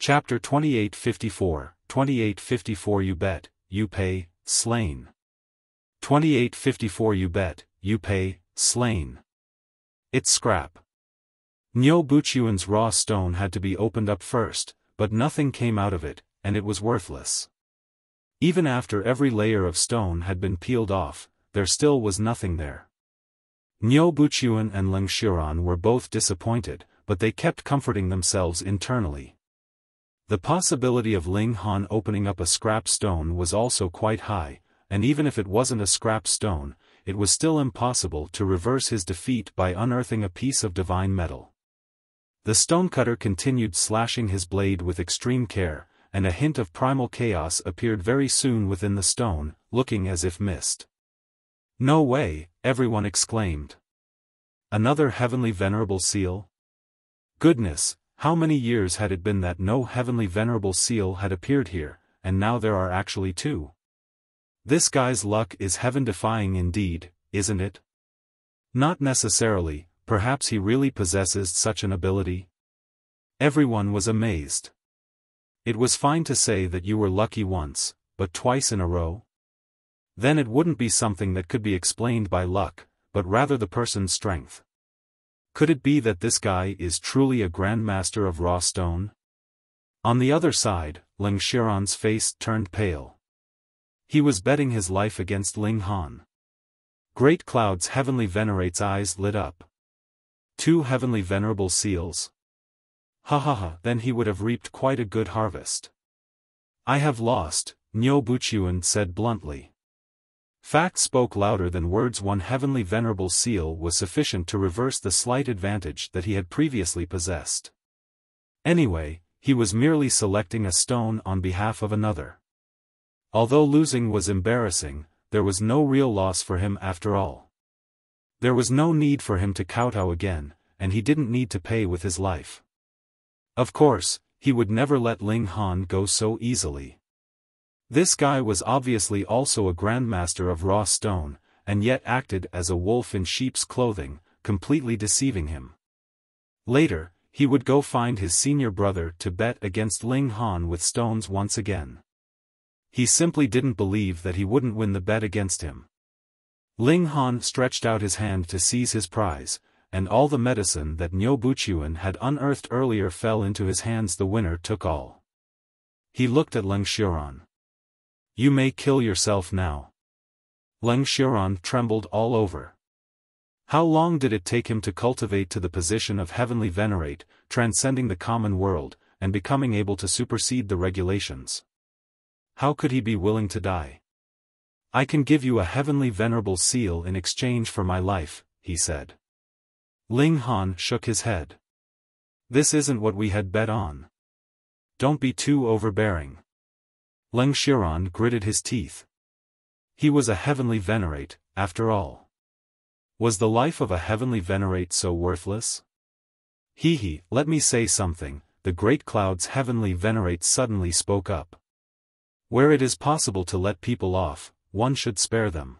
Chapter 2854, 2854 You bet, you pay, slain. 2854 You bet, you pay, slain. It's scrap. Niu Buchuan's raw stone had to be opened up first, but nothing came out of it, and it was worthless. Even after every layer of stone had been peeled off, there still was nothing there. Niu Buchuan and Ling Xiaofan were both disappointed, but they kept comforting themselves internally. The possibility of Ling Han opening up a scrap stone was also quite high, and even if it wasn't a scrap stone, it was still impossible to reverse his defeat by unearthing a piece of divine metal. The stonecutter continued slashing his blade with extreme care, and a hint of primal chaos appeared very soon within the stone, looking as if mist. "No way," everyone exclaimed. "Another heavenly venerable seal? Goodness, how many years had it been that no heavenly venerable seal had appeared here, and now there are actually two? This guy's luck is heaven-defying indeed, isn't it?" "Not necessarily, perhaps he really possesses such an ability." Everyone was amazed. "It was fine to say that you were lucky once, but twice in a row? Then it wouldn't be something that could be explained by luck, but rather the person's strength. Could it be that this guy is truly a Grandmaster of raw stone?" On the other side, Ling Xiaofan's face turned pale. He was betting his life against Ling Han. Great Cloud's heavenly venerate's eyes lit up. Two heavenly venerable seals? Ha ha ha, then he would have reaped quite a good harvest. "I have lost," Niu Buchuan said bluntly. Fact spoke louder than words. One heavenly venerable seal was sufficient to reverse the slight advantage that he had previously possessed. Anyway, he was merely selecting a stone on behalf of another. Although losing was embarrassing, there was no real loss for him after all. There was no need for him to kowtow again, and he didn't need to pay with his life. Of course, he would never let Ling Han go so easily. This guy was obviously also a Grandmaster of raw stone, and yet acted as a wolf in sheep's clothing, completely deceiving him. Later, he would go find his senior brother to bet against Ling Han with stones once again. He simply didn't believe that he wouldn't win the bet against him. Ling Han stretched out his hand to seize his prize, and all the medicine that Niu Buchuan had unearthed earlier fell into his hands. The winner took all. He looked at Ling Xiaofan. "You may kill yourself now." Ling Xiaofan trembled all over. How long did it take him to cultivate to the position of heavenly venerate, transcending the common world, and becoming able to supersede the regulations? How could he be willing to die? "I can give you a heavenly venerable seal in exchange for my life," he said. Ling Han shook his head. "This isn't what we had bet on. Don't be too overbearing." Ling Xiaofan gritted his teeth. He was a heavenly venerate, after all. Was the life of a heavenly venerate so worthless? "Hee, let me say something," the Great Cloud's heavenly venerate suddenly spoke up. "Where it is possible to let people off, one should spare them.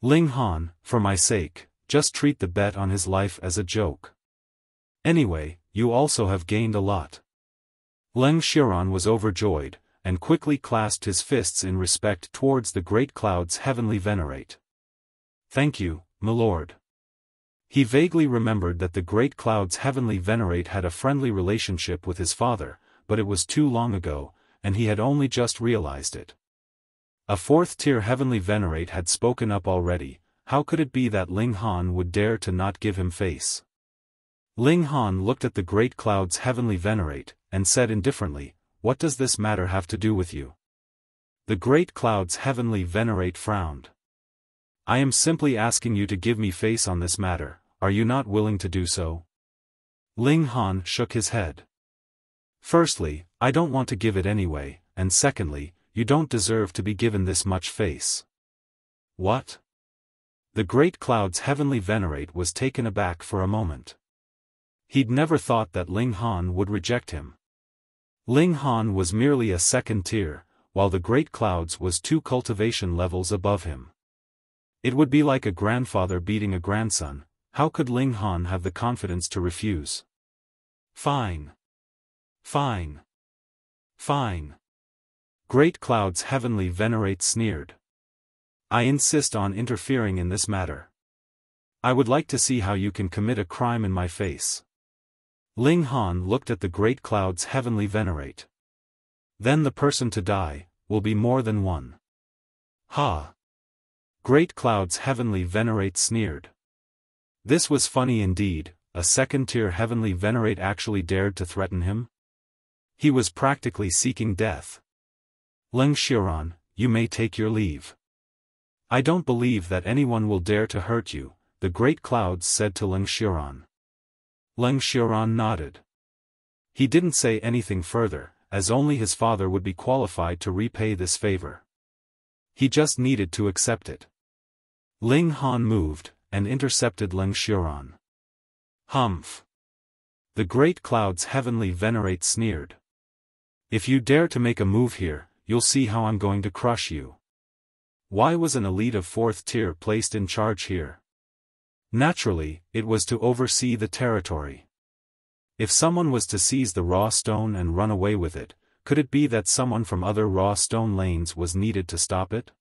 Ling Han, for my sake, just treat the bet on his life as a joke. Anyway, you also have gained a lot." Ling Xiaofan was overjoyed, and quickly clasped his fists in respect towards the Great Cloud's heavenly venerate. "Thank you, milord." He vaguely remembered that the Great Cloud's heavenly venerate had a friendly relationship with his father, but it was too long ago, and he had only just realized it. A fourth-tier heavenly venerate had spoken up already. How could it be that Ling Han would dare to not give him face? Ling Han looked at the Great Cloud's heavenly venerate, and said indifferently, "What does this matter have to do with you?" The Great Cloud's heavenly venerate frowned. "I am simply asking you to give me face on this matter. Are you not willing to do so?" Ling Han shook his head. "Firstly, I don't want to give it anyway, and secondly, you don't deserve to be given this much face." "What?" The Great Cloud's heavenly venerate was taken aback for a moment. He'd never thought that Ling Han would reject him. Ling Han was merely a second tier, while the Great Cloud's was 2 cultivation levels above him. It would be like a grandfather beating a grandson. How could Ling Han have the confidence to refuse? "Fine. Fine. Fine. Great Cloud's heavenly venerate sneered. I insist on interfering in this matter. I would like to see how you can commit a crime in my face. Ling Han looked at the Great Cloud's heavenly venerate. Then the person to die will be more than one. Ha! Great Cloud's heavenly venerate sneered. This was funny indeed. A second-tier heavenly venerate actually dared to threaten him? He was practically seeking death. Ling Xiaofan, you may take your leave. I don't believe that anyone will dare to hurt you, the Great Clouds said to Ling Xiaofan. Ling Xiaofan nodded. He didn't say anything further, as only his father would be qualified to repay this favor. He just needed to accept it. Ling Han moved, and intercepted Ling Xiaofan. Humph! The Great Cloud's heavenly venerate sneered. If you dare to make a move here, you'll see how I'm going to crush you. Why was an elite of 4th tier placed in charge here? Naturally, it was to oversee the territory. If someone was to seize the raw stone and run away with it, could it be that someone from other raw stone lanes was needed to stop it?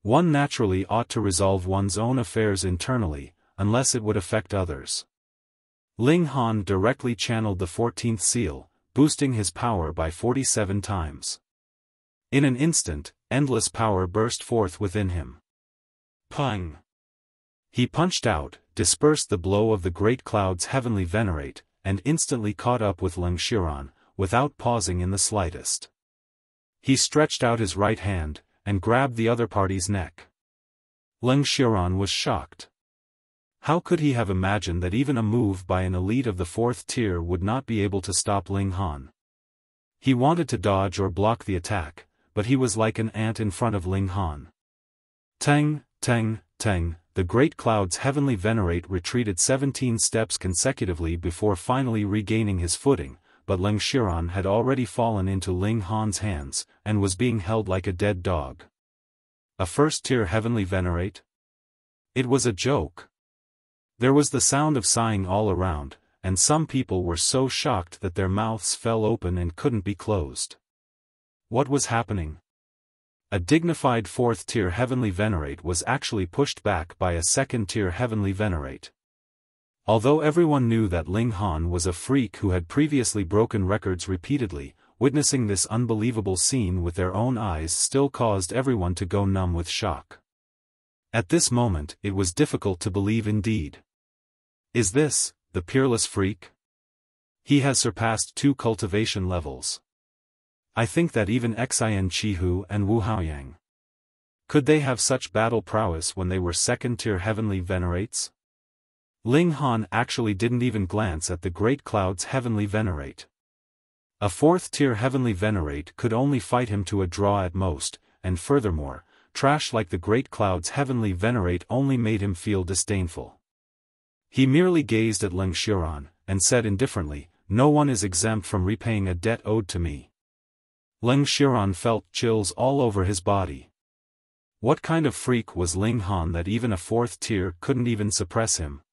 One naturally ought to resolve one's own affairs internally, unless it would affect others. Ling Han directly channeled the 14th seal, boosting his power by 47 times. In an instant, endless power burst forth within him. Pang! He punched out, dispersed the blow of the Great Cloud's heavenly venerate, and instantly caught up with Ling Xiaofan, without pausing in the slightest. He stretched out his right hand, and grabbed the other party's neck. Ling Xiaofan was shocked. How could he have imagined that even a move by an elite of the 4th tier would not be able to stop Ling Han? He wanted to dodge or block the attack, but he was like an ant in front of Ling Han. Tang, tang, tang, the Great Cloud's heavenly venerate retreated 17 steps consecutively before finally regaining his footing, but Ling Xiaofan had already fallen into Ling Han's hands, and was being held like a dead dog. A 1st-tier heavenly venerate? It was a joke. There was the sound of sighing all around, and some people were so shocked that their mouths fell open and couldn't be closed. What was happening? A dignified 4th-tier heavenly venerate was actually pushed back by a 2nd-tier heavenly venerate. Although everyone knew that Ling Han was a freak who had previously broken records repeatedly, witnessing this unbelievable scene with their own eyes still caused everyone to go numb with shock. At this moment, it was difficult to believe indeed. Is this, the peerless freak? He has surpassed 2 cultivation levels. I think that even Xian Qihu and Wu Haoyang. Could they have such battle prowess when they were 2nd-tier heavenly venerates? Ling Han actually didn't even glance at the Great Cloud's heavenly venerate. A 4th-tier heavenly venerate could only fight him to a draw at most, and furthermore, trash like the Great Cloud's heavenly venerate only made him feel disdainful. He merely gazed at Ling Xiaofan, and said indifferently, "No one is exempt from repaying a debt owed to me." Ling Xiaofan felt chills all over his body. What kind of freak was Ling Han that even a 4th tier couldn't even suppress him?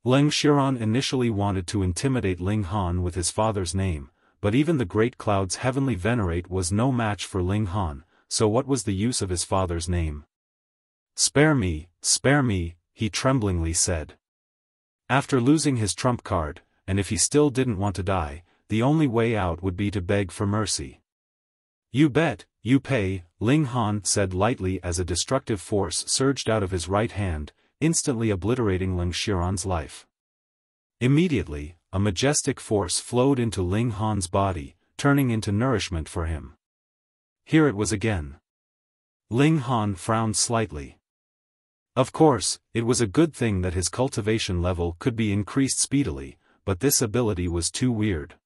Ling Xiaofan initially wanted to intimidate Ling Han with his father's name, but even the Great Cloud's heavenly venerate was no match for Ling Han, so what was the use of his father's name? Spare me, he tremblingly said. After losing his trump card, and if he still didn't want to die, the only way out would be to beg for mercy. You bet, you pay, Ling Han said lightly as a destructive force surged out of his right hand, instantly obliterating Ling Xiaofan's life. Immediately, a majestic force flowed into Ling Han's body, turning into nourishment for him. Here it was again. Ling Han frowned slightly. Of course, it was a good thing that his cultivation level could be increased speedily, but this ability was too weird.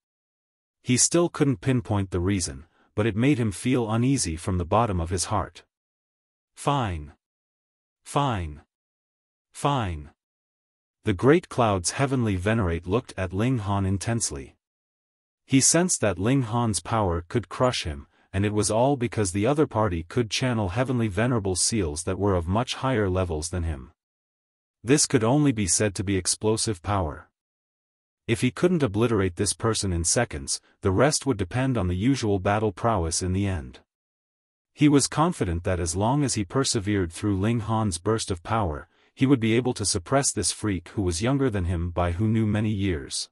He still couldn't pinpoint the reason, but it made him feel uneasy from the bottom of his heart. Fine. The Great Cloud's heavenly venerate looked at Ling Han intensely. He sensed that Ling Han's power could crush him, and it was all because the other party could channel heavenly venerable seals that were of much higher levels than him. This could only be said to be explosive power. If he couldn't obliterate this person in seconds, the rest would depend on the usual battle prowess in the end. He was confident that as long as he persevered through Ling Han's burst of power, he would be able to suppress this freak who was younger than him by who knew many years.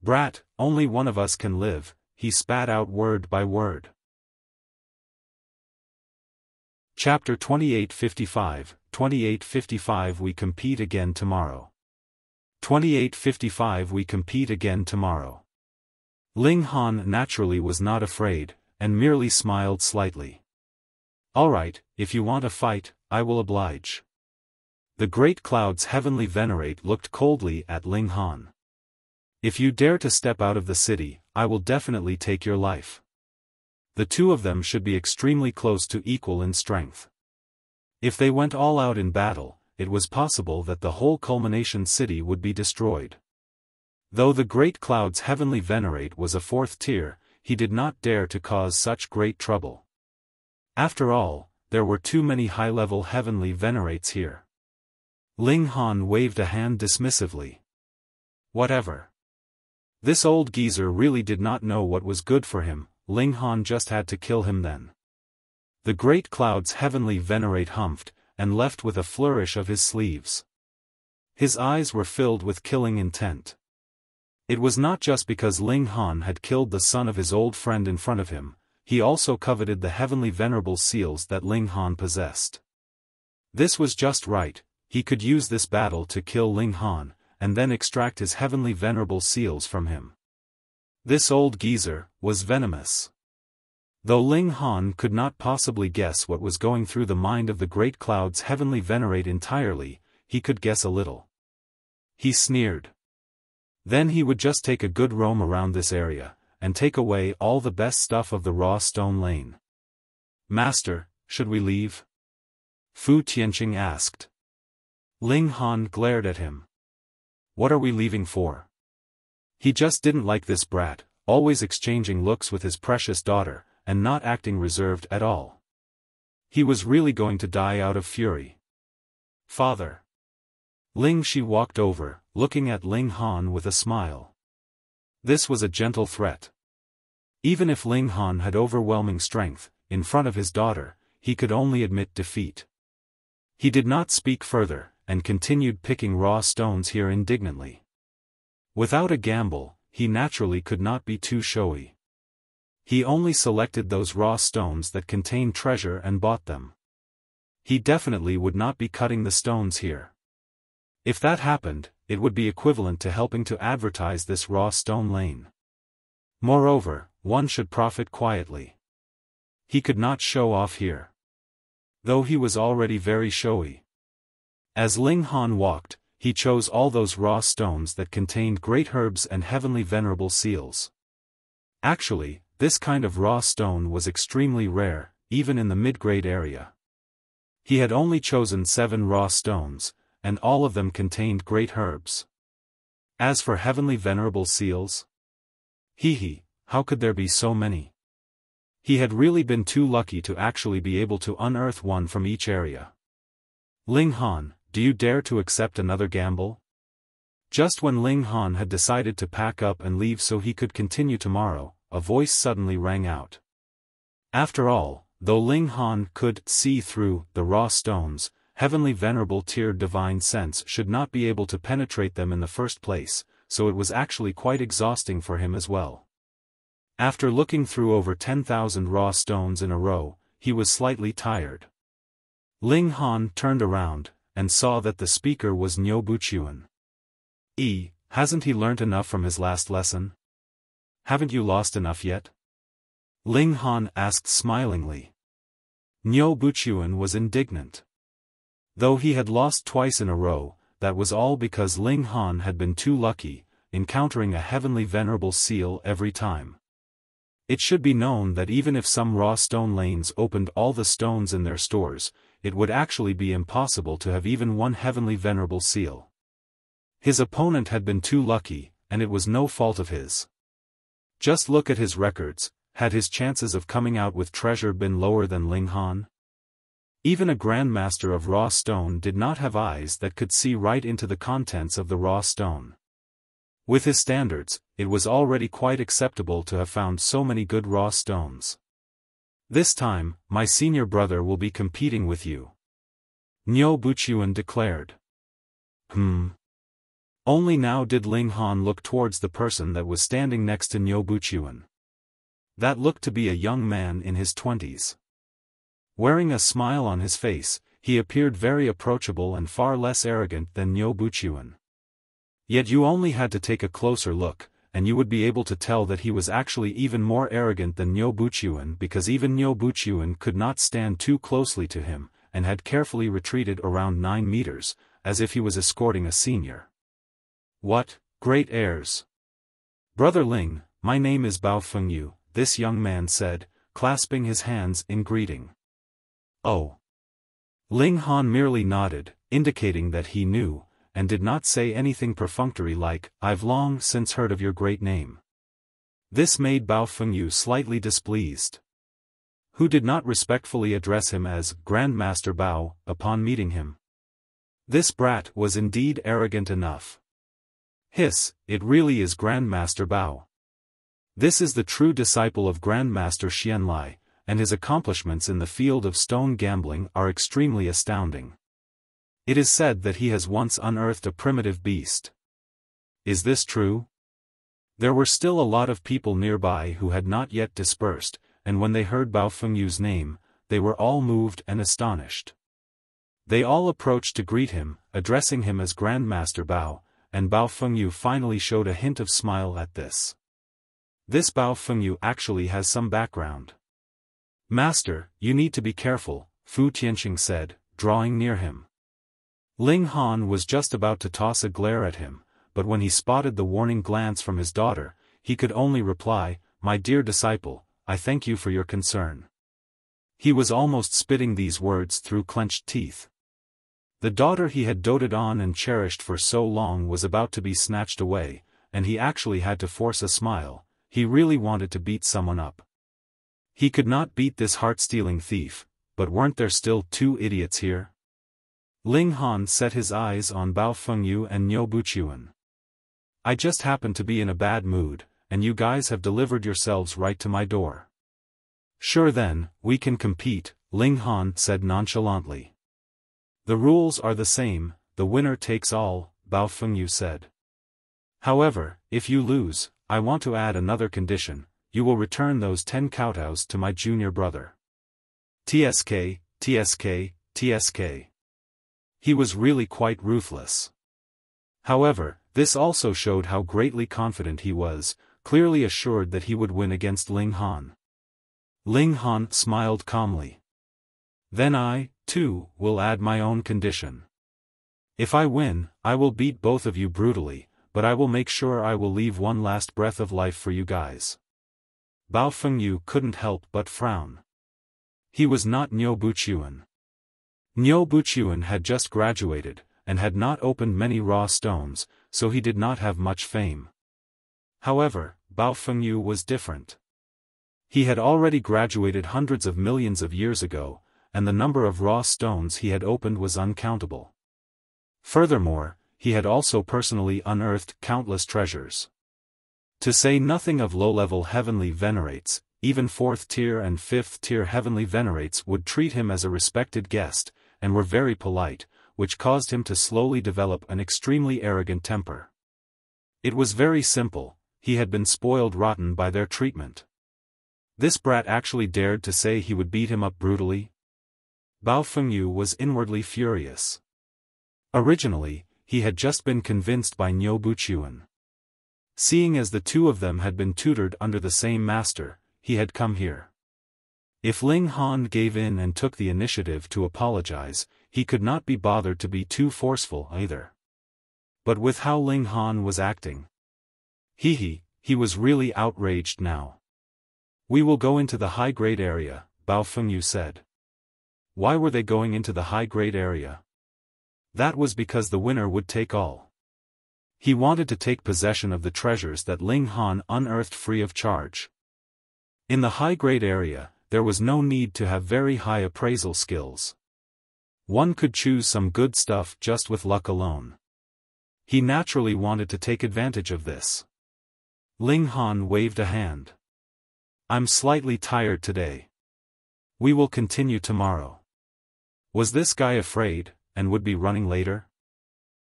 "Brat, only one of us can live," he spat out word by word. Chapter 2855, 2855 We compete again tomorrow. 2855 We compete again tomorrow. Ling Han naturally was not afraid, and merely smiled slightly. "All right, if you want a fight, I will oblige." The great cloud's heavenly venerate looked coldly at Ling Han. "If you dare to step out of the city, I will definitely take your life." The two of them should be extremely close to equal in strength. If they went all out in battle, it was possible that the whole culmination city would be destroyed. Though the great cloud's heavenly venerate was a fourth tier, he did not dare to cause such great trouble. After all, there were too many high-level heavenly venerates here. Ling Han waved a hand dismissively. Whatever. This old geezer really did not know what was good for him. Ling Han just had to kill him then. The great cloud's heavenly venerate humphed, and left with a flourish of his sleeves. His eyes were filled with killing intent. It was not just because Ling Han had killed the son of his old friend in front of him, he also coveted the heavenly venerable seals that Ling Han possessed. This was just right, he could use this battle to kill Ling Han, and then extract his heavenly venerable seals from him. This old geezer was venomous. Though Ling Han could not possibly guess what was going through the mind of the great cloud's heavenly venerate entirely, he could guess a little. He sneered. Then he would just take a good roam around this area, and take away all the best stuff of the raw stone lane. "Master, should we leave?" Fu Tianqing asked. Ling Han glared at him. "What are we leaving for?" He just didn't like this brat, always exchanging looks with his precious daughter, and not acting reserved at all. He was really going to die out of fury. "Father." Ling Shi walked over, looking at Ling Han with a smile. This was a gentle threat. Even if Ling Han had overwhelming strength, in front of his daughter, he could only admit defeat. He did not speak further, and continued picking raw stones here indignantly. Without a gamble, he naturally could not be too showy. He only selected those raw stones that contained treasure and bought them. He definitely would not be cutting the stones here. If that happened, it would be equivalent to helping to advertise this raw stone lane. Moreover, one should profit quietly. He could not show off here. Though he was already very showy. As Ling Han walked, he chose all those raw stones that contained great herbs and heavenly venerable seals. Actually, this kind of raw stone was extremely rare, even in the mid-grade area. He had only chosen 7 raw stones, and all of them contained great herbs. As for heavenly venerable seals? How could there be so many? He had really been too lucky to actually be able to unearth one from each area. "Ling Han, do you dare to accept another gamble?" Just when Ling Han had decided to pack up and leave so he could continue tomorrow, a voice suddenly rang out. After all, though Ling Han could see through the raw stones, heavenly venerable tiered divine sense should not be able to penetrate them in the first place, so it was actually quite exhausting for him as well. After looking through over 10,000 raw stones in a row, he was slightly tired. Ling Han turned around, and saw that the speaker was Yue Chengwang. Hasn't he learnt enough from his last lesson? Haven't you lost enough yet? Ling Han asked smilingly. Yue Chengwang was indignant. Though he had lost twice in a row, that was all because Ling Han had been too lucky, encountering a heavenly venerable seal every time. It should be known that even if some raw stone lanes opened all the stones in their stores, it would actually be impossible to have even one heavenly venerable seal. His opponent had been too lucky, and it was no fault of his. Just look at his records. Had his chances of coming out with treasure been lower than Ling Han? Even a Grandmaster of raw stone did not have eyes that could see right into the contents of the raw stone. With his standards, it was already quite acceptable to have found so many good raw stones. This time, my senior brother will be competing with you, Niu Buqian declared. Only now did Ling Han look towards the person that was standing next to Niu Buqian. That looked to be a young man in his 20s. Wearing a smile on his face, he appeared very approachable and far less arrogant than Niu Buqian. Yet you only had to take a closer look, and you would be able to tell that he was actually even more arrogant than Niu Buqian, because even Niu Buqian could not stand too closely to him, and had carefully retreated around 9 meters, as if he was escorting a senior. What, great heirs! Brother Ling, my name is Bao Fengyu, this young man said, clasping his hands in greeting. Oh. Ling Han merely nodded, indicating that he knew, and did not say anything perfunctory like, I've long since heard of your great name. This made Bao Fengyu slightly displeased. Who did not respectfully address him as Grandmaster Bao upon meeting him. This brat was indeed arrogant enough. Hiss, it really is Grandmaster Bao. This is the true disciple of Grandmaster Xuanlai, and his accomplishments in the field of stone gambling are extremely astounding. It is said that he has once unearthed a primitive beast. Is this true? There were still a lot of people nearby who had not yet dispersed, and when they heard Bao Fengyu's name, they were all moved and astonished. They all approached to greet him, addressing him as Grandmaster Bao, and Bao Fengyu finally showed a hint of smile at this. This Bao Fengyu actually has some background. Master, you need to be careful, Fu Tianqing said, drawing near him. Ling Han was just about to toss a glare at him, but when he spotted the warning glance from his daughter, he could only reply, My dear disciple, I thank you for your concern. He was almost spitting these words through clenched teeth. The daughter he had doted on and cherished for so long was about to be snatched away, and he actually had to force a smile. He really wanted to beat someone up. He could not beat this heart-stealing thief, but weren't there still 2 idiots here? Ling Han set his eyes on Bao Fengyu and Niu Buqian. I just happened to be in a bad mood, and you guys have delivered yourselves right to my door. Sure then, we can compete, Ling Han said nonchalantly. The rules are the same, the winner takes all, Bao Fengyu said. However, if you lose, I want to add another condition, you will return those 10 kowtows to my junior brother. TSK, TSK, TSK. He was really quite ruthless. However, this also showed how greatly confident he was, clearly assured that he would win against Ling Han. Ling Han smiled calmly. Then I, too, will add my own condition. If I win, I will beat both of you brutally, but I will make sure I will leave one last breath of life for you guys. Bao Fengyu couldn't help but frown. He was not Niu Buqian. Niu Buqian had just graduated, and had not opened many raw stones, so he did not have much fame. However, Bao Fengyu was different. He had already graduated hundreds of millions of years ago, and the number of raw stones he had opened was uncountable. Furthermore, he had also personally unearthed countless treasures. To say nothing of low-level heavenly venerates, even 4th-tier and 5th-tier heavenly venerates would treat him as a respected guest, and were very polite, which caused him to slowly develop an extremely arrogant temper. It was very simple, he had been spoiled rotten by their treatment. This brat actually dared to say he would beat him up brutally? Bao Fengyu was inwardly furious. Originally, he had just been convinced by Niu Buqian. Seeing as the two of them had been tutored under the same master, he had come here. If Ling Han gave in and took the initiative to apologize, he could not be bothered to be too forceful either. But with how Ling Han was acting, he was really outraged now. We will go into the high-grade area, Bao Fengyu said. Why were they going into the high-grade area? That was because the winner would take all. He wanted to take possession of the treasures that Ling Han unearthed free of charge. In the high-grade area, there was no need to have very high appraisal skills. One could choose some good stuff just with luck alone. He naturally wanted to take advantage of this. Ling Han waved a hand. I'm slightly tired today. We will continue tomorrow. Was this guy afraid, and would be running later?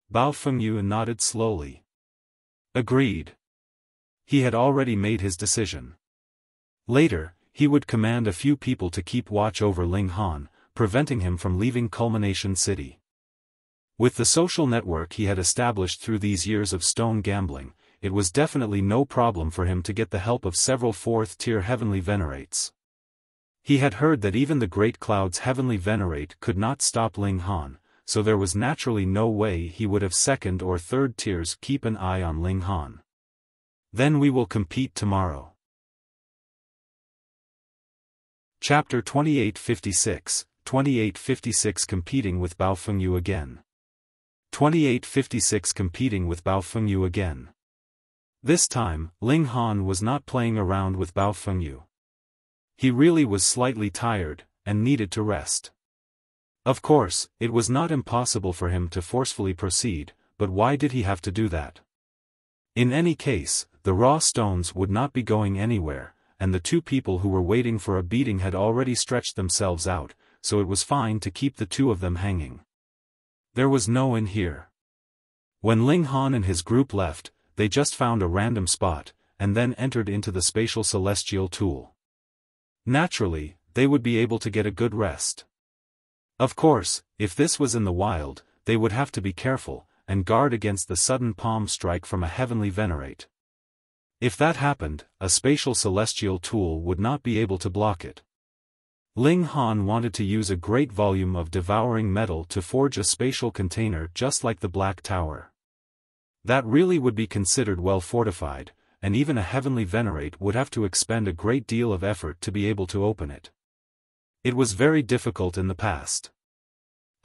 Bao Fengyu nodded slowly. Agreed. He had already made his decision. Later, he would command a few people to keep watch over Ling Han, preventing him from leaving Culmination City. With the social network he had established through these years of stone gambling, it was definitely no problem for him to get the help of several fourth-tier heavenly venerates. He had heard that even the Great Cloud's heavenly venerate could not stop Ling Han, so there was naturally no way he would have second or third tiers keep an eye on Ling Han. Then we will compete tomorrow. Chapter 2856, 2856 Competing with Bao Fengyu again. 2856 Competing with Bao Fengyu again. This time, Ling Han was not playing around with Bao Fengyu. He really was slightly tired, and needed to rest. Of course, it was not impossible for him to forcefully proceed, but why did he have to do that? In any case, the raw stones would not be going anywhere, and the two people who were waiting for a beating had already stretched themselves out, so it was fine to keep the two of them hanging. There was no inn here. When Ling Han and his group left, they just found a random spot, and then entered into the spatial celestial tool. Naturally, they would be able to get a good rest. Of course, if this was in the wild, they would have to be careful, and guard against the sudden palm strike from a heavenly venerate. If that happened, a spatial celestial tool would not be able to block it. Ling Han wanted to use a great volume of devouring metal to forge a spatial container just like the Black Tower. That really would be considered well fortified, and even a heavenly venerate would have to expend a great deal of effort to be able to open it. It was very difficult in the past.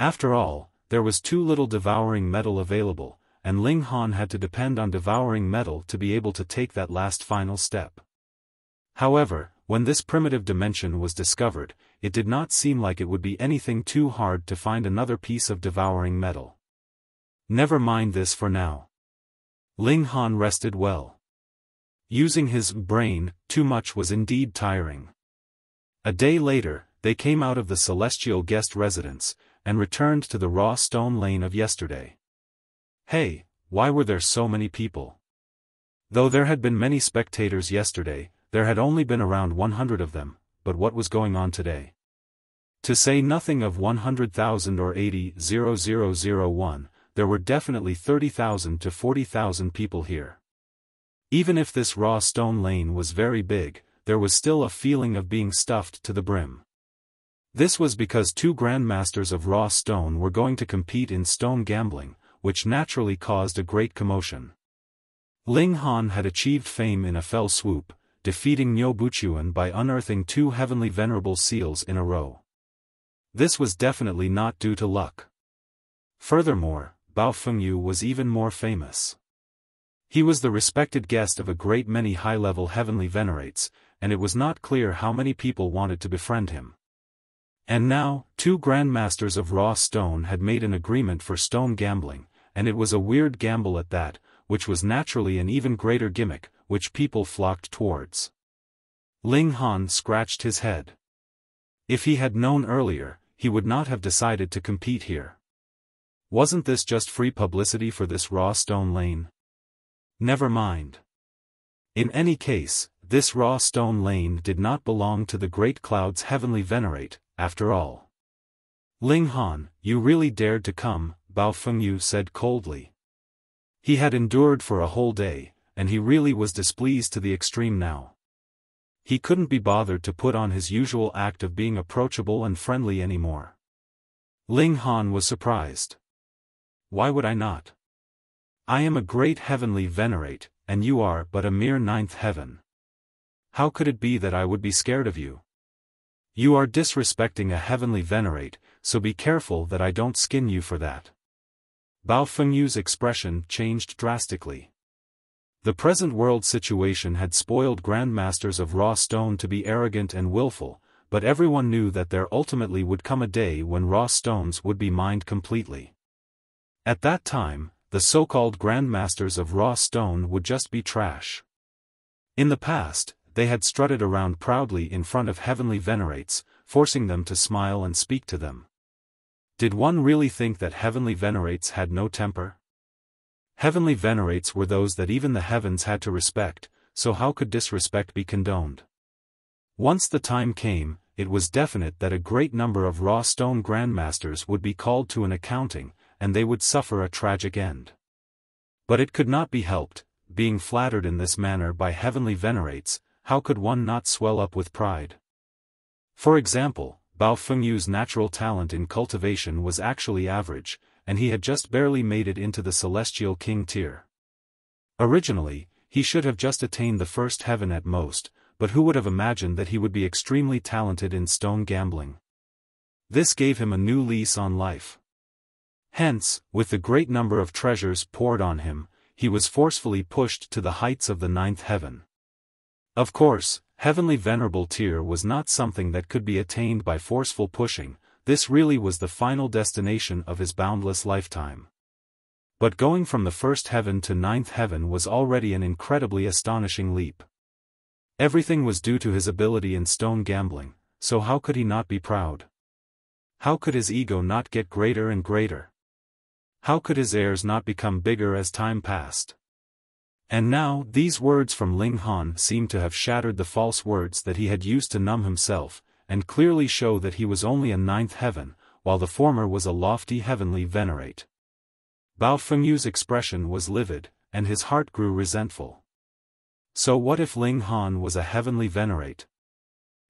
After all, there was too little devouring metal available, and Ling Han had to depend on devouring metal to be able to take that last final step. However, when this primitive dimension was discovered, it did not seem like it would be anything too hard to find another piece of devouring metal. Never mind this for now. Ling Han rested well. Using his brain too much was indeed tiring. A day later, they came out of the celestial guest residence, and returned to the raw stone lane of yesterday. Hey, why were there so many people? Though there had been many spectators yesterday, there had only been around 100 of them, but what was going on today? To say nothing of 100,000 or 80,001, there were definitely 30,000 to 40,000 people here. Even if this raw stone lane was very big, there was still a feeling of being stuffed to the brim. This was because two Grandmasters of raw stone were going to compete in stone gambling, which naturally caused a great commotion. Ling Han had achieved fame in a fell swoop, defeating Yue Chengwang by unearthing two heavenly venerable seals in a row. This was definitely not due to luck. Furthermore, Bao Fengyu was even more famous. He was the respected guest of a great many high-level heavenly venerates, and it was not clear how many people wanted to befriend him. And now, two Grandmasters of raw stone had made an agreement for stone gambling, and it was a weird gamble at that, which was naturally an even greater gimmick, which people flocked towards. Ling Han scratched his head. If he had known earlier, he would not have decided to compete here. Wasn't this just free publicity for this raw stone lane? Never mind. In any case, this raw stone lane did not belong to the Great Cloud's heavenly venerate, after all. Ling Han, you really dared to come, Bao Fengyu said coldly. He had endured for a whole day, and he really was displeased to the extreme now. He couldn't be bothered to put on his usual act of being approachable and friendly anymore. Ling Han was surprised. Why would I not? I am a great heavenly venerate, and you are but a mere ninth heaven. How could it be that I would be scared of you? You are disrespecting a heavenly venerate, so be careful that I don't skin you for that. Bao Fengyu's expression changed drastically. The present world situation had spoiled Grandmasters of raw stone to be arrogant and willful, but everyone knew that there ultimately would come a day when raw stones would be mined completely. At that time, the so-called Grandmasters of raw stone would just be trash. In the past, they had strutted around proudly in front of heavenly venerates, forcing them to smile and speak to them. Did one really think that heavenly venerates had no temper? Heavenly venerates were those that even the heavens had to respect, so how could disrespect be condoned? Once the time came, it was definite that a great number of raw stone grandmasters would be called to an accounting, and they would suffer a tragic end. But it could not be helped, being flattered in this manner by heavenly venerates, how could one not swell up with pride? For example, Bao Fengyu's natural talent in cultivation was actually average, and he had just barely made it into the celestial king tier. Originally, he should have just attained the first heaven at most, but who would have imagined that he would be extremely talented in stone gambling? This gave him a new lease on life. Hence, with the great number of treasures poured on him, he was forcefully pushed to the heights of the ninth heaven. Of course, heavenly venerable tier was not something that could be attained by forceful pushing, this really was the final destination of his boundless lifetime. But going from the first heaven to ninth heaven was already an incredibly astonishing leap. Everything was due to his ability in stone gambling, so how could he not be proud? How could his ego not get greater and greater? How could his heirs not become bigger as time passed? And now, these words from Ling Han seemed to have shattered the false words that he had used to numb himself, and clearly show that he was only a ninth heaven, while the former was a lofty heavenly venerate. Bao Fengyu's expression was livid, and his heart grew resentful. So what if Ling Han was a heavenly venerate?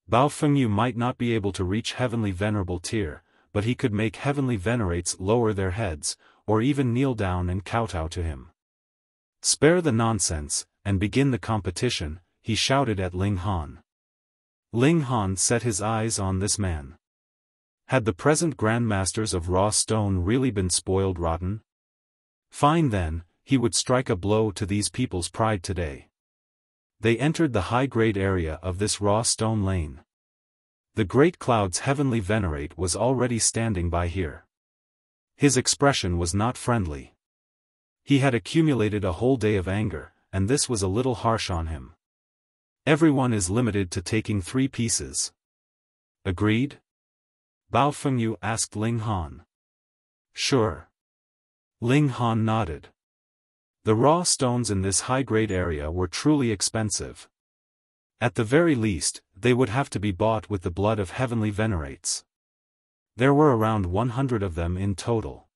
Bao Fengyu might not be able to reach heavenly venerable tier, but he could make heavenly venerates lower their heads, or even kneel down and kowtow to him. Spare the nonsense, and begin the competition, he shouted at Ling Han. Ling Han set his eyes on this man. Had the present grandmasters of raw stone really been spoiled rotten? Fine then, he would strike a blow to these people's pride today. They entered the high-grade area of this raw stone lane. The great cloud's heavenly venerate was already standing by here. His expression was not friendly. He had accumulated a whole day of anger, and this was a little harsh on him. Everyone is limited to taking 3 pieces. Agreed? Bao Fengyu asked Ling Han. Sure. Ling Han nodded. The raw stones in this high-grade area were truly expensive. At the very least, they would have to be bought with the blood of heavenly venerates. There were around 100 of them in total.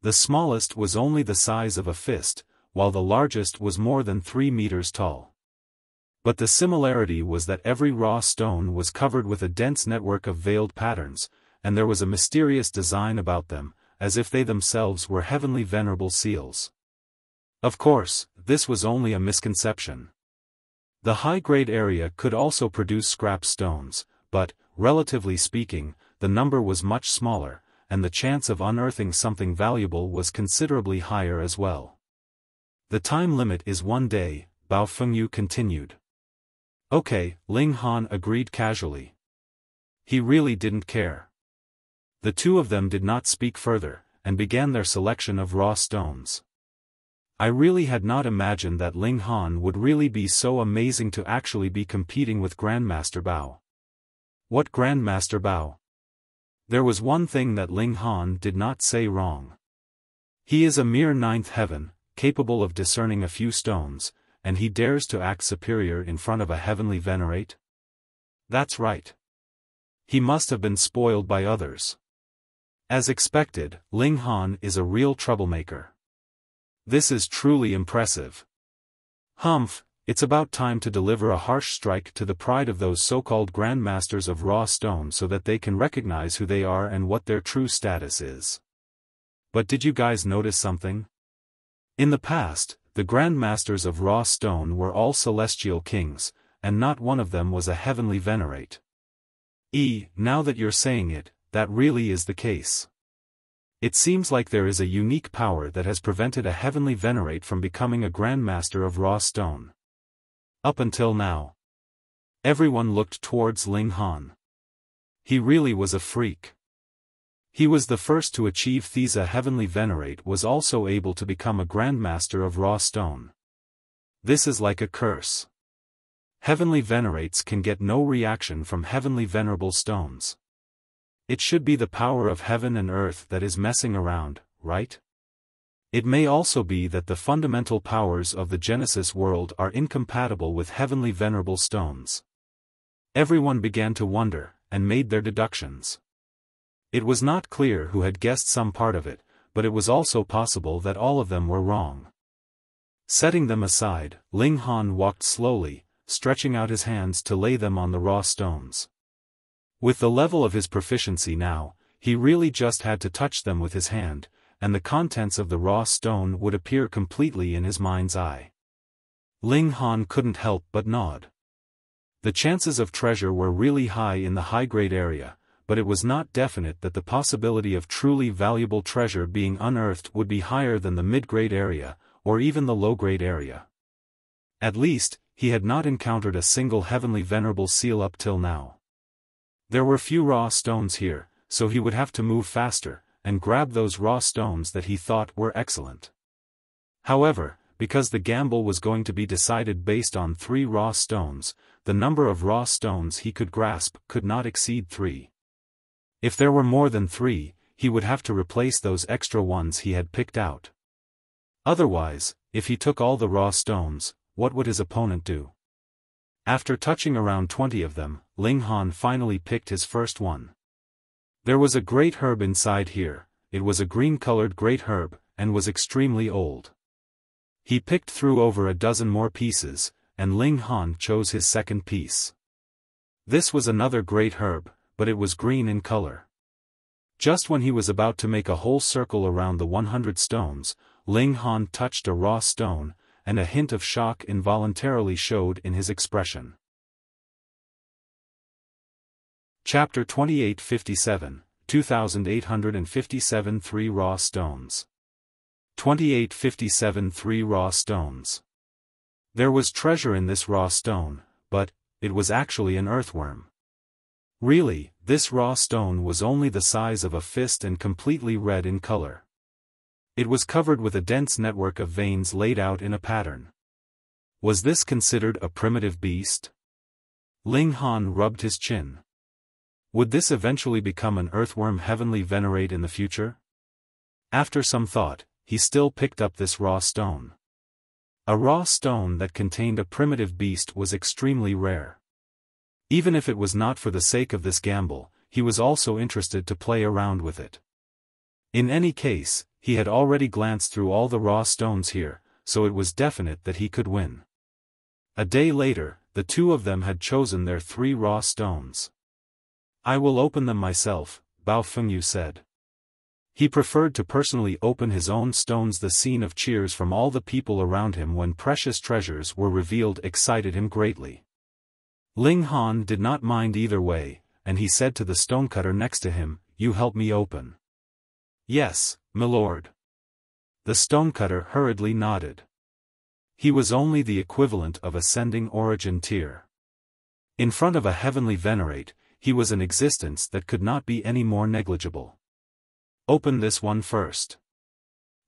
The smallest was only the size of a fist, while the largest was more than 3 meters tall. But the similarity was that every raw stone was covered with a dense network of veiled patterns, and there was a mysterious design about them, as if they themselves were heavenly venerable seals. Of course, this was only a misconception. The high-grade area could also produce scrap stones, but, relatively speaking, the number was much smaller, and the chance of unearthing something valuable was considerably higher as well. The time limit is 1 day, Bao Fengyu continued. Okay, Ling Han agreed casually. He really didn't care. The two of them did not speak further, and began their selection of raw stones. I really had not imagined that Ling Han would really be so amazing to actually be competing with Grandmaster Bao. What Grandmaster Bao? There was one thing that Ling Han did not say wrong. He is a mere ninth heaven, capable of discerning a few stones, and he dares to act superior in front of a heavenly venerate? That's right. He must have been spoiled by others. As expected, Ling Han is a real troublemaker. This is truly impressive. Humph, it's about time to deliver a harsh strike to the pride of those so-called grandmasters of raw stone so that they can recognize who they are and what their true status is. But did you guys notice something? In the past, the grandmasters of raw stone were all celestial kings, and not one of them was a heavenly venerate. Now that you're saying it, that really is the case. It seems like there is a unique power that has prevented a heavenly venerate from becoming a grandmaster of raw stone. Up until now, everyone looked towards Ling Han. He really was a freak. He was the first to achieve Thesa Heavenly Venerate, was also able to become a Grandmaster of Raw Stone. This is like a curse. Heavenly Venerates can get no reaction from Heavenly Venerable Stones. It should be the power of heaven and earth that is messing around, right? It may also be that the fundamental powers of the Genesis world are incompatible with Heavenly Venerable Stones. Everyone began to wonder, and made their deductions. It was not clear who had guessed some part of it, but it was also possible that all of them were wrong. Setting them aside, Ling Han walked slowly, stretching out his hands to lay them on the raw stones. With the level of his proficiency now, he really just had to touch them with his hand, and the contents of the raw stone would appear completely in his mind's eye. Ling Han couldn't help but nod. The chances of treasure were really high in the high-grade area, but it was not definite that the possibility of truly valuable treasure being unearthed would be higher than the mid-grade area, or even the low-grade area. At least, he had not encountered a single Heavenly Venerable seal up till now. There were few raw stones here, so he would have to move faster, and grab those raw stones that he thought were excellent. However, because the gamble was going to be decided based on 3 raw stones, the number of raw stones he could grasp could not exceed 3. If there were more than 3, he would have to replace those extra ones he had picked out. Otherwise, if he took all the raw stones, what would his opponent do? After touching around 20 of them, Ling Han finally picked his first one. There was a great herb inside here. It was a green-colored great herb, and was extremely old. He picked through over a dozen more pieces, and Ling Han chose his second piece. This was another great herb, but it was green in color. Just when he was about to make a whole circle around the 100 stones, Ling Han touched a raw stone, and a hint of shock involuntarily showed in his expression. Chapter 2857, 2857 3 Raw Stones. 2857 3 Raw Stones. There was treasure in this raw stone, but it was actually an earthworm. Really, this raw stone was only the size of a fist and completely red in color. It was covered with a dense network of veins laid out in a pattern. Was this considered a primitive beast? Ling Han rubbed his chin. Would this eventually become an earthworm Heavenly Venerate in the future? After some thought, he still picked up this raw stone. A raw stone that contained a primitive beast was extremely rare. Even if it was not for the sake of this gamble, he was also interested to play around with it. In any case, he had already glanced through all the raw stones here, so it was definite that he could win. A day later, the 2 of them had chosen their 3 raw stones. "I will open them myself," Bao Fengyu said. He preferred to personally open his own stones. The scene of cheers from all the people around him when precious treasures were revealed excited him greatly. Ling Han did not mind either way, and he said to the stonecutter next to him, "You help me open." "Yes, milord." The stonecutter hurriedly nodded. He was only the equivalent of ascending origin tier. In front of a Heavenly Venerate, he was an existence that could not be any more negligible. "Open this one first."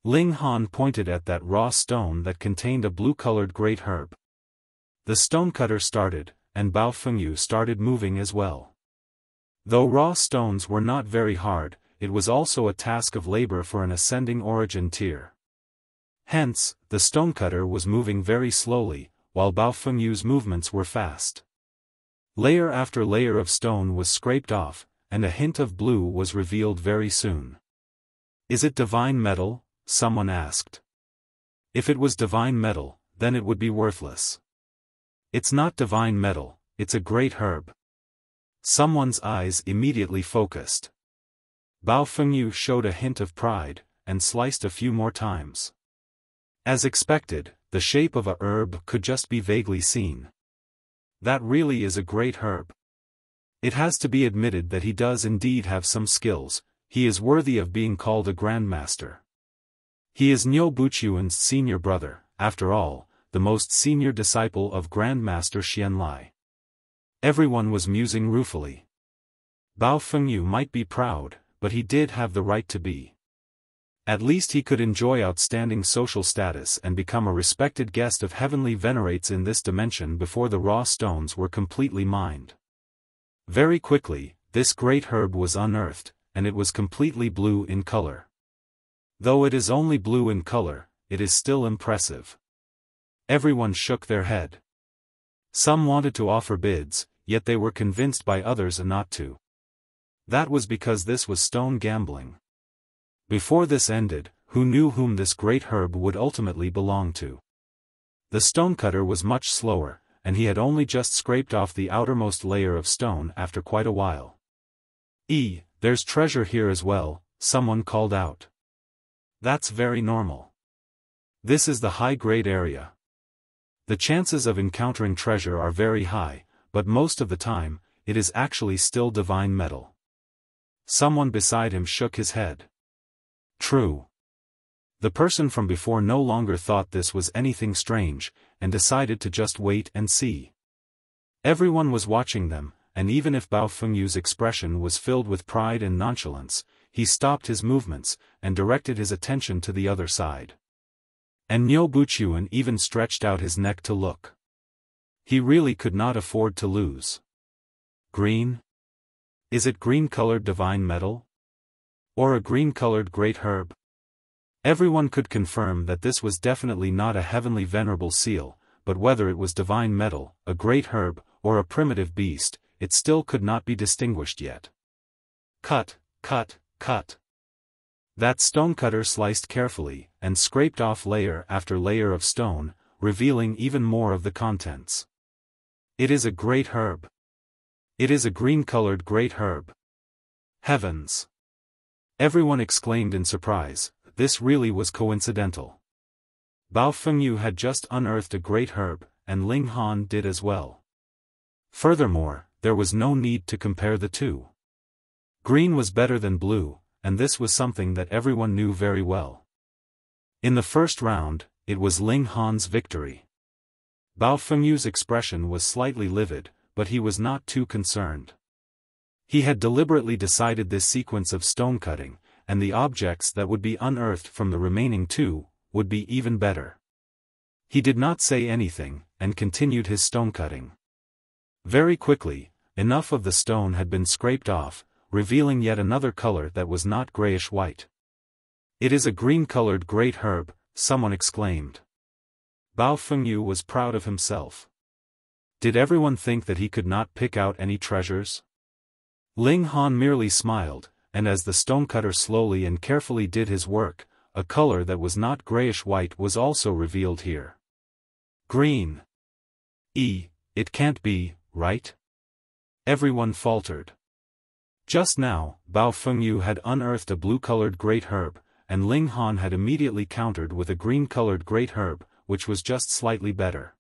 Ling Han pointed at that raw stone that contained a blue-colored great herb. The stonecutter started, and Bao Fengyu started moving as well. Though raw stones were not very hard, it was also a task of labor for an ascending origin tier. Hence, the stonecutter was moving very slowly, while Bao Fengyu's movements were fast. Layer after layer of stone was scraped off, and a hint of blue was revealed very soon. "Is it divine metal?" someone asked. "If it was divine metal, then it would be worthless." "It's not divine metal, it's a great herb." Someone's eyes immediately focused. Bao Fengyu showed a hint of pride, and sliced a few more times. As expected, the shape of a herb could just be vaguely seen. "That really is a great herb." It has to be admitted that he does indeed have some skills. He is worthy of being called a Grandmaster. He is Yue Chengwang's senior brother, after all, the most senior disciple of Grandmaster Xuanlai. Everyone was musing ruefully. Bao Fengyu might be proud, but he did have the right to be. At least he could enjoy outstanding social status and become a respected guest of heavenly venerates in this dimension before the raw stones were completely mined. Very quickly, this great herb was unearthed, and it was completely blue in color. Though it is only blue in color, it is still impressive. Everyone shook their head. Some wanted to offer bids, yet they were convinced by others not to. That was because this was stone gambling. Before this ended, who knew whom this great herb would ultimately belong to? The stonecutter was much slower, and he had only just scraped off the outermost layer of stone after quite a while. There's treasure here as well, someone called out. That's very normal. This is the high-grade area. The chances of encountering treasure are very high, but most of the time, it is actually still divine metal. Someone beside him shook his head. True. The person from before no longer thought this was anything strange, and decided to just wait and see. Everyone was watching them, and even if Bao Fengyu's expression was filled with pride and nonchalance, he stopped his movements, and directed his attention to the other side. And Yue Chengwang even stretched out his neck to look. He really could not afford to lose. Green? Is it green-colored divine metal? Or a green-colored great herb? Everyone could confirm that this was definitely not a heavenly venerable seal, but whether it was divine metal, a great herb, or a primitive beast, it still could not be distinguished yet. Cut, cut, cut. That stonecutter sliced carefully, and scraped off layer after layer of stone, revealing even more of the contents. It is a great herb. It is a green-colored great herb. Heavens! Everyone exclaimed in surprise. This really was coincidental. Bao Fengyu had just unearthed a great herb, and Ling Han did as well. Furthermore, there was no need to compare the two. Green was better than blue, and this was something that everyone knew very well. In the first round, it was Ling Han's victory. Bao Fengyu's expression was slightly livid, but he was not too concerned. He had deliberately decided this sequence of stone cutting, and the objects that would be unearthed from the remaining two, would be even better. He did not say anything, and continued his stone cutting. Very quickly, enough of the stone had been scraped off, revealing yet another color that was not grayish-white. It is a green-colored great herb, someone exclaimed. Bao Fengyu was proud of himself. Did everyone think that he could not pick out any treasures? Ling Han merely smiled, and as the stonecutter slowly and carefully did his work, a color that was not grayish-white was also revealed here. Green. It can't be, right? Everyone faltered. Just now, Bao Fengyu had unearthed a blue-colored great herb, and Ling Han had immediately countered with a green-colored great herb, which was just slightly better.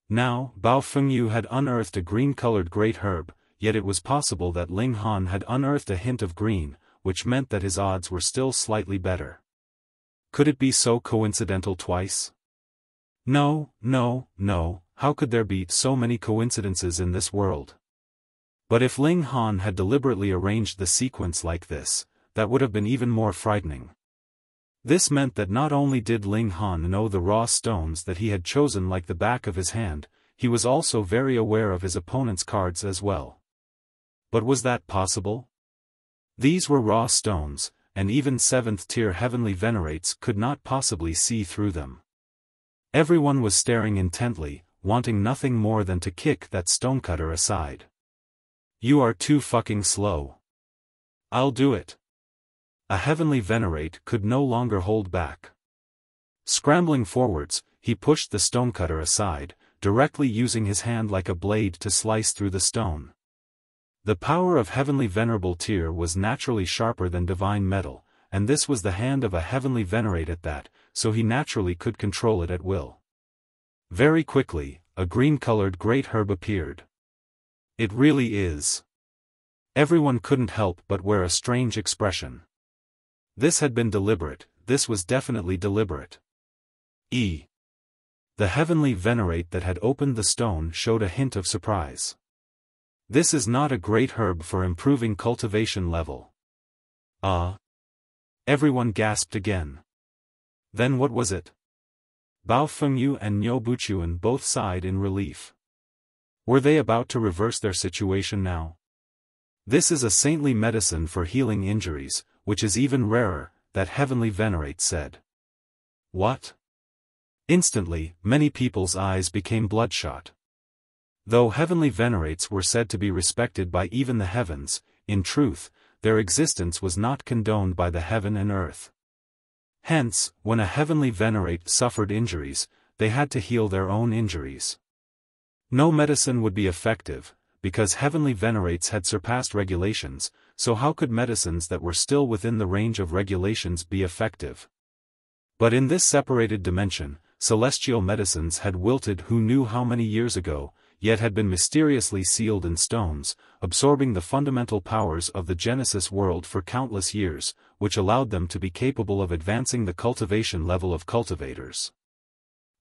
Now, Bao Fengyu had unearthed a green-colored great herb, yet it was possible that Ling Han had unearthed a hint of green, which meant that his odds were still slightly better. Could it be so coincidental twice? No, how could there be so many coincidences in this world? But if Ling Han had deliberately arranged the sequence like this, that would have been even more frightening. This meant that not only did Ling Han know the raw stones that he had chosen like the back of his hand, he was also very aware of his opponent's cards as well. But was that possible? These were raw stones, and even 7th-tier heavenly venerates could not possibly see through them. Everyone was staring intently, wanting nothing more than to kick that stonecutter aside. You are too fucking slow. I'll do it. A heavenly venerate could no longer hold back. Scrambling forwards, he pushed the stonecutter aside, directly using his hand like a blade to slice through the stone. The power of heavenly venerable tier was naturally sharper than divine metal, and this was the hand of a heavenly venerate at that, so he naturally could control it at will. Very quickly, a green-colored great herb appeared. It really is. Everyone couldn't help but wear a strange expression. This had been deliberate, this was definitely deliberate. The heavenly venerate that had opened the stone showed a hint of surprise. This is not a great herb for improving cultivation level. Ah! Everyone gasped again. Then what was it? Bao Fengyu and Yue Chengwang both sighed in relief. Were they about to reverse their situation now? This is a saintly medicine for healing injuries, which is even rarer, that Heavenly Venerate said. What? Instantly, many people's eyes became bloodshot. Though Heavenly Venerates were said to be respected by even the heavens, in truth, their existence was not condoned by the heaven and earth. Hence, when a Heavenly Venerate suffered injuries, they had to heal their own injuries. No medicine would be effective, because Heavenly Venerates had surpassed regulations, so how could medicines that were still within the range of regulations be effective? But in this separated dimension, celestial medicines had wilted who knew how many years ago, yet had been mysteriously sealed in stones, absorbing the fundamental powers of the Genesis world for countless years, which allowed them to be capable of advancing the cultivation level of cultivators.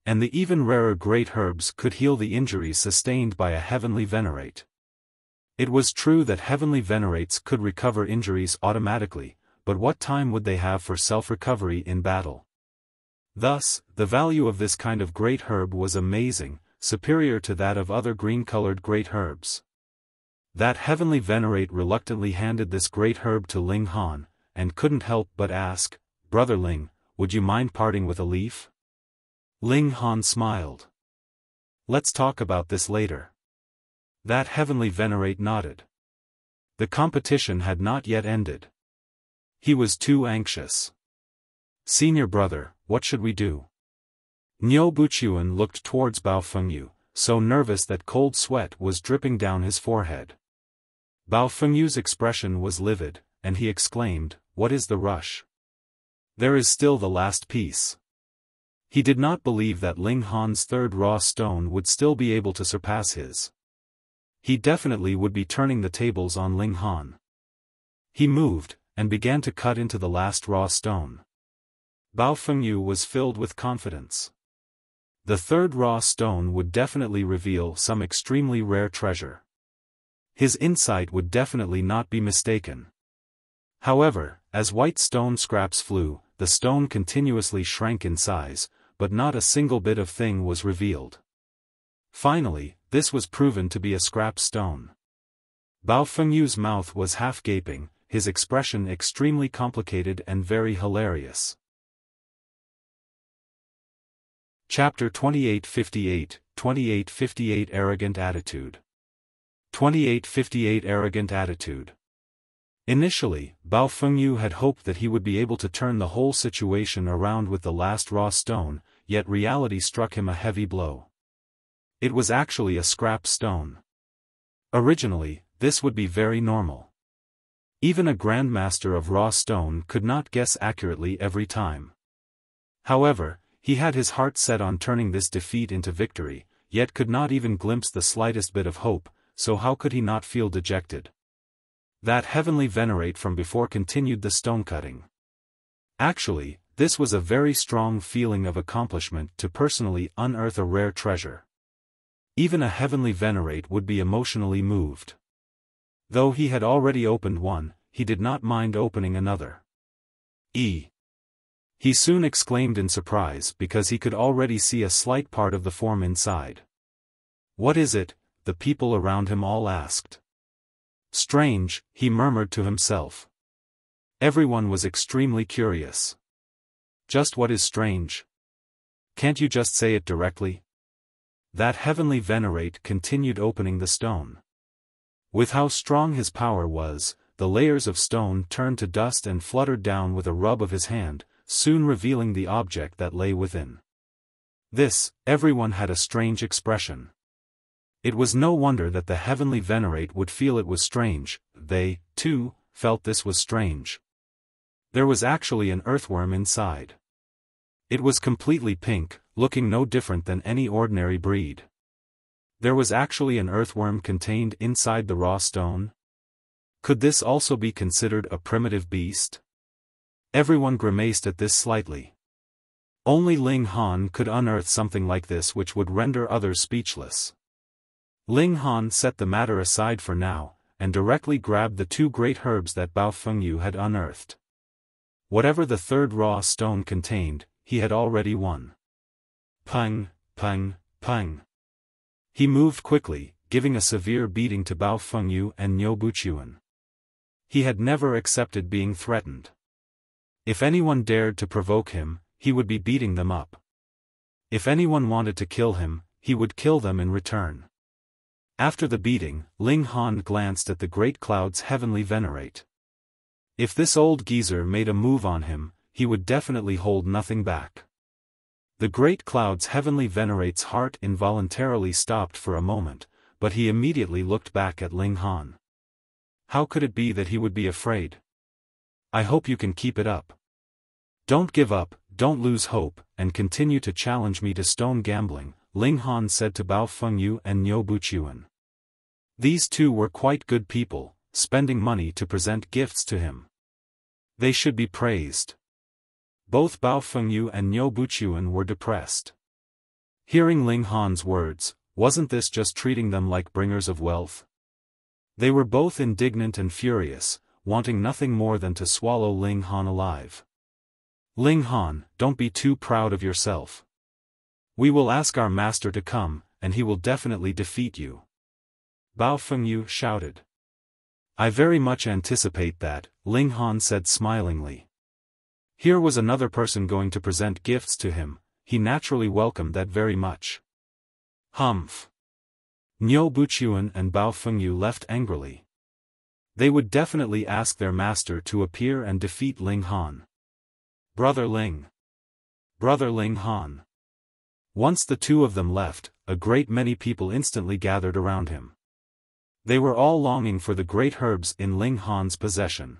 And the even rarer great herbs could heal the injuries sustained by a Heavenly Venerate. It was true that Heavenly Venerates could recover injuries automatically, but what time would they have for self-recovery in battle? Thus, the value of this kind of great herb was amazing, superior to that of other green-colored great herbs. That Heavenly Venerate reluctantly handed this great herb to Ling Han, and couldn't help but ask, "Brother Ling, would you mind parting with a leaf?" Ling Han smiled. "Let's talk about this later." That Heavenly Venerate nodded. The competition had not yet ended. He was too anxious. "Senior brother, what should we do?" Yue Chengwang looked towards Bao Fengyu, so nervous that cold sweat was dripping down his forehead. Bao Fengyu's expression was livid, and he exclaimed, "What is the rush? There is still the last piece." He did not believe that Ling Han's third raw stone would still be able to surpass his. He definitely would be turning the tables on Ling Han. He moved, and began to cut into the last raw stone. Bao Fengyu was filled with confidence. The third raw stone would definitely reveal some extremely rare treasure. His insight would definitely not be mistaken. However, as white stone scraps flew, the stone continuously shrank in size, but not a single bit of thing was revealed. Finally, this was proven to be a scrap stone. Bao Fengyu's mouth was half gaping, his expression extremely complicated and very hilarious. Chapter 2858, 2858 Arrogant Attitude. 2858 Arrogant Attitude. Initially, Bao Fengyu had hoped that he would be able to turn the whole situation around with the last raw stone, yet reality struck him a heavy blow. It was actually a scrap stone. Originally, this would be very normal. Even a Grandmaster of raw stone could not guess accurately every time. However, he had his heart set on turning this defeat into victory, yet could not even glimpse the slightest bit of hope, so how could he not feel dejected? That Heavenly Venerate from before continued the stone-cutting. Actually, this was a very strong feeling of accomplishment to personally unearth a rare treasure. Even a Heavenly Venerate would be emotionally moved. Though he had already opened one, he did not mind opening another. He soon exclaimed in surprise because he could already see a slight part of the form inside. "What is it?" the people around him all asked. "Strange," he murmured to himself. Everyone was extremely curious. "Just what is strange? Can't you just say it directly?" That Heavenly Venerate continued opening the stone. With how strong his power was, the layers of stone turned to dust and fluttered down with a rub of his hand, soon revealing the object that lay within. This, everyone had a strange expression. It was no wonder that the Heavenly Venerate would feel it was strange, they, too, felt this was strange. There was actually an earthworm inside. It was completely pink, looking no different than any ordinary breed. There was actually an earthworm contained inside the raw stone? Could this also be considered a primitive beast? Everyone grimaced at this slightly. Only Ling Han could unearth something like this which would render others speechless. Ling Han set the matter aside for now, and directly grabbed the 2 great herbs that Bao Fengyu had unearthed. Whatever the 3rd raw stone contained, he had already won. Pang, pang, pang. He moved quickly, giving a severe beating to Bao Fengyu and Niu Buqian. He had never accepted being threatened. If anyone dared to provoke him, he would be beating them up. If anyone wanted to kill him, he would kill them in return. After the beating, Ling Han glanced at the great cloud's heavenly venerate. If this old geezer made a move on him, he would definitely hold nothing back. The great cloud's heavenly venerate's heart involuntarily stopped for a moment, but he immediately looked back at Ling Han. How could it be that he would be afraid? I hope you can keep it up. Don't give up, don't lose hope, and continue to challenge me to stone gambling, Ling Han said to Bao Fengyu and Niu Buqian. These 2 were quite good people, spending money to present gifts to him. They should be praised. Both Bao Fengyu and Niu Buqian were depressed. Hearing Ling Han's words, wasn't this just treating them like bringers of wealth? They were both indignant and furious, wanting nothing more than to swallow Ling Han alive. Ling Han, don't be too proud of yourself. We will ask our master to come, and he will definitely defeat you. Bao Fengyu shouted. I very much anticipate that, Ling Han said smilingly. Here was another person going to present gifts to him, he naturally welcomed that very much. Humph. Niu Buqian and Bao Fengyu left angrily. They would definitely ask their master to appear and defeat Ling Han. Brother Ling. Brother Ling Han. Once the 2 of them left, a great many people instantly gathered around him. They were all longing for the great herbs in Ling Han's possession.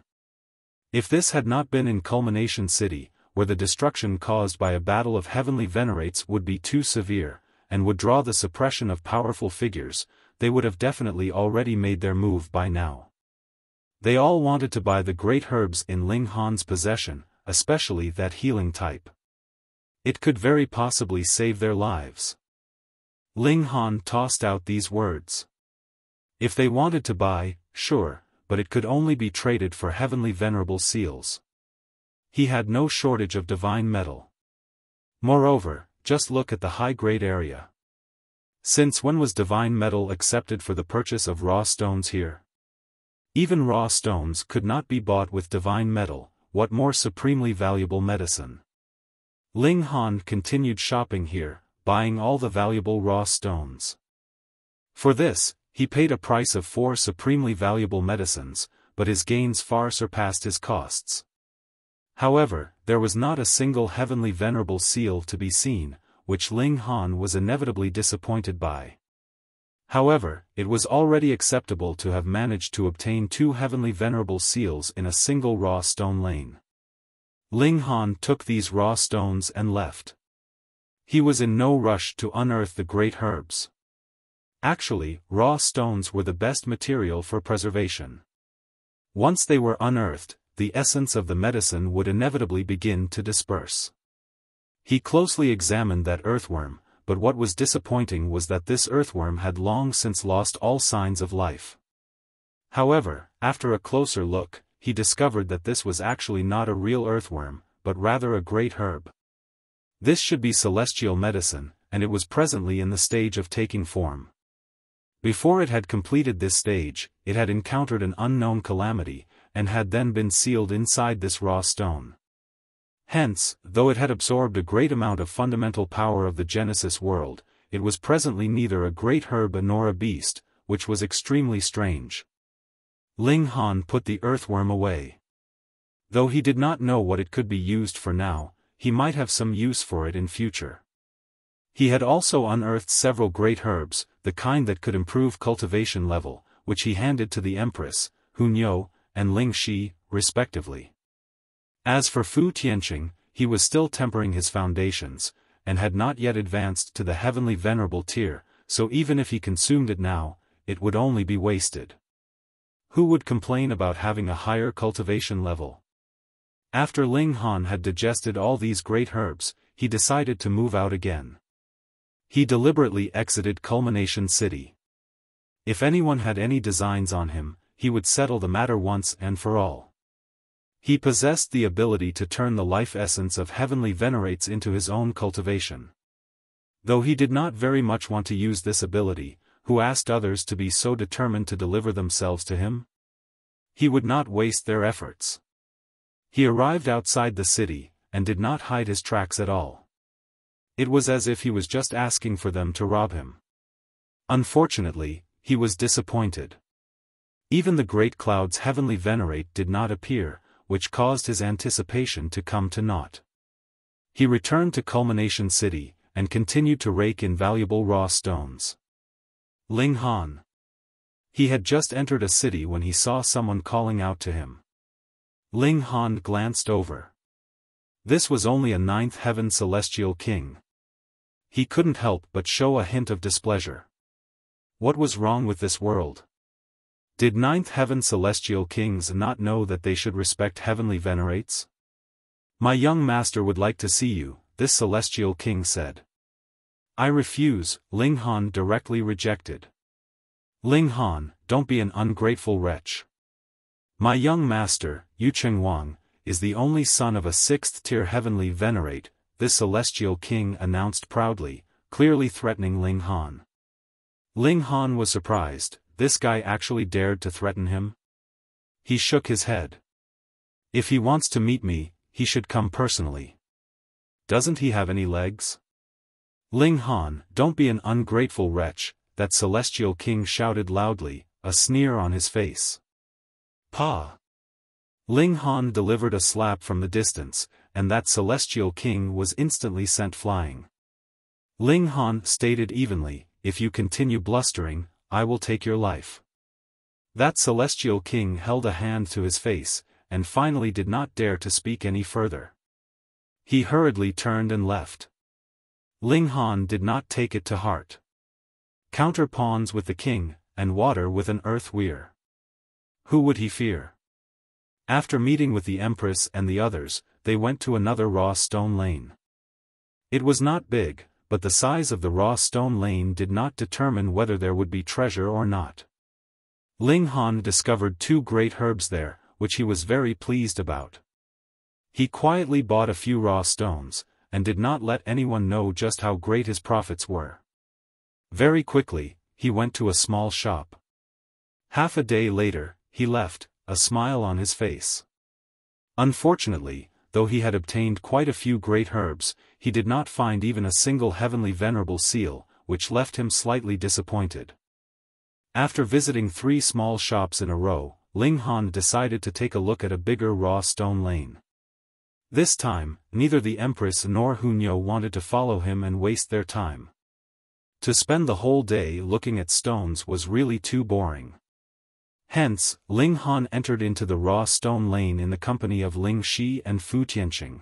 If this had not been in Culmination City, where the destruction caused by a battle of heavenly venerates would be too severe, and would draw the suppression of powerful figures, they would have definitely already made their move by now. They all wanted to buy the great herbs in Ling Han's possession, especially that healing type. It could very possibly save their lives. Ling Han tossed out these words. If they wanted to buy, sure, but it could only be traded for heavenly venerable seals. He had no shortage of divine metal. Moreover, just look at the high-grade area. Since when was divine metal accepted for the purchase of raw stones here? Even raw stones could not be bought with divine metal, what more supremely valuable medicine. Ling Han continued shopping here, buying all the valuable raw stones. For this, he paid a price of 4 supremely valuable medicines, but his gains far surpassed his costs. However, there was not a single heavenly venerable seal to be seen, which Ling Han was inevitably disappointed by. However, it was already acceptable to have managed to obtain 2 heavenly venerable seals in a single raw stone lane. Ling Han took these raw stones and left. He was in no rush to unearth the great herbs. Actually, raw stones were the best material for preservation. Once they were unearthed, the essence of the medicine would inevitably begin to disperse. He closely examined that earthworm, but what was disappointing was that this earthworm had long since lost all signs of life. However, after a closer look, he discovered that this was actually not a real earthworm, but rather a great herb. This should be celestial medicine, and it was presently in the stage of taking form. Before it had completed this stage, it had encountered an unknown calamity, and had then been sealed inside this raw stone. Hence, though it had absorbed a great amount of fundamental power of the Genesis world, it was presently neither a great herb nor a beast, which was extremely strange. Ling Han put the earthworm away. Though he did not know what it could be used for now, he might have some use for it in future. He had also unearthed several great herbs, the kind that could improve cultivation level, which he handed to the Empress, Hunyou, and Ling Shi, respectively. As for Fu Tianqing, he was still tempering his foundations, and had not yet advanced to the heavenly venerable tier, so even if he consumed it now, it would only be wasted. Who would complain about having a higher cultivation level? After Ling Han had digested all these great herbs, he decided to move out again. He deliberately exited Culmination City. If anyone had any designs on him, he would settle the matter once and for all. He possessed the ability to turn the life essence of heavenly venerates into his own cultivation. Though he did not very much want to use this ability, who asked others to be so determined to deliver themselves to him? He would not waste their efforts. He arrived outside the city, and did not hide his tracks at all. It was as if he was just asking for them to rob him. Unfortunately, he was disappointed. Even the great cloud's heavenly venerate did not appear, which caused his anticipation to come to naught. He returned to Culmination City, and continued to rake in valuable raw stones. Ling Han. He had just entered a city when he saw someone calling out to him. Ling Han glanced over. This was only a ninth heaven celestial king. He couldn't help but show a hint of displeasure. What was wrong with this world? Did ninth heaven celestial kings not know that they should respect heavenly venerates? My young master would like to see you, this celestial king said. I refuse, Ling Han directly rejected. Ling Han, don't be an ungrateful wretch. My young master, Yue Chengwang, is the only son of a sixth-tier heavenly venerate, this celestial king announced proudly, clearly threatening Ling Han. Ling Han was surprised, this guy actually dared to threaten him? He shook his head. If he wants to meet me, he should come personally. Doesn't he have any legs? Ling Han, don't be an ungrateful wretch, that celestial king shouted loudly, a sneer on his face. Pa! Ling Han delivered a slap from the distance, and that celestial king was instantly sent flying. Ling Han stated evenly, if you continue blustering, I will take your life. That celestial king held a hand to his face, and finally did not dare to speak any further. He hurriedly turned and left. Ling Han did not take it to heart. Counter pawns with the king, and water with an earth weir. Who would he fear? After meeting with the Empress and the others, they went to another raw stone lane. It was not big, but the size of the raw stone lane did not determine whether there would be treasure or not. Ling Han discovered 2 great herbs there, which he was very pleased about. He quietly bought a few raw stones, and did not let anyone know just how great his profits were. Very quickly, he went to a small shop. Half a day later, he left, a smile on his face. Unfortunately, though he had obtained quite a few great herbs, he did not find even a single heavenly venerable seal, which left him slightly disappointed. After visiting 3 small shops in a row, Ling Han decided to take a look at a bigger raw stone lane. This time, neither the Empress nor Hunyo wanted to follow him and waste their time. To spend the whole day looking at stones was really too boring. Hence, Ling Han entered into the raw stone lane in the company of Ling Shi and Fu Tianqing.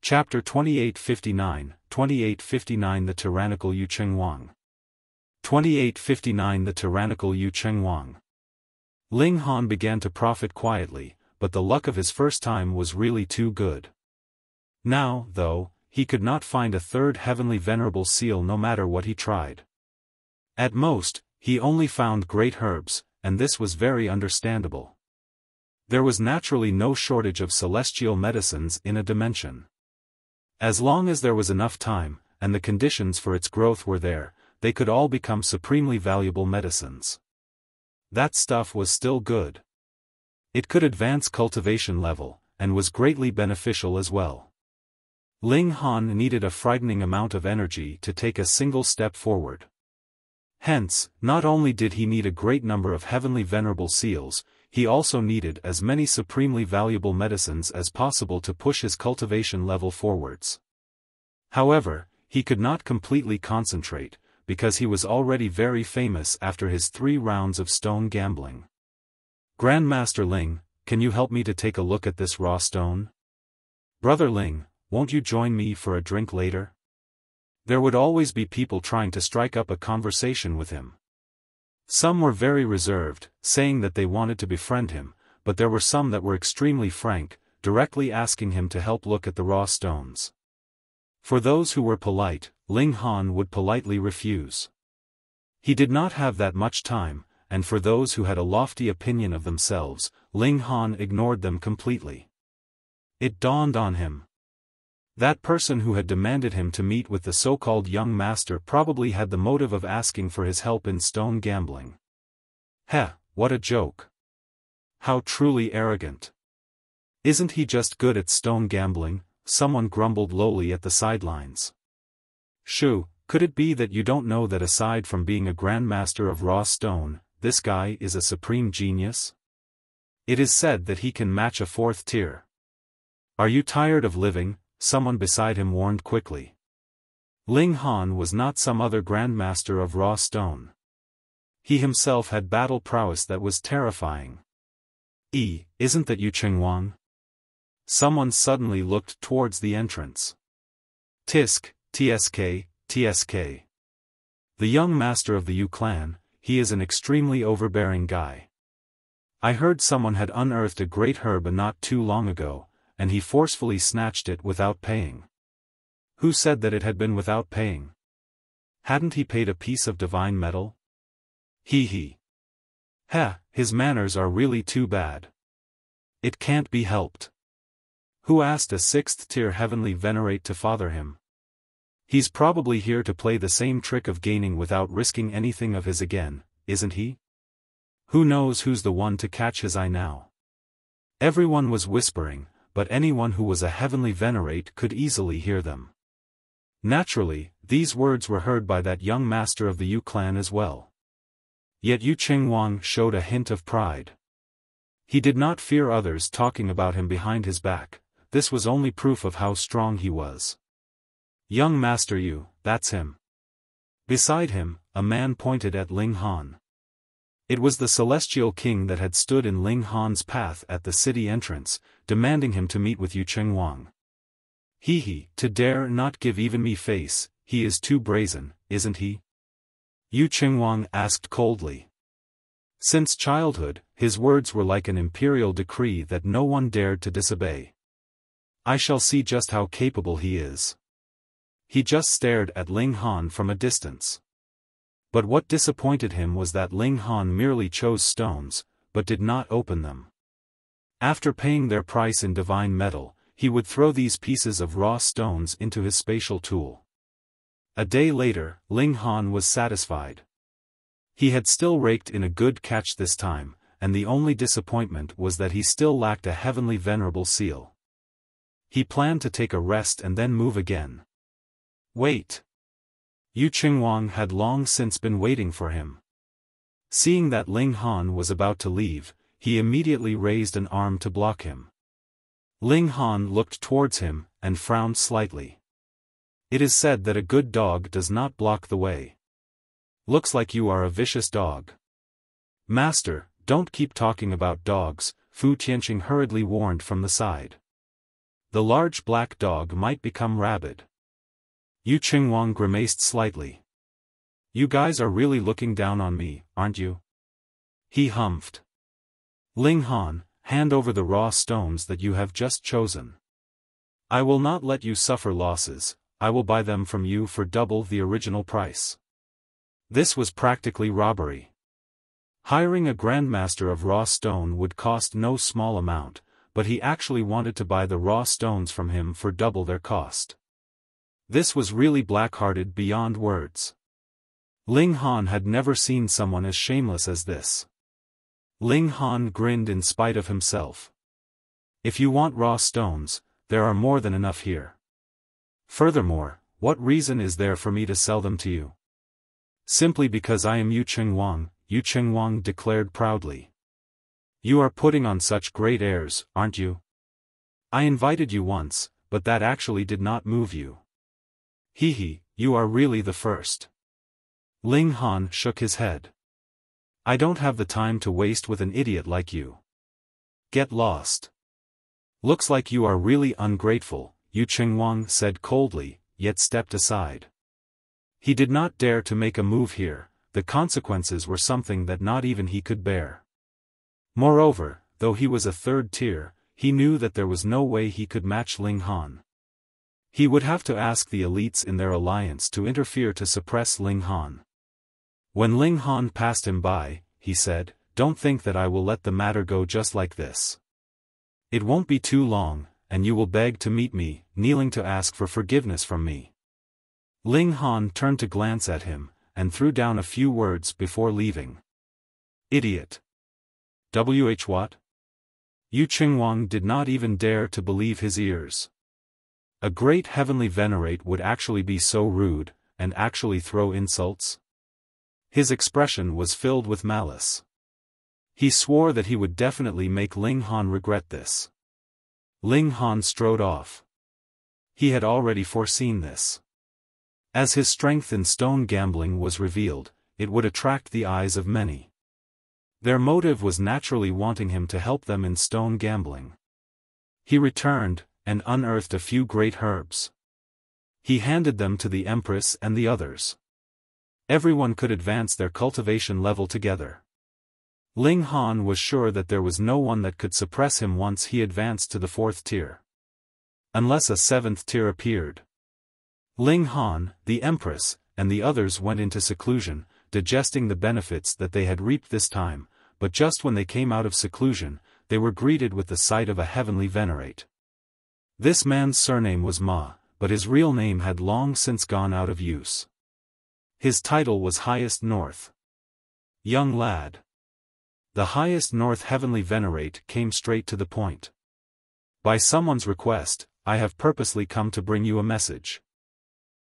Chapter 2859, 2859 The Tyrannical Yue Chengwang. 2859 The Tyrannical Yue Chengwang. Ling Han began to profit quietly, but the luck of his first time was really too good. Now, though, he could not find a third heavenly venerable seal no matter what he tried. At most, he only found great herbs, and this was very understandable. There was naturally no shortage of celestial medicines in a dimension. As long as there was enough time, and the conditions for its growth were there, they could all become supremely valuable medicines. That stuff was still good. It could advance cultivation level, and was greatly beneficial as well. Ling Han needed a frightening amount of energy to take a single step forward. Hence, not only did he need a great number of heavenly venerable seals, he also needed as many supremely valuable medicines as possible to push his cultivation level forwards. However, he could not completely concentrate, because he was already very famous after his 3 rounds of stone gambling. Grandmaster Ling, can you help me to take a look at this raw stone? Brother Ling, won't you join me for a drink later? There would always be people trying to strike up a conversation with him. Some were very reserved, saying that they wanted to befriend him, but there were some that were extremely frank, directly asking him to help look at the raw stones. For those who were polite, Ling Han would politely refuse. He did not have that much time, and for those who had a lofty opinion of themselves, Ling Han ignored them completely. It dawned on him. That person who had demanded him to meet with the so-called young master probably had the motive of asking for his help in stone gambling. Heh, what a joke. How truly arrogant. Isn't he just good at stone gambling? Someone grumbled lowly at the sidelines. Shoo, could it be that you don't know that aside from being a Grandmaster of raw stone, this guy is a supreme genius? It is said that he can match a fourth tier. Are you tired of living? Someone beside him warned quickly. Ling Han was not some other Grandmaster of raw stone. He himself had battle prowess that was terrifying. Isn't that Yue Chengwang? Someone suddenly looked towards the entrance. Tisk, tsk, tsk. The young master of the Yue clan, he is an extremely overbearing guy. I heard someone had unearthed a great herb not too long ago, and he forcefully snatched it without paying. Who said that it had been without paying? Hadn't he paid a piece of divine metal? Heh, his manners are really too bad. It can't be helped. Who asked a sixth-tier heavenly venerate to father him? He's probably here to play the same trick of gaining without risking anything of his again, isn't he? Who knows who's the one to catch his eye now? Everyone was whispering, but anyone who was a heavenly venerate could easily hear them. Naturally, these words were heard by that young master of the Yue clan as well. Yet Yue Chengwang showed a hint of pride. He did not fear others talking about him behind his back. This was only proof of how strong he was. Young Master Yue, that's him. Beside him, a man pointed at Ling Han. It was the celestial king that had stood in Ling Han's path at the city entrance, demanding him to meet with Yue Chengwang. To dare not give even me face, he is too brazen, isn't he? Yue Chengwang asked coldly. Since childhood, his words were like an imperial decree that no one dared to disobey. I shall see just how capable he is. He just stared at Ling Han from a distance. But what disappointed him was that Ling Han merely chose stones, but did not open them. After paying their price in divine metal, he would throw these pieces of raw stones into his spatial tool. A day later, Ling Han was satisfied. He had still raked in a good catch this time, and the only disappointment was that he still lacked a heavenly venerable seal. He planned to take a rest and then move again. Wait. Yue Chengwang had long since been waiting for him. Seeing that Ling Han was about to leave, he immediately raised an arm to block him. Ling Han looked towards him, and frowned slightly. It is said that a good dog does not block the way. Looks like you are a vicious dog. Master, don't keep talking about dogs, Fu Tianqing hurriedly warned from the side. The large black dog might become rabid. Yue Chengwang grimaced slightly. You guys are really looking down on me, aren't you? He humphed. Ling Han, hand over the raw stones that you have just chosen. I will not let you suffer losses, I will buy them from you for double the original price. This was practically robbery. Hiring a Grandmaster of raw stone would cost no small amount, but he actually wanted to buy the raw stones from him for double their cost. This was really black-hearted beyond words. Ling Han had never seen someone as shameless as this. Ling Han grinned in spite of himself. If you want raw stones, there are more than enough here. Furthermore, what reason is there for me to sell them to you? Simply because I am Yue Chengwang, Yue Chengwang declared proudly. You are putting on such great airs, aren't you? I invited you once, but that actually did not move you. You are really the first. Ling Han shook his head. I don't have the time to waste with an idiot like you. Get lost. Looks like you are really ungrateful, Yue Chengwang said coldly, yet stepped aside. He did not dare to make a move here, the consequences were something that not even he could bear. Moreover, though he was a third tier, he knew that there was no way he could match Ling Han. He would have to ask the elites in their alliance to interfere to suppress Ling Han. When Ling Han passed him by, he said, "Don't think that I will let the matter go just like this. It won't be too long, and you will beg to meet me, kneeling to ask for forgiveness from me." Ling Han turned to glance at him, and threw down a few words before leaving. "Idiot. What?" Yue Chengwang did not even dare to believe his ears. A great heavenly venerate would actually be so rude, and actually throw insults? His expression was filled with malice. He swore that he would definitely make Ling Han regret this. Ling Han strode off. He had already foreseen this. As his strength in stone gambling was revealed, it would attract the eyes of many. Their motive was naturally wanting him to help them in stone gambling. He returned, and unearthed a few great herbs. He handed them to the Empress and the others. Everyone could advance their cultivation level together. Ling Han was sure that there was no one that could suppress him once he advanced to the 4th tier. Unless a 7th tier appeared. Ling Han, the Empress, and the others went into seclusion, digesting the benefits that they had reaped this time, but just when they came out of seclusion, they were greeted with the sight of a heavenly venerate. This man's surname was Ma, but his real name had long since gone out of use. His title was Highest North. Young lad. The Highest North Heavenly Venerate came straight to the point. By someone's request, I have purposely come to bring you a message.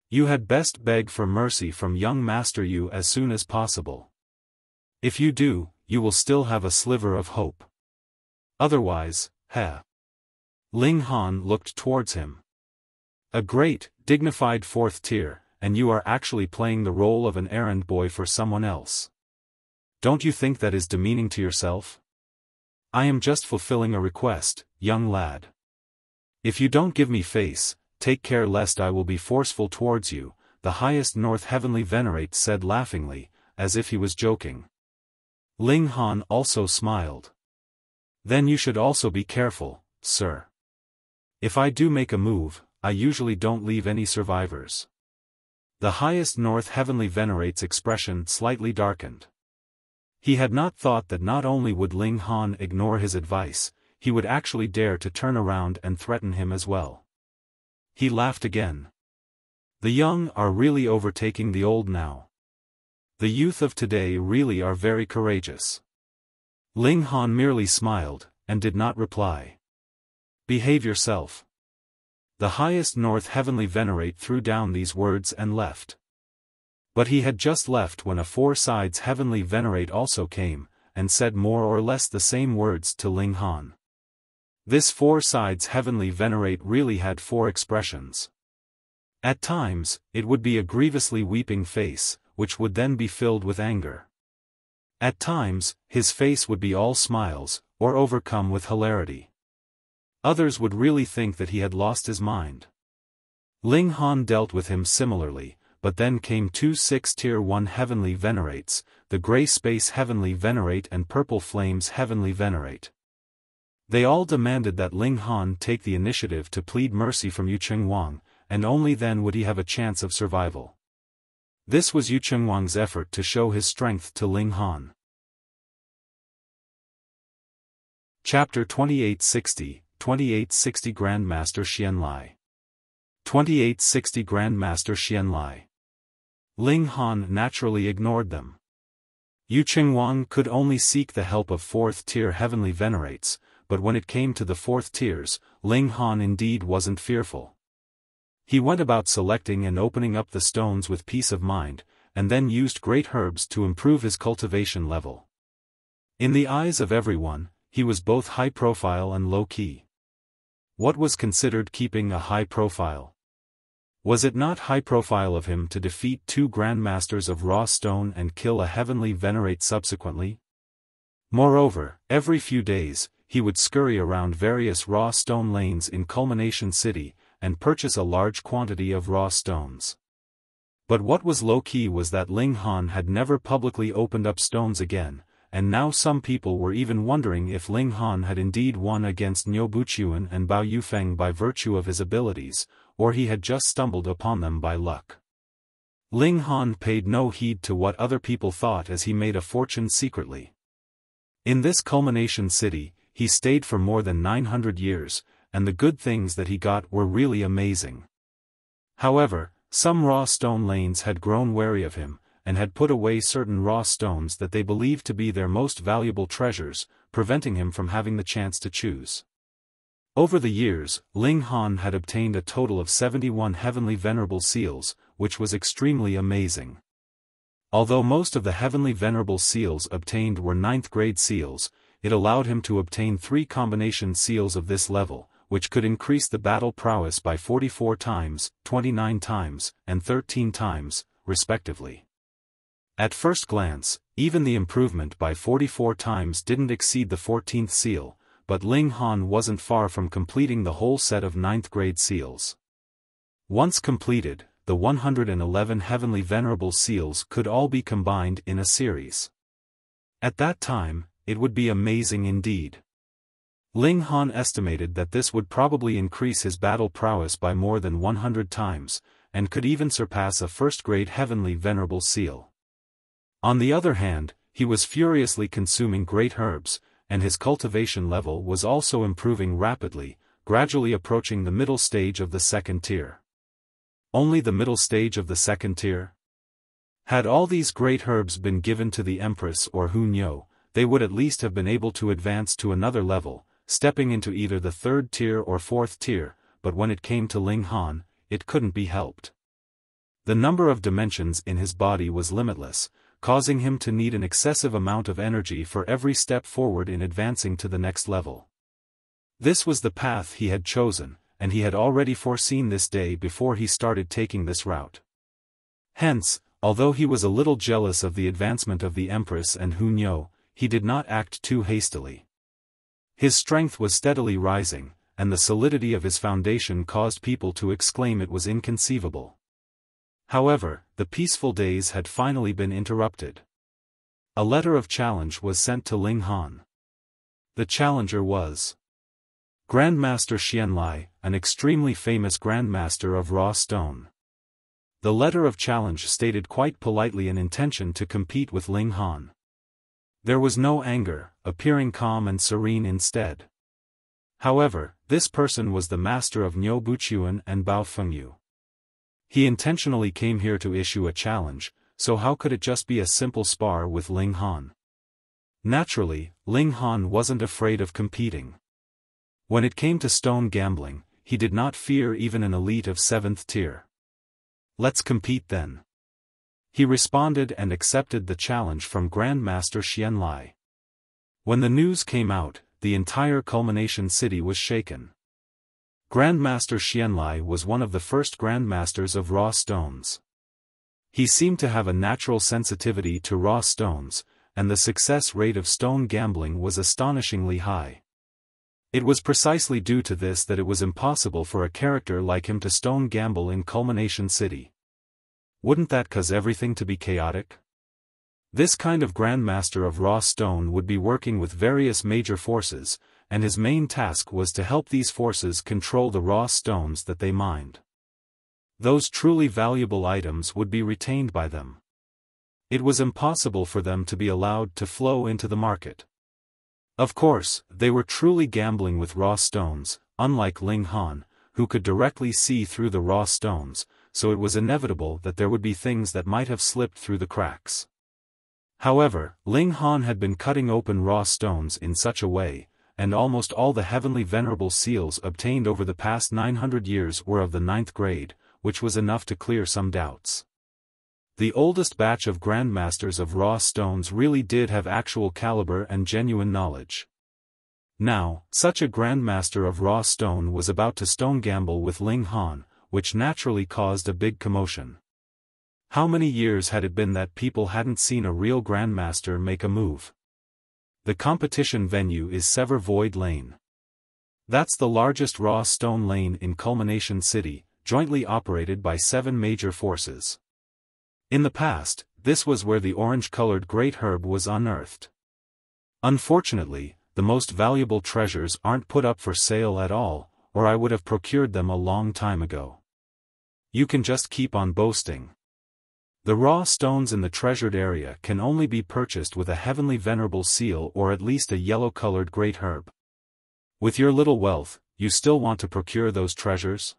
You had best beg for mercy from young Master Yu as soon as possible. If you do, you will still have a sliver of hope. Otherwise, Ling Han looked towards him. A great, dignified 4th tier, and you are actually playing the role of an errand boy for someone else. Don't you think that is demeaning to yourself? I am just fulfilling a request, young lad. If you don't give me face, take care lest I will be forceful towards you, the Highest North Heavenly Venerate said laughingly, as if he was joking. Ling Han also smiled. Then you should also be careful, sir. If I do make a move, I usually don't leave any survivors. The Highest North Heavenly Venerate's expression slightly darkened. He had not thought that not only would Ling Han ignore his advice, he would actually dare to turn around and threaten him as well. He laughed again. The young are really overtaking the old now. The youth of today really are very courageous. Ling Han merely smiled, and did not reply. Behave yourself. The Highest North Heavenly Venerate threw down these words and left. But he had just left when a 4 sides Heavenly Venerate also came, and said more or less the same words to Ling Han. This 4 sides Heavenly Venerate really had 4 expressions. At times, it would be a grievously weeping face, which would then be filled with anger. At times, his face would be all smiles, or overcome with hilarity. Others would really think that he had lost his mind. Ling Han dealt with him similarly, but then came 2 6-tier 1 Heavenly Venerates, the Grey Space Heavenly Venerate and Purple Flames Heavenly Venerate. They all demanded that Ling Han take the initiative to plead mercy from Yue Chengwang, and only then would he have a chance of survival. This was Yue Chengwang's effort to show his strength to Ling Han. Chapter 2860, 2860 Grandmaster Xuanlai. 2860 Grandmaster Xuanlai. Ling Han naturally ignored them. Yue Chengwang could only seek the help of 4th tier Heavenly Venerates, but when it came to the 4th tiers, Ling Han indeed wasn't fearful. He went about selecting and opening up the stones with peace of mind, and then used great herbs to improve his cultivation level. In the eyes of everyone, he was both high profile and low key. What was considered keeping a high profile? Was it not high profile of him to defeat 2 Grandmasters of raw stone and kill a Heavenly Venerate subsequently? Moreover, every few days, he would scurry around various raw stone lanes in Culmination City, and purchase a large quantity of raw stones. But what was low-key was that Ling Han had never publicly opened up stones again, and now some people were even wondering if Ling Han had indeed won against Niu Buqiuan and Bao Yufeng by virtue of his abilities, or he had just stumbled upon them by luck. Ling Han paid no heed to what other people thought as he made a fortune secretly. In this culmination city, he stayed for more than 900 years, and the good things that he got were really amazing. However, some raw stone lanes had grown wary of him, and had put away certain raw stones that they believed to be their most valuable treasures, preventing him from having the chance to choose. Over the years, Ling Han had obtained a total of 71 heavenly venerable seals, which was extremely amazing. Although most of the heavenly venerable seals obtained were 9th grade seals, it allowed him to obtain 3 combination seals of this level, which could increase the battle prowess by 44 times, 29 times, and 13 times, respectively. At first glance, even the improvement by 44 times didn't exceed the 14th seal, but Ling Han wasn't far from completing the whole set of 9th grade seals. Once completed, the 111 heavenly venerable seals could all be combined in a series. At that time, it would be amazing indeed. Ling Han estimated that this would probably increase his battle prowess by more than 100 times, and could even surpass a first-grade heavenly venerable seal. On the other hand, he was furiously consuming great herbs, and his cultivation level was also improving rapidly, gradually approaching the middle stage of the 2nd tier. Only the middle stage of the 2nd tier? Had all these great herbs been given to the Empress or Hunyou, they would at least have been able to advance to another level, stepping into either the 3rd tier or 4th tier, but when it came to Ling Han, it couldn't be helped. The number of dimensions in his body was limitless, causing him to need an excessive amount of energy for every step forward in advancing to the next level. This was the path he had chosen, and he had already foreseen this day before he started taking this route. Hence, although he was a little jealous of the advancement of the Empress and Hunyou, he did not act too hastily. His strength was steadily rising, and the solidity of his foundation caused people to exclaim it was inconceivable. However, the peaceful days had finally been interrupted. A letter of challenge was sent to Ling Han. The challenger was Grandmaster Xuanlai, an extremely famous Grandmaster of raw stone. The letter of challenge stated quite politely an intention to compete with Ling Han. There was no anger, appearing calm and serene instead. However, this person was the master of Yue Chengwang and Bao Fengyu. He intentionally came here to issue a challenge, so how could it just be a simple spar with Ling Han? Naturally, Ling Han wasn't afraid of competing. When it came to stone gambling, he did not fear even an elite of 7th tier. Let's compete then. He responded and accepted the challenge from Grandmaster Xuanlai. When the news came out, the entire culmination city was shaken. Grandmaster Xuanlai was one of the first Grandmasters of raw stones. He seemed to have a natural sensitivity to raw stones, and the success rate of stone gambling was astonishingly high. It was precisely due to this that it was impossible for a character like him to stone gamble in Culmination City. Wouldn't that cause everything to be chaotic? This kind of Grandmaster of raw stone would be working with various major forces, and his main task was to help these forces control the raw stones that they mined. Those truly valuable items would be retained by them. It was impossible for them to be allowed to flow into the market. Of course, they were truly gambling with raw stones, unlike Ling Han, who could directly see through the raw stones, so it was inevitable that there would be things that might have slipped through the cracks. However, Ling Han had been cutting open raw stones in such a way, and almost all the heavenly venerable seals obtained over the past 900 years were of the 9th grade, which was enough to clear some doubts. The oldest batch of Grandmasters of raw stones really did have actual caliber and genuine knowledge. Now, such a Grandmaster of raw stone was about to stone gamble with Ling Han, which naturally caused a big commotion. How many years had it been that people hadn't seen a real Grandmaster make a move? The competition venue is Saber Void Lane. That's the largest raw stone lane in Culmination City, jointly operated by 7 major forces. In the past, this was where the orange-colored great herb was unearthed. Unfortunately, the most valuable treasures aren't put up for sale at all, or I would have procured them a long time ago. You can just keep on boasting. The raw stones in the treasured area can only be purchased with a heavenly venerable seal or at least a yellow-colored great herb. With your little wealth, you still want to procure those treasures?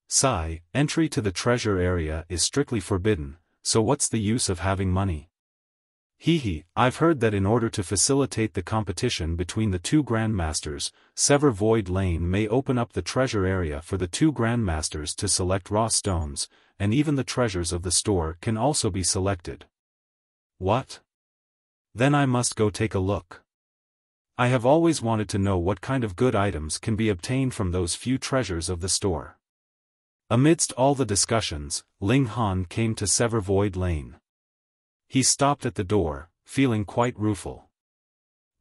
Sigh, entry to the treasure area is strictly forbidden, so what's the use of having money? Hehe, I've heard that in order to facilitate the competition between the two Grandmasters, Saber Void Lane may open up the treasure area for the two Grandmasters to select raw stones, and even the treasures of the store can also be selected. What? Then I must go take a look. I have always wanted to know what kind of good items can be obtained from those few treasures of the store. Amidst all the discussions, Ling Han came to Saber Void Lane. He stopped at the door, feeling quite rueful.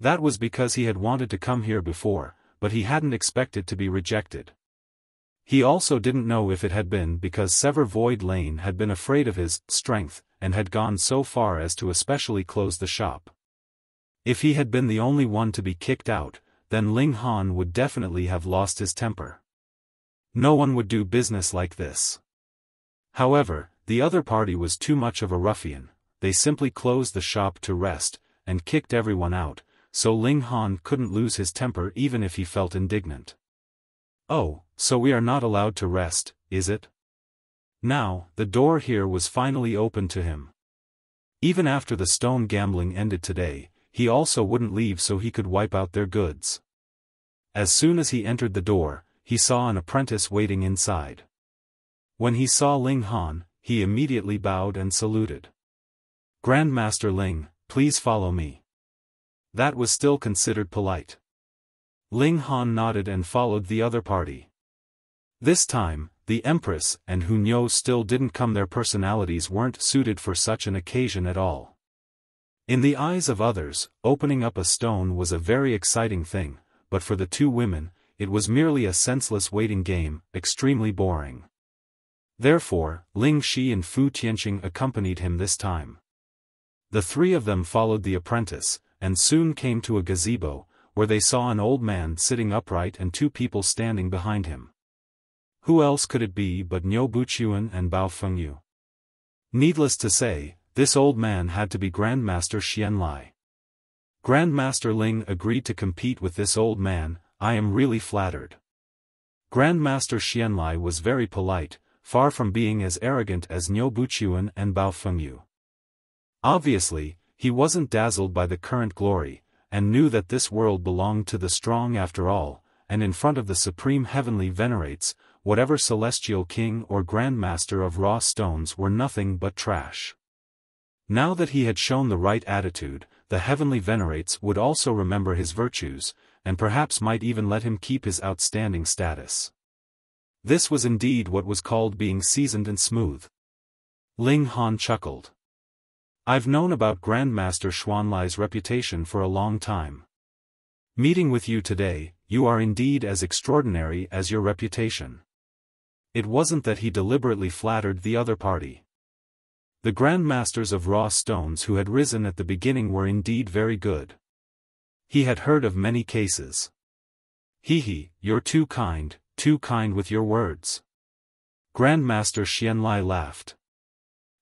That was because he had wanted to come here before, but he hadn't expected to be rejected. He also didn't know if it had been because Saber Void Lane had been afraid of his strength, and had gone so far as to especially close the shop. If he had been the only one to be kicked out, then Ling Han would definitely have lost his temper. No one would do business like this. However, the other party was too much of a ruffian. They simply closed the shop to rest, and kicked everyone out, so Ling Han couldn't lose his temper even if he felt indignant. Oh, so we are not allowed to rest, is it? Now, the door here was finally open to him. Even after the stone gambling ended today, he also wouldn't leave so he could wipe out their goods. As soon as he entered the door, he saw an apprentice waiting inside. When he saw Ling Han, he immediately bowed and saluted. Grandmaster Ling, please follow me. That was still considered polite. Ling Han nodded and followed the other party. This time, the Empress and Hunyo still didn't come. Their personalities weren't suited for such an occasion at all. In the eyes of others, opening up a stone was a very exciting thing, but for the two women, it was merely a senseless waiting game, extremely boring. Therefore, Ling Shi and Fu Tianqing accompanied him this time. The three of them followed the apprentice, and soon came to a gazebo, where they saw an old man sitting upright and two people standing behind him. Who else could it be but Yue Chengwang and Bao Fengyu? Needless to say, this old man had to be Grandmaster Xuanlai. Grandmaster Ling agreed to compete with this old man. I am really flattered. Grandmaster Xuanlai was very polite, far from being as arrogant as Yue Chengwang and Bao Fengyu. Obviously, he wasn't dazzled by the current glory, and knew that this world belonged to the strong after all, and in front of the supreme heavenly venerates, whatever celestial king or grandmaster of raw stones were nothing but trash. Now that he had shown the right attitude, the heavenly venerates would also remember his virtues, and perhaps might even let him keep his outstanding status. This was indeed what was called being seasoned and smooth. Ling Han chuckled. I've known about Grandmaster Xuanlai's reputation for a long time. Meeting with you today, you are indeed as extraordinary as your reputation. It wasn't that he deliberately flattered the other party. The Grandmasters of raw stones who had risen at the beginning were indeed very good. He had heard of many cases. Hehe, you're too kind with your words. Grandmaster Xuanlai laughed.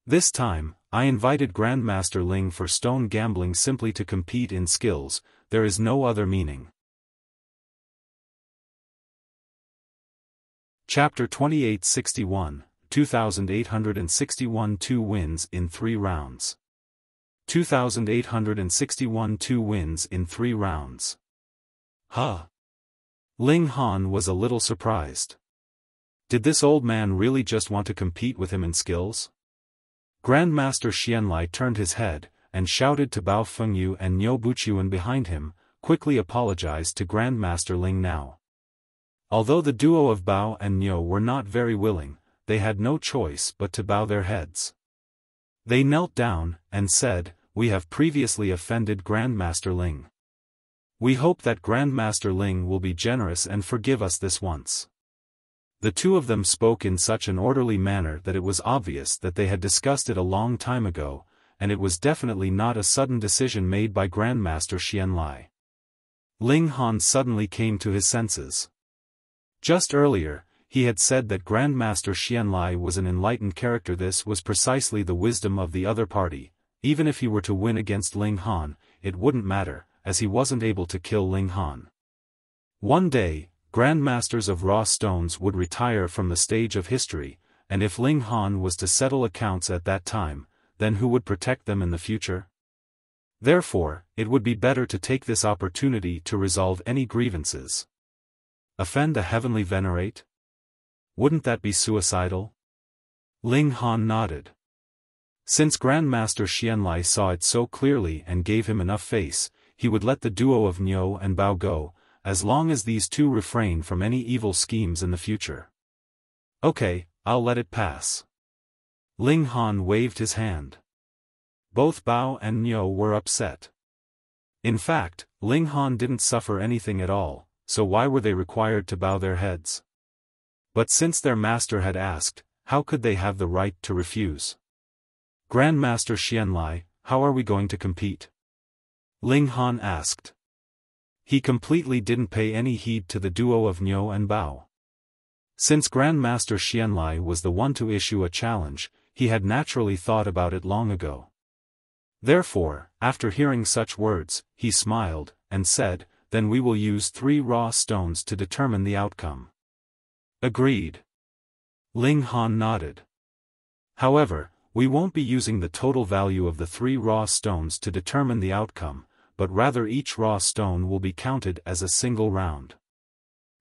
This time, I invited Grandmaster Ling for stone gambling simply to compete in skills, there is no other meaning. Chapter 2861, 2861 2 wins in 3 rounds. 2861 2 wins in 3 rounds. Huh? Ling Han was a little surprised. Did this old man really just want to compete with him in skills? Grandmaster Xuanlai turned his head, and shouted to Bao Fengyu and Yue Chengwang behind him, quickly apologized to Grandmaster Ling now. Although the duo of Bao and Yue were not very willing, they had no choice but to bow their heads. They knelt down, and said, "We have previously offended Grandmaster Ling. We hope that Grandmaster Ling will be generous and forgive us this once." The two of them spoke in such an orderly manner that it was obvious that they had discussed it a long time ago, and it was definitely not a sudden decision made by Grandmaster Xuanlai. Ling Han suddenly came to his senses. Just earlier, he had said that Grandmaster Xuanlai was an enlightened character. This was precisely the wisdom of the other party. Even if he were to win against Ling Han, it wouldn't matter, as he wasn't able to kill Ling Han. One day, Grandmasters of Raw Stones would retire from the stage of history, and if Ling Han was to settle accounts at that time, then who would protect them in the future? Therefore, it would be better to take this opportunity to resolve any grievances. Offend the heavenly venerate? Wouldn't that be suicidal? Ling Han nodded. Since Grandmaster Xuanlai saw it so clearly and gave him enough face, he would let the duo of Niu and Bao go, as long as these two refrain from any evil schemes in the future. Okay, I'll let it pass. Ling Han waved his hand. Both Bao and Niu were upset. In fact, Ling Han didn't suffer anything at all, so why were they required to bow their heads? But since their master had asked, how could they have the right to refuse? Grandmaster Xuanlai, how are we going to compete? Ling Han asked. He completely didn't pay any heed to the duo of Niu and Bao. Since Grandmaster Xuanlai was the one to issue a challenge, he had naturally thought about it long ago. Therefore, after hearing such words, he smiled, and said, then we will use 3 raw stones to determine the outcome. Agreed. Ling Han nodded. However, we won't be using the total value of the 3 raw stones to determine the outcome, but rather each raw stone will be counted as a single round.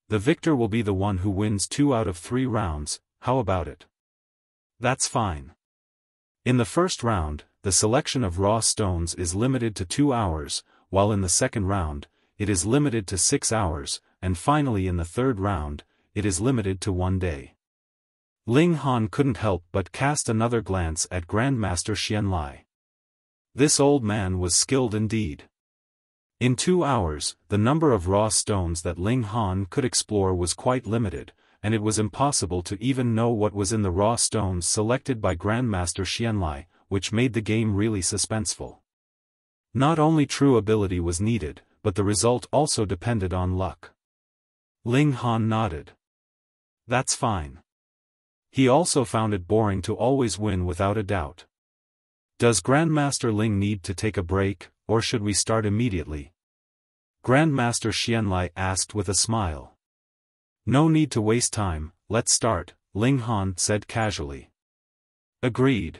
The victor will be the one who wins 2 out of 3 rounds. How about it? That's fine. In the first round, the selection of raw stones is limited to 2 hours, while in the second round, it is limited to 6 hours, and finally in the third round, it is limited to 1 day. Ling Han couldn't help but cast another glance at Grandmaster Xuanlai. This old man was skilled indeed. In 2 hours, the number of raw stones that Ling Han could explore was quite limited, and it was impossible to even know what was in the raw stones selected by Grandmaster Xuanlai, which made the game really suspenseful. Not only true ability was needed, but the result also depended on luck. Ling Han nodded. That's fine. He also found it boring to always win without a doubt. Does Grandmaster Ling need to take a break, or should we start immediately? Grandmaster Xuanlai asked with a smile. No need to waste time, let's start, Ling Han said casually. Agreed.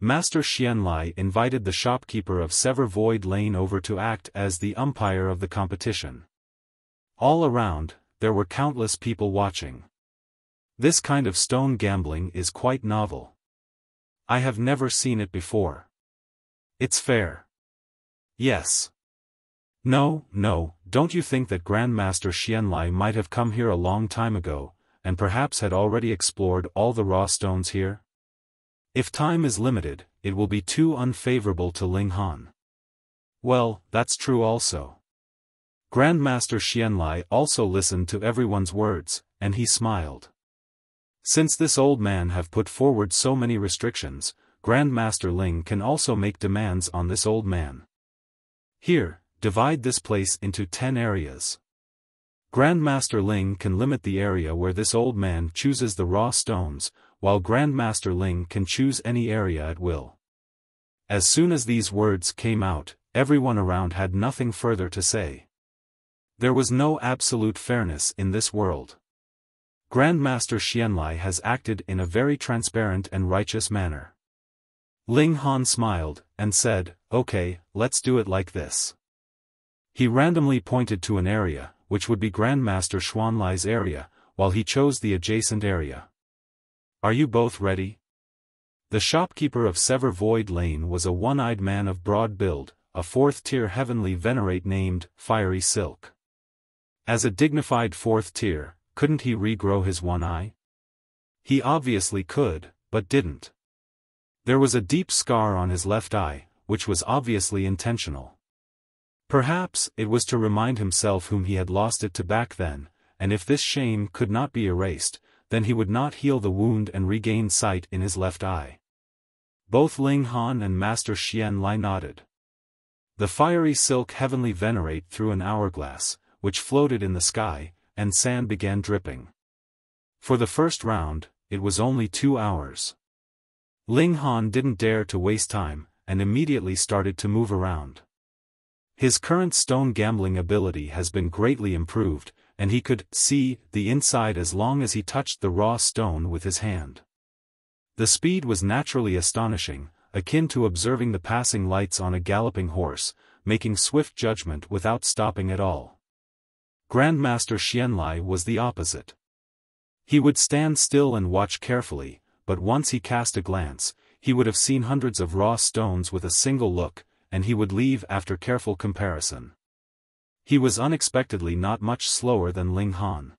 Master Xuanlai invited the shopkeeper of Saber Void Lane over to act as the umpire of the competition. All around, there were countless people watching. This kind of stone gambling is quite novel. I have never seen it before. It's fair. Yes. No, don't you think that Grandmaster Xuanlai might have come here a long time ago, and perhaps had already explored all the raw stones here? If time is limited, it will be too unfavorable to Ling Han. Well, that's true also. Grandmaster Xuanlai also listened to everyone's words, and he smiled. Since this old man have put forward so many restrictions, Grandmaster Ling can also make demands on this old man. Here, divide this place into 10 areas. Grandmaster Ling can limit the area where this old man chooses the raw stones, while Grandmaster Ling can choose any area at will. As soon as these words came out, everyone around had nothing further to say. There was no absolute fairness in this world. Grandmaster Xuanlai has acted in a very transparent and righteous manner. Ling Han smiled, and said, okay, let's do it like this. He randomly pointed to an area, which would be Grandmaster Xuanlai's area, while he chose the adjacent area. Are you both ready? The shopkeeper of Saber Void Lane was a one-eyed man of broad build, a 4th-tier heavenly venerate named Fiery Silk. As a dignified 4th tier, couldn't he regrow his one eye? He obviously could, but didn't. There was a deep scar on his left eye, which was obviously intentional. Perhaps it was to remind himself whom he had lost it to back then, and if this shame could not be erased, then he would not heal the wound and regain sight in his left eye. Both Ling Han and Master Xuanlai nodded. The Fiery Silk heavenly venerate threw an hourglass, which floated in the sky, and sand began dripping. For the first round, it was only 2 hours. Ling Han didn't dare to waste time, and immediately started to move around. His current stone gambling ability has been greatly improved, and he could see the inside as long as he touched the raw stone with his hand. The speed was naturally astonishing, akin to observing the passing lights on a galloping horse, making swift judgment without stopping at all. Grandmaster Xuanlai was the opposite. He would stand still and watch carefully, but once he cast a glance, he would have seen hundreds of raw stones with a single look, and he would leave after careful comparison. He was unexpectedly not much slower than Ling Han.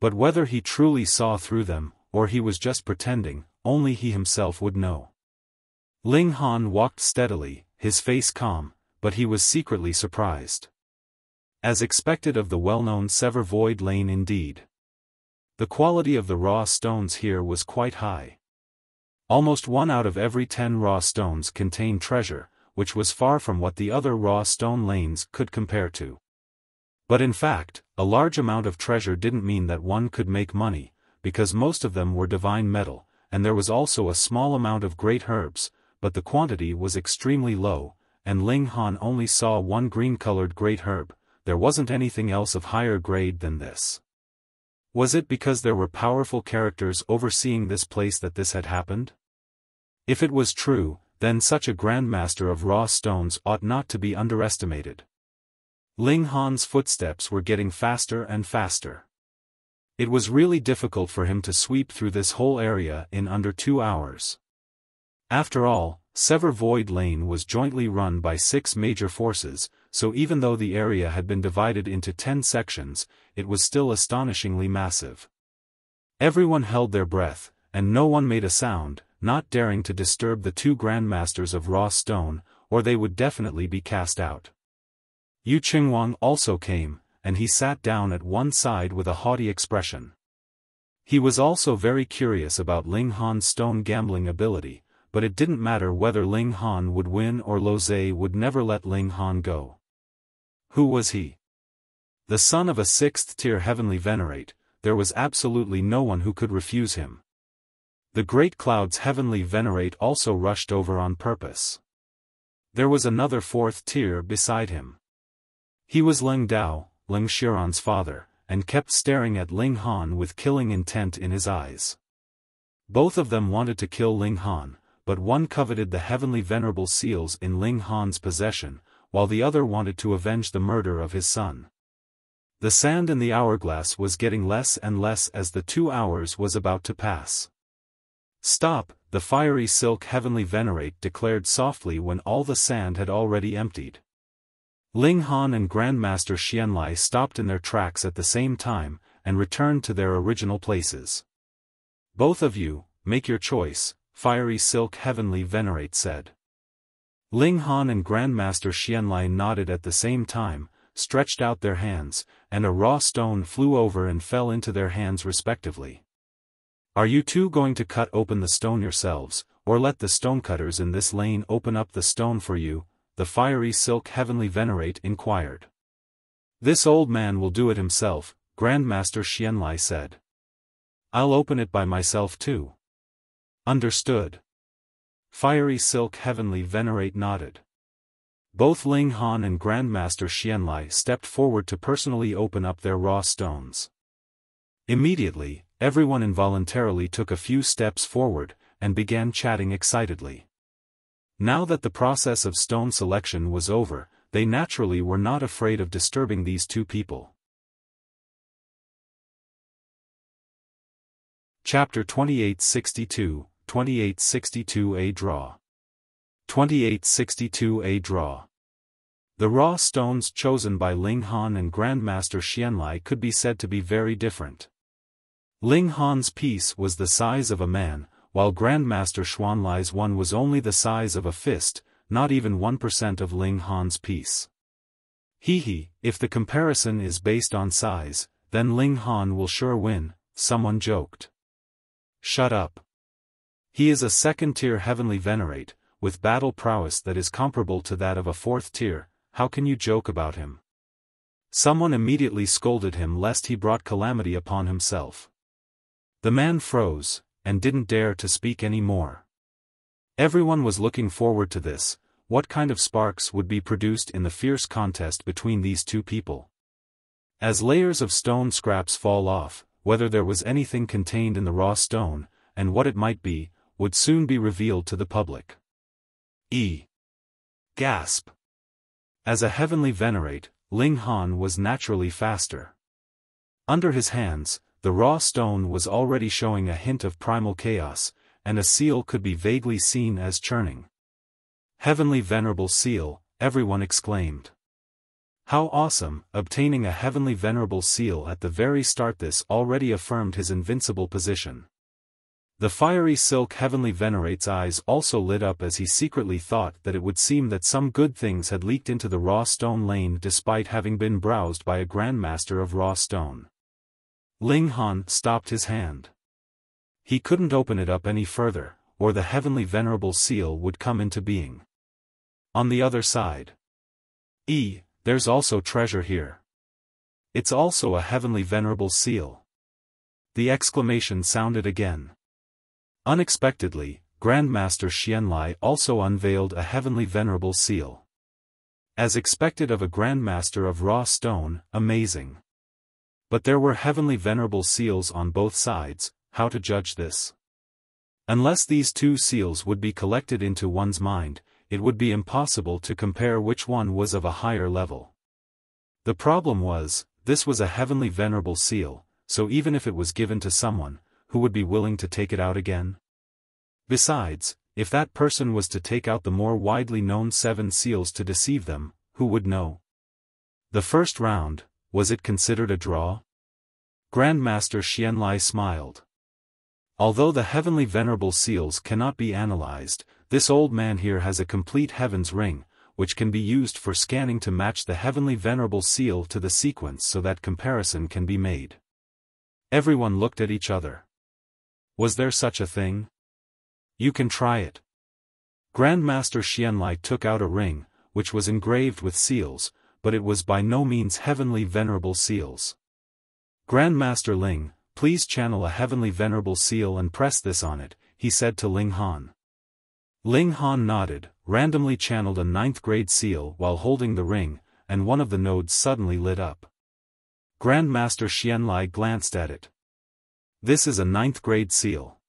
But whether he truly saw through them, or he was just pretending, only he himself would know. Ling Han walked steadily, his face calm, but he was secretly surprised. As expected of the well-known Saber Void Lane indeed. The quality of the raw stones here was quite high. Almost 1 out of every 10 raw stones contained treasure, which was far from what the other raw stone lanes could compare to. But in fact, a large amount of treasure didn't mean that one could make money, because most of them were divine metal, and there was also a small amount of great herbs, but the quantity was extremely low, and Ling Han only saw one green-colored great herb. There wasn't anything else of higher grade than this. Was it because there were powerful characters overseeing this place that this had happened? If it was true, then such a Grandmaster of raw stones ought not to be underestimated. Ling Han's footsteps were getting faster and faster. It was really difficult for him to sweep through this whole area in under 2 hours. After all, Saber Void Lane was jointly run by 6 major forces, so even though the area had been divided into 10 sections, it was still astonishingly massive. Everyone held their breath, and no one made a sound, not daring to disturb the 2 Grandmasters of raw stone, or they would definitely be cast out. Yue Chengwang also came, and he sat down at one side with a haughty expression. He was also very curious about Ling Han's stone gambling ability, but it didn't matter whether Ling Han would win or Lozé would never let Ling Han go. Who was he? The son of a 6th-tier heavenly venerate, there was absolutely no one who could refuse him. The Great Cloud's heavenly venerate also rushed over on purpose. There was another 4th tier beside him. He was Ling Dao, Ling Xiran's father, and kept staring at Ling Han with killing intent in his eyes. Both of them wanted to kill Ling Han, but one coveted the heavenly venerable seals in Ling Han's possession, while the other wanted to avenge the murder of his son. The sand in the hourglass was getting less and less as the 2 hours was about to pass. "Stop," the fiery silk heavenly venerate declared softly when all the sand had already emptied. Ling Han and Grandmaster Xuanlai stopped in their tracks at the same time, and returned to their original places. "Both of you, make your choice," fiery silk heavenly venerate said. Ling Han and Grandmaster Xuanlai nodded at the same time, stretched out their hands, and a raw stone flew over and fell into their hands respectively. "Are you two going to cut open the stone yourselves, or let the stonecutters in this lane open up the stone for you?" the fiery silk heavenly venerate inquired. "This old man will do it himself," Grandmaster Xuanlai said. "I'll open it by myself too." "Understood." Fiery silk heavenly venerate nodded. Both Ling Han and Grandmaster Xuanlai stepped forward to personally open up their raw stones. Immediately, everyone involuntarily took a few steps forward, and began chatting excitedly. Now that the process of stone selection was over, they naturally were not afraid of disturbing these 2 people. Chapter 2862, 2862A Draw. 2862A Draw. The raw stones chosen by Ling Han and Grandmaster Xuanlai could be said to be very different. Ling Han's piece was the size of a man, while Grandmaster Xuanlai's one was only the size of a fist, not even 1% of Ling Han's piece. If the comparison is based on size, then Ling Han will sure win, someone joked. "Shut up. He is a 2nd-tier heavenly venerate, with battle prowess that is comparable to that of a 4th tier, how can you joke about him?" Someone immediately scolded him lest he brought calamity upon himself. The man froze, and didn't dare to speak any more. Everyone was looking forward to this. What kind of sparks would be produced in the fierce contest between these two people? As layers of stone scraps fall off, whether there was anything contained in the raw stone, and what it might be, would soon be revealed to the public. Gasp. As a heavenly venerate, Ling Han was naturally faster. Under his hands, the raw stone was already showing a hint of primal chaos, and a seal could be vaguely seen as churning. Heavenly Venerable Seal, everyone exclaimed. How awesome! Obtaining a heavenly venerable seal at the very start. This already affirmed his invincible position. The fiery silk heavenly venerate's eyes also lit up as he secretly thought that it would seem that some good things had leaked into the raw stone lane despite having been browsed by a Grandmaster of raw stone. Ling Han stopped his hand. He couldn't open it up any further, or the heavenly venerable seal would come into being. On the other side. There's also treasure here. It's also a heavenly venerable seal. The exclamation sounded again. Unexpectedly, Grandmaster Xuanlai also unveiled a heavenly venerable seal. As expected of a Grandmaster of raw stone, amazing. But there were heavenly venerable seals on both sides. How to judge this? Unless these two seals would be collected into one's mind, it would be impossible to compare which one was of a higher level. The problem was, this was a heavenly venerable seal, so even if it was given to someone, who would be willing to take it out again? Besides, if that person was to take out the more widely known 7 seals to deceive them, who would know? The first round, was it considered a draw? Grandmaster Xuanlai smiled. Although the heavenly venerable seals cannot be analyzed, this old man here has a complete heaven's ring, which can be used for scanning to match the heavenly venerable seal to the sequence so that comparison can be made. Everyone looked at each other. Was there such a thing? You can try it. Grandmaster Xuanlai took out a ring, which was engraved with seals, but it was by no means heavenly venerable seals. Grandmaster Ling, please channel a heavenly venerable seal and press this on it, he said to Ling Han. Ling Han nodded, randomly channeled a 9th grade seal while holding the ring, and one of the nodes suddenly lit up. Grandmaster Xuanlai glanced at it. This is a 9th grade seal.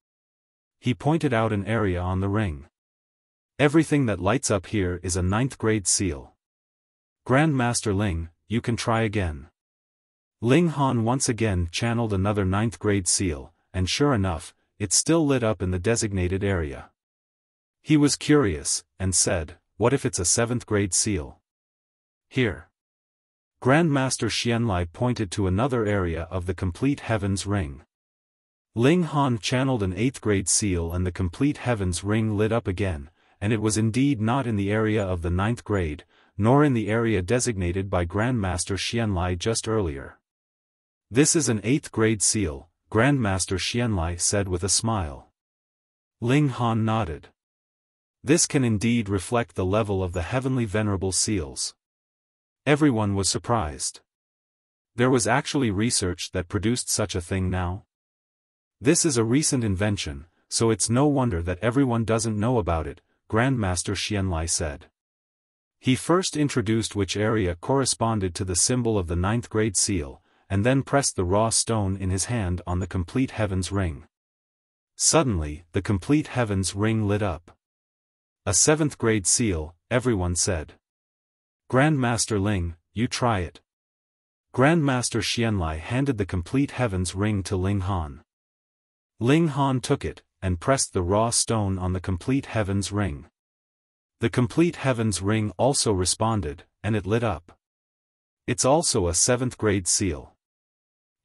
He pointed out an area on the ring. Everything that lights up here is a 9th grade seal. Grandmaster Ling, you can try again. Ling Han once again channeled another 9th grade seal, and sure enough, it still lit up in the designated area. He was curious, and said, what if it's a 7th grade seal? Here. Grandmaster Xuanlai pointed to another area of the complete heavens ring. Ling Han channeled an 8th grade seal and the complete heavens ring lit up again, and it was indeed not in the area of the 9th grade, nor in the area designated by Grandmaster Xuanlai just earlier. This is an 8th grade seal, Grandmaster Xuanlai said with a smile. Ling Han nodded. This can indeed reflect the level of the heavenly venerable seals. Everyone was surprised. There was actually research that produced such a thing now. This is a recent invention, so it's no wonder that everyone doesn't know about it, Grandmaster Xuanlai said. He first introduced which area corresponded to the symbol of the 9th grade seal, and then pressed the raw stone in his hand on the complete heavens ring. Suddenly, the complete heavens ring lit up. A 7th grade seal, everyone said. Grandmaster Ling, you try it. Grandmaster Xuanlai handed the complete heavens ring to Ling Han. Ling Han took it, and pressed the raw stone on the complete heavens ring. The complete heavens ring also responded, and it lit up. It's also a 7th grade seal.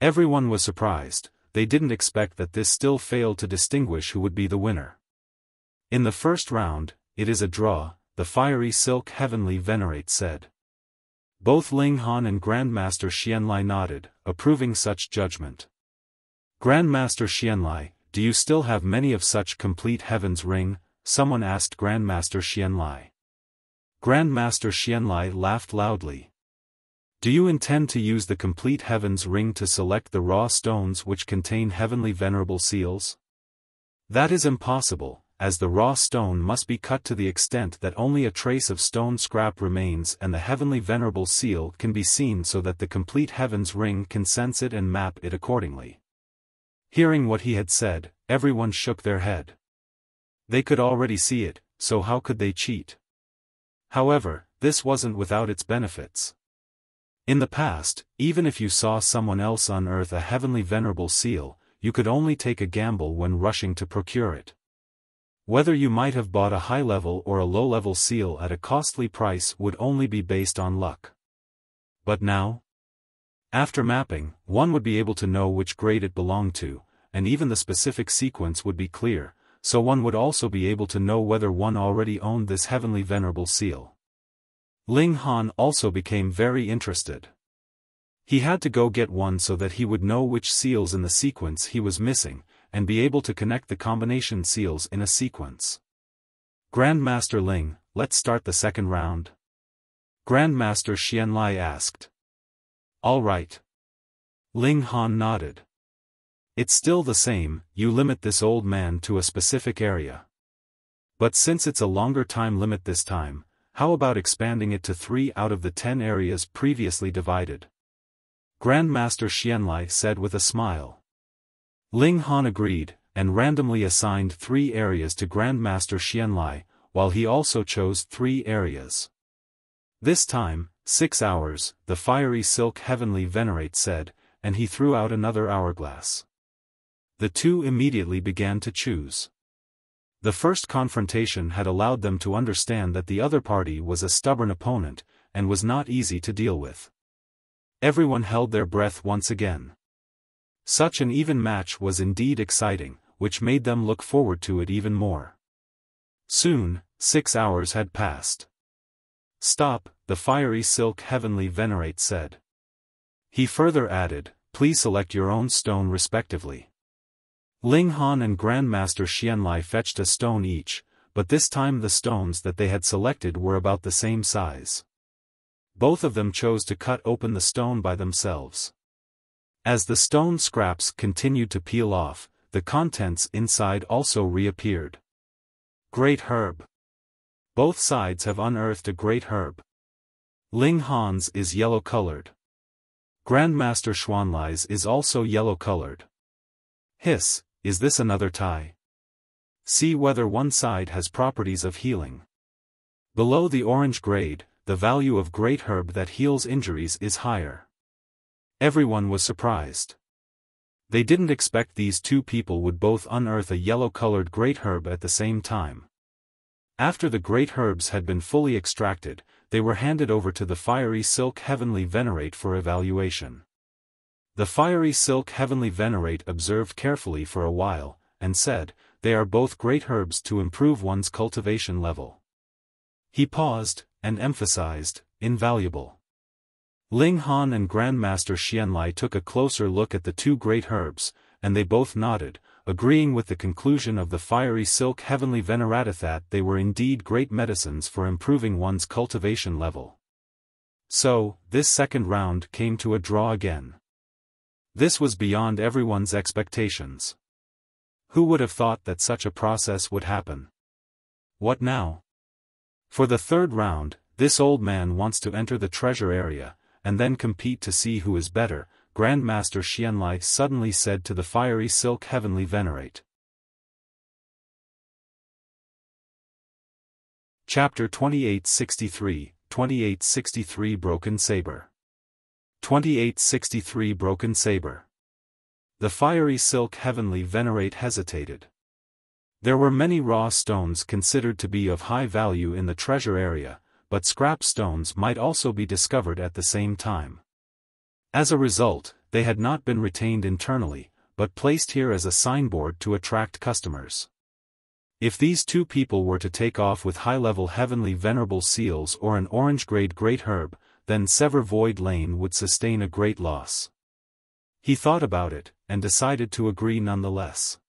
Everyone was surprised, they didn't expect that this still failed to distinguish who would be the winner. In the first round, it is a draw, the fiery silk heavenly venerate said. Both Ling Han and Grandmaster Xuanlai nodded, approving such judgment. Grandmaster Xuanlai, do you still have many of such complete heavens ring? Someone asked Grandmaster Xuanlai. Grandmaster Xuanlai laughed loudly. Do you intend to use the complete Heaven's Ring to select the raw stones which contain heavenly venerable seals? That is impossible, as the raw stone must be cut to the extent that only a trace of stone scrap remains and the heavenly venerable seal can be seen so that the complete Heaven's Ring can sense it and map it accordingly. Hearing what he had said, everyone shook their head. They could already see it, so how could they cheat? However, this wasn't without its benefits. In the past, even if you saw someone else unearth a heavenly venerable seal, you could only take a gamble when rushing to procure it. Whether you might have bought a high-level or a low-level seal at a costly price would only be based on luck. But now? After mapping, one would be able to know which grade it belonged to, and even the specific sequence would be clear, so one would also be able to know whether one already owned this heavenly venerable seal. Ling Han also became very interested. He had to go get one so that he would know which seals in the sequence he was missing, and be able to connect the combination seals in a sequence. Grandmaster Ling, let's start the second round. Grandmaster Xuanlai asked. All right. Ling Han nodded. It's still the same, you limit this old man to a specific area. But since it's a longer time limit this time, how about expanding it to 3 out of the 10 areas previously divided? Grandmaster Xuanlai said with a smile. Ling Han agreed, and randomly assigned 3 areas to Grandmaster Xuanlai, while he also chose 3 areas. This time, 6 hours, the fiery silk heavenly venerate said, and he threw out another hourglass. The two immediately began to choose. The first confrontation had allowed them to understand that the other party was a stubborn opponent, and was not easy to deal with. Everyone held their breath once again. Such an even match was indeed exciting, which made them look forward to it even more. Soon, 6 hours had passed. Stop, the fiery silk heavenly venerate said. He further added, please select your own stone respectively. Ling Han and Grandmaster Xuanlai fetched a stone each, but this time the stones that they had selected were about the same size. Both of them chose to cut open the stone by themselves. As the stone scraps continued to peel off, the contents inside also reappeared. Great herb. Both sides have unearthed a great herb. Ling Han's is yellow-colored. Grandmaster Xuanlai's is also yellow-colored. Hiss, is this another tie? See whether one side has properties of healing. Below the orange grade, the value of great herb that heals injuries is higher. Everyone was surprised. They didn't expect these two people would both unearth a yellow-colored great herb at the same time. After the great herbs had been fully extracted, they were handed over to the fiery silk heavenly venerate for evaluation. The fiery silk heavenly venerate observed carefully for a while, and said, they are both great herbs to improve one's cultivation level. He paused, and emphasized, invaluable. Ling Han and Grandmaster Xuanlai took a closer look at the two great herbs, and they both nodded, agreeing with the conclusion of the fiery silk heavenly venerate that they were indeed great medicines for improving one's cultivation level. So, this second round came to a draw again. This was beyond everyone's expectations. Who would have thought that such a process would happen? What now? For the third round, this old man wants to enter the treasure area, and then compete to see who is better, Grandmaster Xuanlai suddenly said to the fiery silk heavenly venerate. Chapter 2863, 2863 Broken Saber. 2863 Broken Saber. The fiery silk heavenly venerate hesitated. There were many raw stones considered to be of high value in the treasure area, but scrap stones might also be discovered at the same time. As a result, they had not been retained internally, but placed here as a signboard to attract customers. If these two people were to take off with high-level heavenly venerable seals or an orange-grade great herb, then Sever Void Lane would sustain a great loss. He thought about it, and decided to agree nonetheless.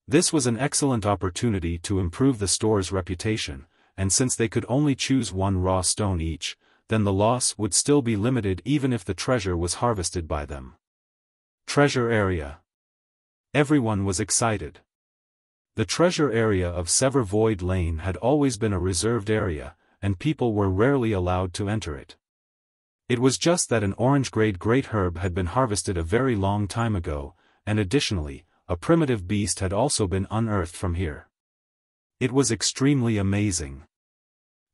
This was an excellent opportunity to improve the store's reputation, and since they could only choose one raw stone each, then the loss would still be limited even if the treasure was harvested by them. Treasure area. Everyone was excited. The treasure area of Sever Void Lane had always been a reserved area, and people were rarely allowed to enter it. It was just that an orange-grade great herb had been harvested a very long time ago, and additionally, a primitive beast had also been unearthed from here. It was extremely amazing.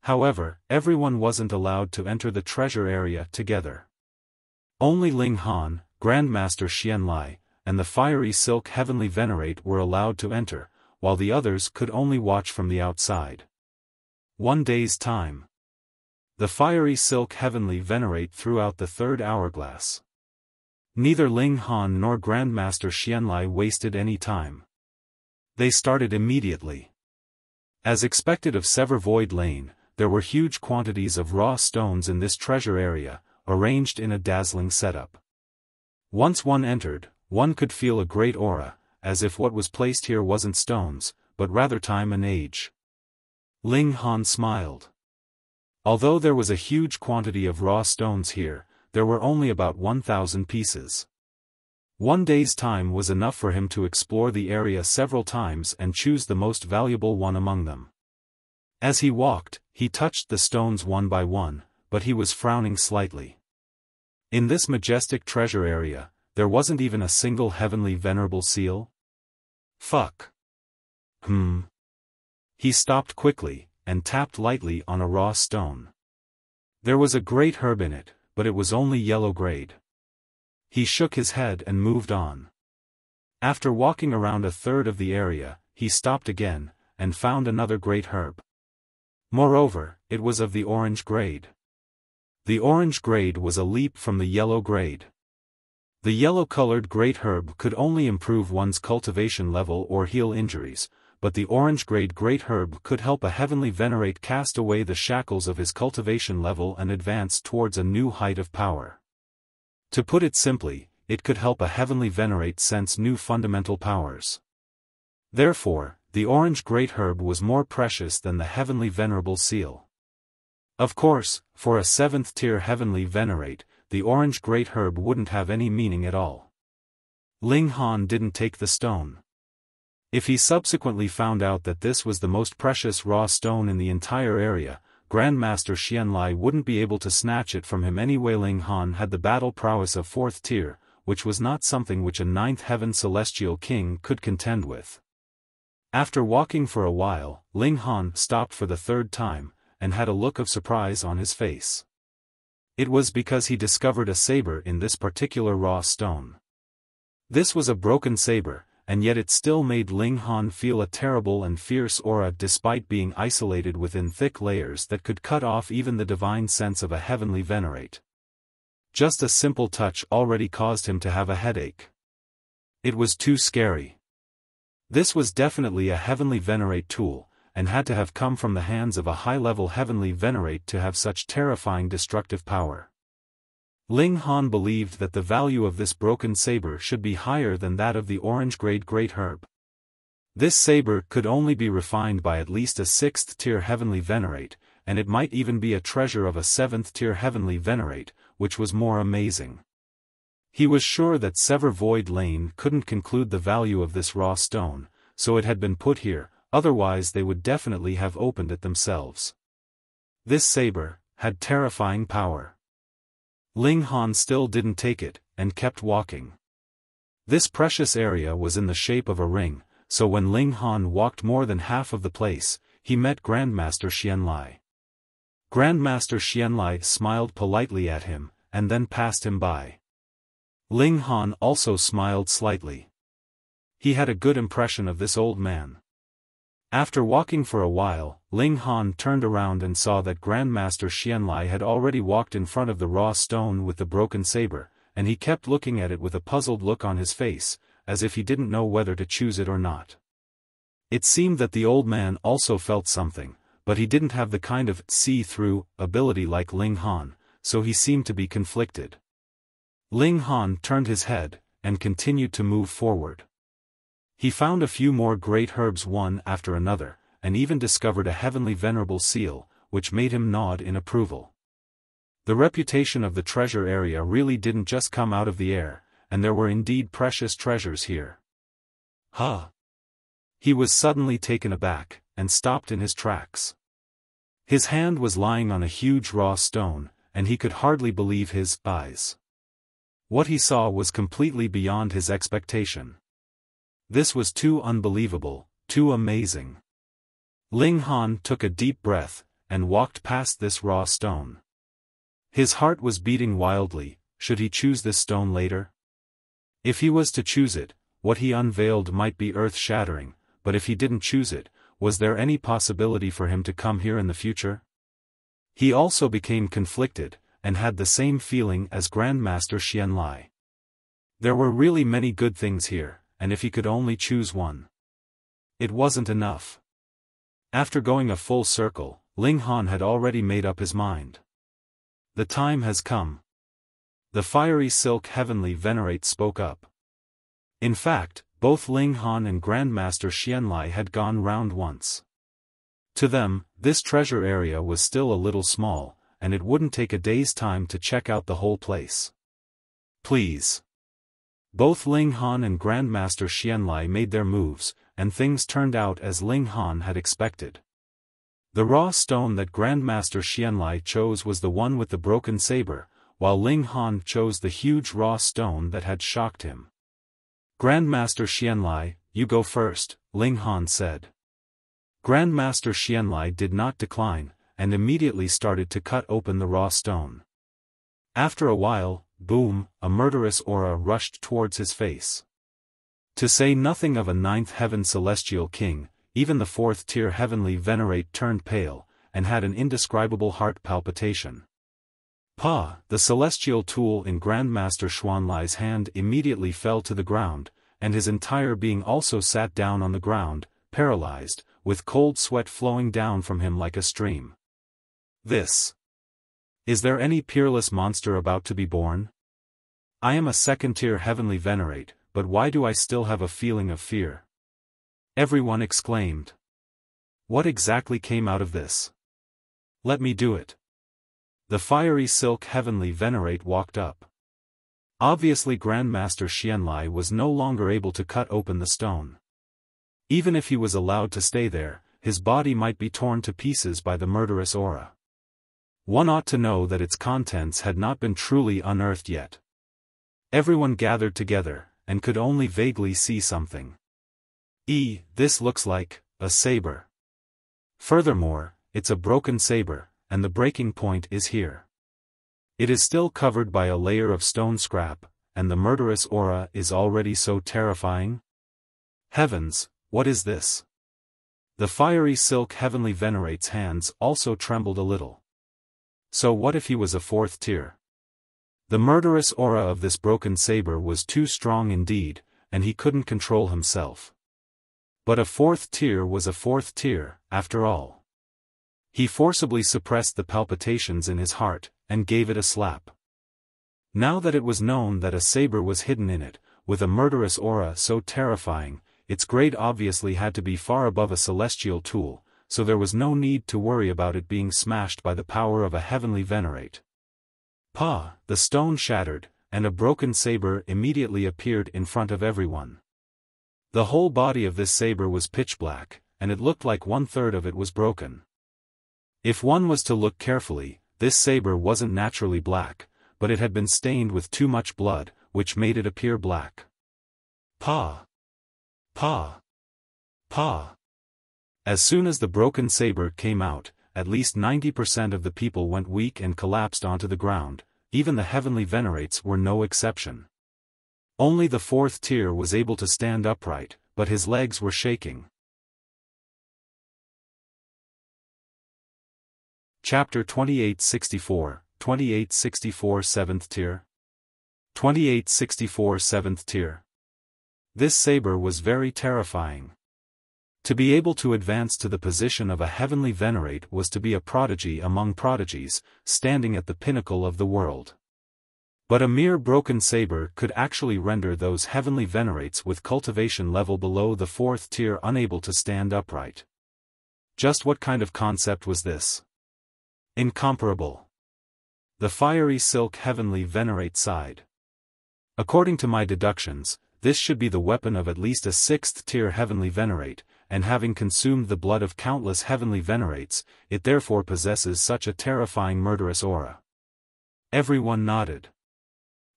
However, everyone wasn't allowed to enter the treasure area together. Only Ling Han, Grandmaster Xuanlai, and the Fiery Silk Heavenly Venerate were allowed to enter, while the others could only watch from the outside. One day's time. The Fiery Silk Heavenly Venerate threw out the third hourglass. Neither Ling Han nor Grandmaster Xuanlai wasted any time. They started immediately. As expected of Sever Void Lane, there were huge quantities of raw stones in this treasure area, arranged in a dazzling setup. Once one entered, one could feel a great aura, as if what was placed here wasn't stones, but rather time and age. Ling Han smiled. Although there was a huge quantity of raw stones here, there were only about 1,000 pieces. One day's time was enough for him to explore the area several times and choose the most valuable one among them. As he walked, he touched the stones one by one, but he was frowning slightly. In this majestic treasure area, there wasn't even a single heavenly venerable seal? Fuck. He stopped quickly, and tapped lightly on a raw stone. There was a great herb in it, but it was only yellow grade. He shook his head and moved on. After walking around a third of the area, he stopped again, and found another great herb. Moreover, it was of the orange grade. The orange grade was a leap from the yellow grade. The yellow-colored great herb could only improve one's cultivation level or heal injuries, but the orange-grade great herb could help a heavenly venerate cast away the shackles of his cultivation level and advance towards a new height of power. To put it simply, it could help a heavenly venerate sense new fundamental powers. Therefore, the orange great herb was more precious than the heavenly venerable seal. Of course, for a 7th-tier heavenly venerate, the orange great herb wouldn't have any meaning at all. Ling Han didn't take the stone. If he subsequently found out that this was the most precious raw stone in the entire area, Grandmaster Xuanlai wouldn't be able to snatch it from him anyway. Ling Han had the battle prowess of 4th tier, which was not something which a 9th heaven celestial king could contend with. After walking for a while, Ling Han stopped for the third time, and had a look of surprise on his face. It was because he discovered a saber in this particular raw stone. This was a broken saber, and yet it still made Ling Han feel a terrible and fierce aura despite being isolated within thick layers that could cut off even the divine sense of a heavenly venerate. Just a simple touch already caused him to have a headache. It was too scary. This was definitely a heavenly venerate tool, and had to have come from the hands of a high-level heavenly venerate to have such terrifying destructive power. Ling Han believed that the value of this broken saber should be higher than that of the orange-grade great herb. This saber could only be refined by at least a 6th-tier heavenly venerate, and it might even be a treasure of a 7th-tier heavenly venerate, which was more amazing. He was sure that Sever Void Lane couldn't conclude the value of this raw stone, so it had been put here, otherwise they would definitely have opened it themselves. This saber had terrifying power. Ling Han still didn't take it, and kept walking. This precious area was in the shape of a ring, so when Ling Han walked more than half of the place, he met Grandmaster Xuanlai. Grandmaster Xuanlai smiled politely at him, and then passed him by. Ling Han also smiled slightly. He had a good impression of this old man. After walking for a while, Ling Han turned around and saw that Grandmaster Xuanlai had already walked in front of the raw stone with the broken saber, and he kept looking at it with a puzzled look on his face, as if he didn't know whether to choose it or not. It seemed that the old man also felt something, but he didn't have the kind of see-through ability like Ling Han, so he seemed to be conflicted. Ling Han turned his head, and continued to move forward. He found a few more great herbs one after another, and even discovered a heavenly venerable seal, which made him nod in approval. The reputation of the treasure area really didn't just come out of the air, and there were indeed precious treasures here. Huh! He was suddenly taken aback, and stopped in his tracks. His hand was lying on a huge raw stone, and he could hardly believe his eyes. What he saw was completely beyond his expectation. This was too unbelievable, too amazing. Ling Han took a deep breath, and walked past this raw stone. His heart was beating wildly. Should he choose this stone later? If he was to choose it, what he unveiled might be earth-shattering, but if he didn't choose it, was there any possibility for him to come here in the future? He also became conflicted, and had the same feeling as Grandmaster Xuanlai. There were really many good things here, and if he could only choose one. It wasn't enough. After going a full circle, Ling Han had already made up his mind. The time has come. The fiery silk heavenly venerate spoke up. In fact, both Ling Han and Grandmaster Xuanlai had gone round once. To them, this treasure area was still a little small, and it wouldn't take a day's time to check out the whole place. Please. Both Ling Han and Grandmaster Xuanlai made their moves, and things turned out as Ling Han had expected. The raw stone that Grandmaster Xuanlai chose was the one with the broken saber, while Ling Han chose the huge raw stone that had shocked him. Grandmaster Xuanlai, you go first, Ling Han said. Grandmaster Xuanlai did not decline, and immediately started to cut open the raw stone. After a while, boom, a murderous aura rushed towards his face. To say nothing of a ninth heaven celestial king, even the fourth-tier heavenly venerate turned pale, and had an indescribable heart palpitation. Pa! The celestial tool in Grandmaster Xuanlai's hand immediately fell to the ground, and his entire being also sat down on the ground, paralyzed, with cold sweat flowing down from him like a stream. This. Is there any peerless monster about to be born? I am a second-tier heavenly venerate, but why do I still have a feeling of fear? Everyone exclaimed. What exactly came out of this? Let me do it. The fiery silk heavenly venerate walked up. Obviously Grandmaster Xuanlai was no longer able to cut open the stone. Even if he was allowed to stay there, his body might be torn to pieces by the murderous aura. One ought to know that its contents had not been truly unearthed yet. Everyone gathered together, and could only vaguely see something. This looks like a saber. Furthermore, it's a broken saber, and the breaking point is here. It is still covered by a layer of stone scrap, and the murderous aura is already so terrifying. Heavens, what is this? The fiery silk heavenly venerate's hands also trembled a little. So what if he was a fourth tier? The murderous aura of this broken saber was too strong indeed, and he couldn't control himself. But a fourth tier was a fourth tier, after all. He forcibly suppressed the palpitations in his heart, and gave it a slap. Now that it was known that a saber was hidden in it, with a murderous aura so terrifying, its grade obviously had to be far above a celestial tool, so there was no need to worry about it being smashed by the power of a heavenly venerate. Pa! The stone shattered, and a broken saber immediately appeared in front of everyone. The whole body of this saber was pitch black, and it looked like 1/3 of it was broken. If one was to look carefully, this saber wasn't naturally black, but it had been stained with too much blood, which made it appear black. Pa! Pa! Pa! As soon as the broken saber came out, at least 90% of the people went weak and collapsed onto the ground. Even the heavenly venerates were no exception. Only the fourth tier was able to stand upright, but his legs were shaking. Chapter 2864, 2864 7th tier. 2864 7th tier. This saber was very terrifying. To be able to advance to the position of a heavenly venerate was to be a prodigy among prodigies, standing at the pinnacle of the world. But a mere broken saber could actually render those heavenly venerates with cultivation level below the fourth tier unable to stand upright. Just what kind of concept was this? Incomparable. The fiery silk heavenly venerate sighed. According to my deductions, this should be the weapon of at least a 6th tier heavenly venerate, and having consumed the blood of countless heavenly venerates, it therefore possesses such a terrifying murderous aura. Everyone nodded.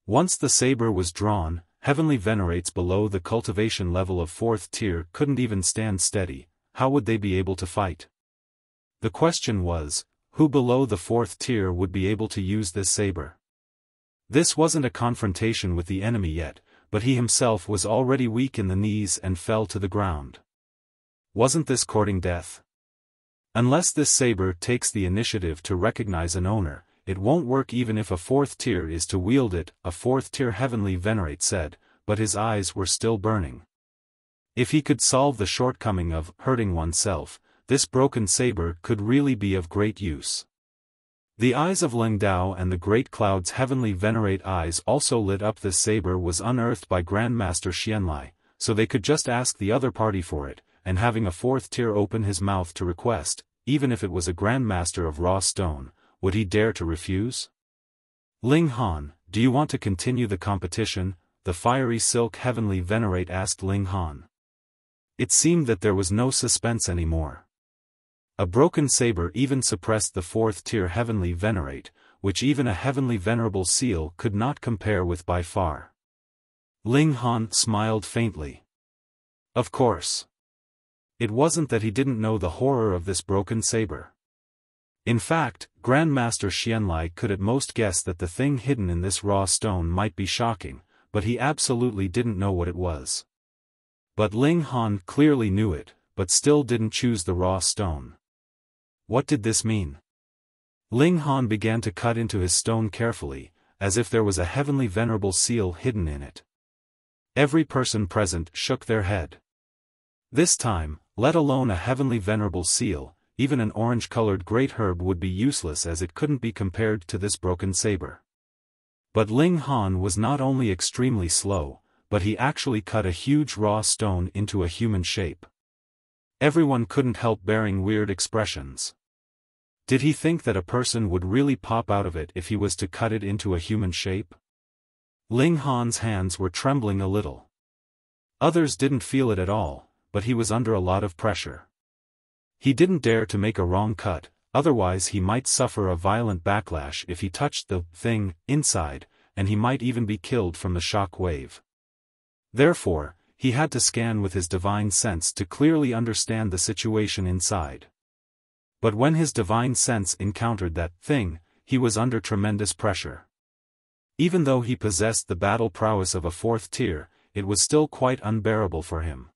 Once the saber was drawn, heavenly venerates below the cultivation level of 4th tier couldn't even stand steady. How would they be able to fight? The question was, who below the 4th tier would be able to use this saber? This wasn't a confrontation with the enemy yet, but he himself was already weak in the knees and fell to the ground. Wasn't this courting death? Unless this saber takes the initiative to recognize an owner, it won't work even if a 4th tier is to wield it, a 4th tier heavenly venerate said, but his eyes were still burning. If he could solve the shortcoming of hurting oneself, this broken saber could really be of great use. The eyes of Ling Dao and the Great Cloud's heavenly venerate eyes also lit up. This saber was unearthed by Grandmaster Xuanlai, so they could just ask the other party for it, and having a 4th tier open his mouth to request, even if it was a Grandmaster of raw stone, would he dare to refuse? Ling Han, do you want to continue the competition? The fiery silk heavenly venerate asked Ling Han. It seemed that there was no suspense anymore. A broken saber even suppressed the 4th tier heavenly venerate, which even a heavenly venerable seal could not compare with by far. Ling Han smiled faintly. Of course. It wasn't that he didn't know the horror of this broken saber. In fact, Grandmaster Xuanlai could at most guess that the thing hidden in this raw stone might be shocking, but he absolutely didn't know what it was. But Ling Han clearly knew it, but still didn't choose the raw stone. What did this mean? Ling Han began to cut into his stone carefully, as if there was a heavenly venerable seal hidden in it. Every person present shook their head. This time, let alone a heavenly venerable seal, even an orange-colored great herb would be useless as it couldn't be compared to this broken saber. But Ling Han was not only extremely slow, but he actually cut a huge raw stone into a human shape. Everyone couldn't help bearing weird expressions. Did he think that a person would really pop out of it if he was to cut it into a human shape? Ling Han's hands were trembling a little. Others didn't feel it at all, but he was under a lot of pressure. He didn't dare to make a wrong cut, otherwise he might suffer a violent backlash if he touched the thing inside, and he might even be killed from the shock wave. Therefore, he had to scan with his divine sense to clearly understand the situation inside. But when his divine sense encountered that thing, he was under tremendous pressure. Even though he possessed the battle prowess of a 4th tier, it was still quite unbearable for him.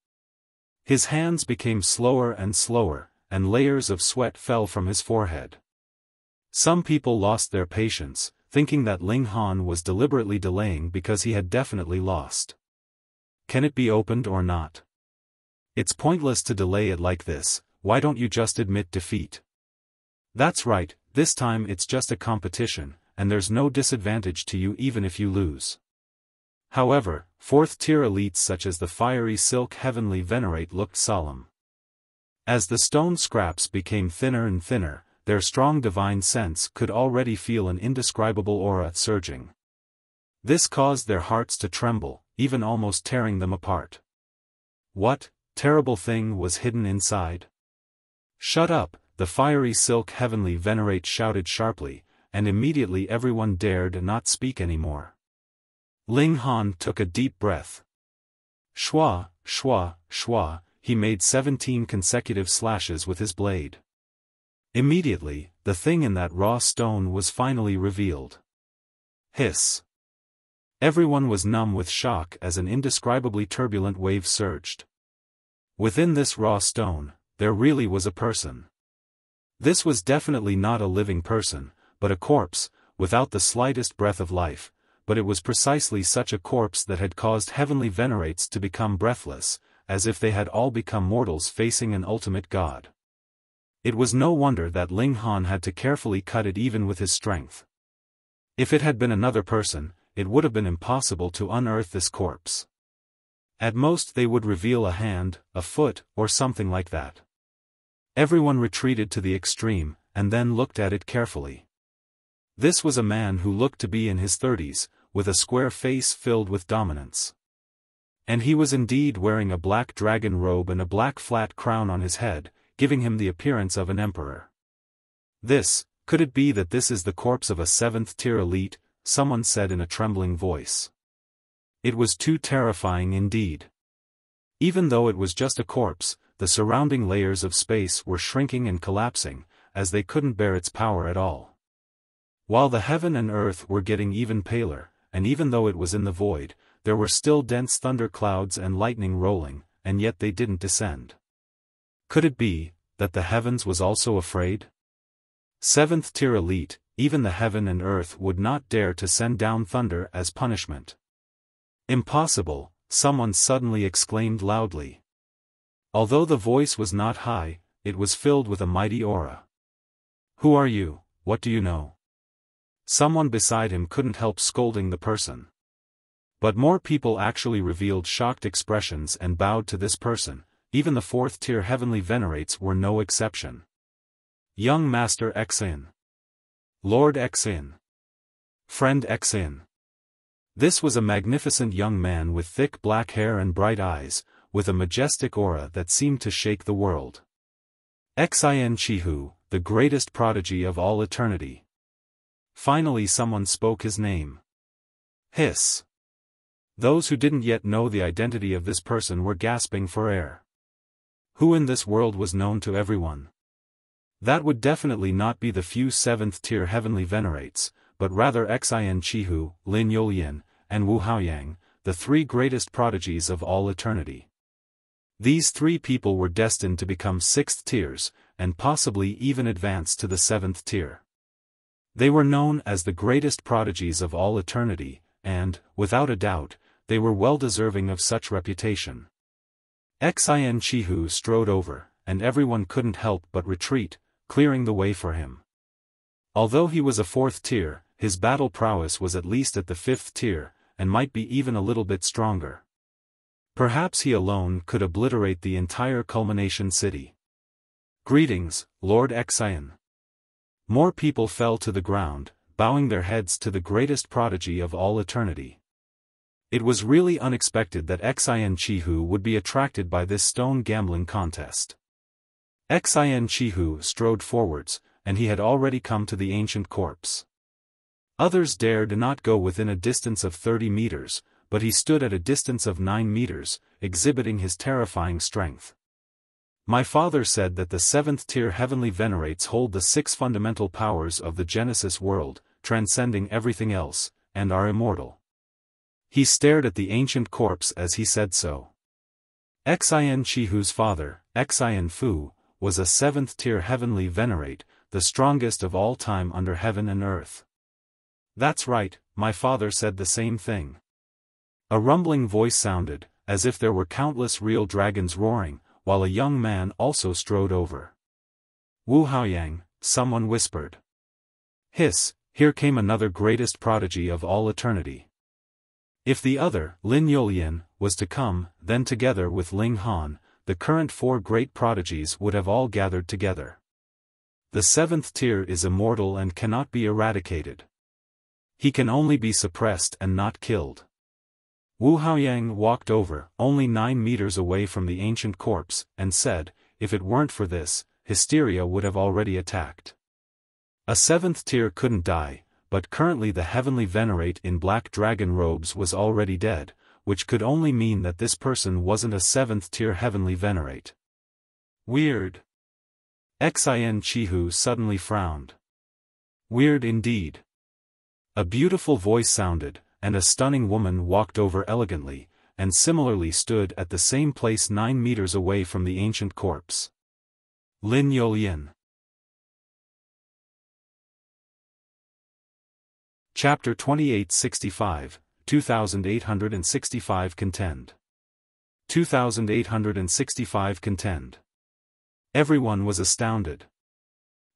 His hands became slower and slower, and layers of sweat fell from his forehead. Some people lost their patience, thinking that Ling Han was deliberately delaying because he had definitely lost. Can it be opened or not? It's pointless to delay it like this, why don't you just admit defeat? That's right, this time it's just a competition, and there's no disadvantage to you even if you lose. However, 4th tier elites such as the fiery silk heavenly venerate looked solemn. As the stone scraps became thinner and thinner, their strong divine sense could already feel an indescribable aura surging. This caused their hearts to tremble, even almost tearing them apart. What terrible thing was hidden inside? Shut up, the fiery silk heavenly venerate shouted sharply, and immediately everyone dared not speak anymore. Ling Han took a deep breath. Shwa, shwa, shwa, he made 17 consecutive slashes with his blade. Immediately, the thing in that raw stone was finally revealed. Hiss. Everyone was numb with shock as an indescribably turbulent wave surged. Within this raw stone, there really was a person. This was definitely not a living person, but a corpse, without the slightest breath of life, but it was precisely such a corpse that had caused heavenly venerates to become breathless, as if they had all become mortals facing an ultimate god. It was no wonder that Ling Han had to carefully cut it even with his strength. If it had been another person, it would have been impossible to unearth this corpse. At most they would reveal a hand, a foot, or something like that. Everyone retreated to the extreme, and then looked at it carefully. This was a man who looked to be in his 30s, with a square face filled with dominance. And he was indeed wearing a black dragon robe and a black flat crown on his head, giving him the appearance of an emperor. Could it be that this is the corpse of a 7th-tier elite? Someone said in a trembling voice. It was too terrifying indeed. Even though it was just a corpse, the surrounding layers of space were shrinking and collapsing, as they couldn't bear its power at all. While the heaven and earth were getting even paler, and even though it was in the void, there were still dense thunder clouds and lightning rolling, and yet they didn't descend. Could it be that the heavens was also afraid? 7th-tier elite, even the heaven and earth would not dare to send down thunder as punishment. Impossible, someone suddenly exclaimed loudly. Although the voice was not high, it was filled with a mighty aura. Who are you? What do you know? Someone beside him couldn't help scolding the person. But more people actually revealed shocked expressions and bowed to this person. Even the 4th-tier heavenly venerates were no exception. Young Master Xin. Lord Xin. Friend Xin. This was a magnificent young man with thick black hair and bright eyes, with a majestic aura that seemed to shake the world. Xin Chihu, the greatest prodigy of all eternity. Finally someone spoke his name. Hiss. Those who didn't yet know the identity of this person were gasping for air. Who in this world was known to everyone? That would definitely not be the few 7th-tier heavenly venerates, but rather Xin Chihu, Lin Yolian, and Wu Haoyang, the 3 greatest prodigies of all eternity. These 3 people were destined to become 6th tiers, and possibly even advance to the 7th tier. They were known as the greatest prodigies of all eternity, and, without a doubt, they were well deserving of such reputation. Xin Chihu strode over, and everyone couldn't help but retreat, clearing the way for him. Although he was a 4th tier, his battle prowess was at least at the 5th tier, and might be even a little bit stronger. Perhaps he alone could obliterate the entire culmination city. Greetings, Lord Xin. More people fell to the ground, bowing their heads to the greatest prodigy of all eternity. It was really unexpected that Xin Chihu would be attracted by this stone gambling contest. Xin Chihu strode forwards, and he had already come to the ancient corpse. Others dared not go within a distance of 30 meters, but he stood at a distance of 9 meters, exhibiting his terrifying strength. My father said that the 7th-tier heavenly venerates hold the 6 fundamental powers of the Genesis world, transcending everything else, and are immortal. He stared at the ancient corpse as he said so. Xin Chihu's father, Xin Fu, was a 7th-tier heavenly venerate, the strongest of all time under heaven and earth. That's right, my father said the same thing. A rumbling voice sounded, as if there were countless real dragons roaring, while a young man also strode over. Wu Haoyang, someone whispered. Hiss, here came another greatest prodigy of all eternity. If the other, Lin Yolian, was to come, then together with Ling Han, the current 4 great prodigies would have all gathered together. The 7th tier is immortal and cannot be eradicated. He can only be suppressed and not killed. Wu Haoyang walked over, only 9 meters away from the ancient corpse, and said, if it weren't for this, hysteria would have already attacked. A 7th tier couldn't die, but currently the heavenly venerate in black dragon robes was already dead, which could only mean that this person wasn't a 7th tier heavenly venerate. Weird. Xin Chihu suddenly frowned. Weird indeed. A beautiful voice sounded, and a stunning woman walked over elegantly, and similarly stood at the same place 9 meters away from the ancient corpse. Lin Yolian. Chapter 2865, 2865 Contend. 2865 Contend. Everyone was astounded.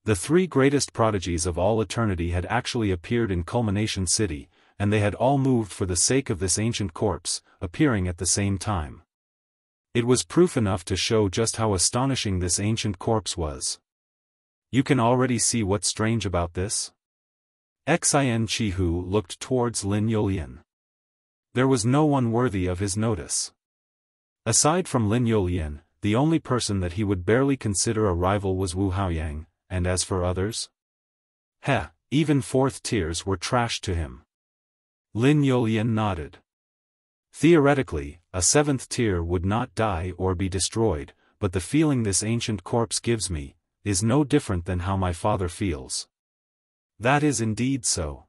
The 3 greatest prodigies of all eternity had actually appeared in Culmination City, and they had all moved for the sake of this ancient corpse, appearing at the same time. It was proof enough to show just how astonishing this ancient corpse was. You can already see what's strange about this? Xian Chihu looked towards Lin Yolian. There was no one worthy of his notice. Aside from Lin Yolian, the only person that he would barely consider a rival was Wu Haoyang, and as for others? Even fourth tiers were trash to him. Lin Yolian nodded. Theoretically, a seventh tier would not die or be destroyed, but the feeling this ancient corpse gives me is no different than how my father feels. That is indeed so.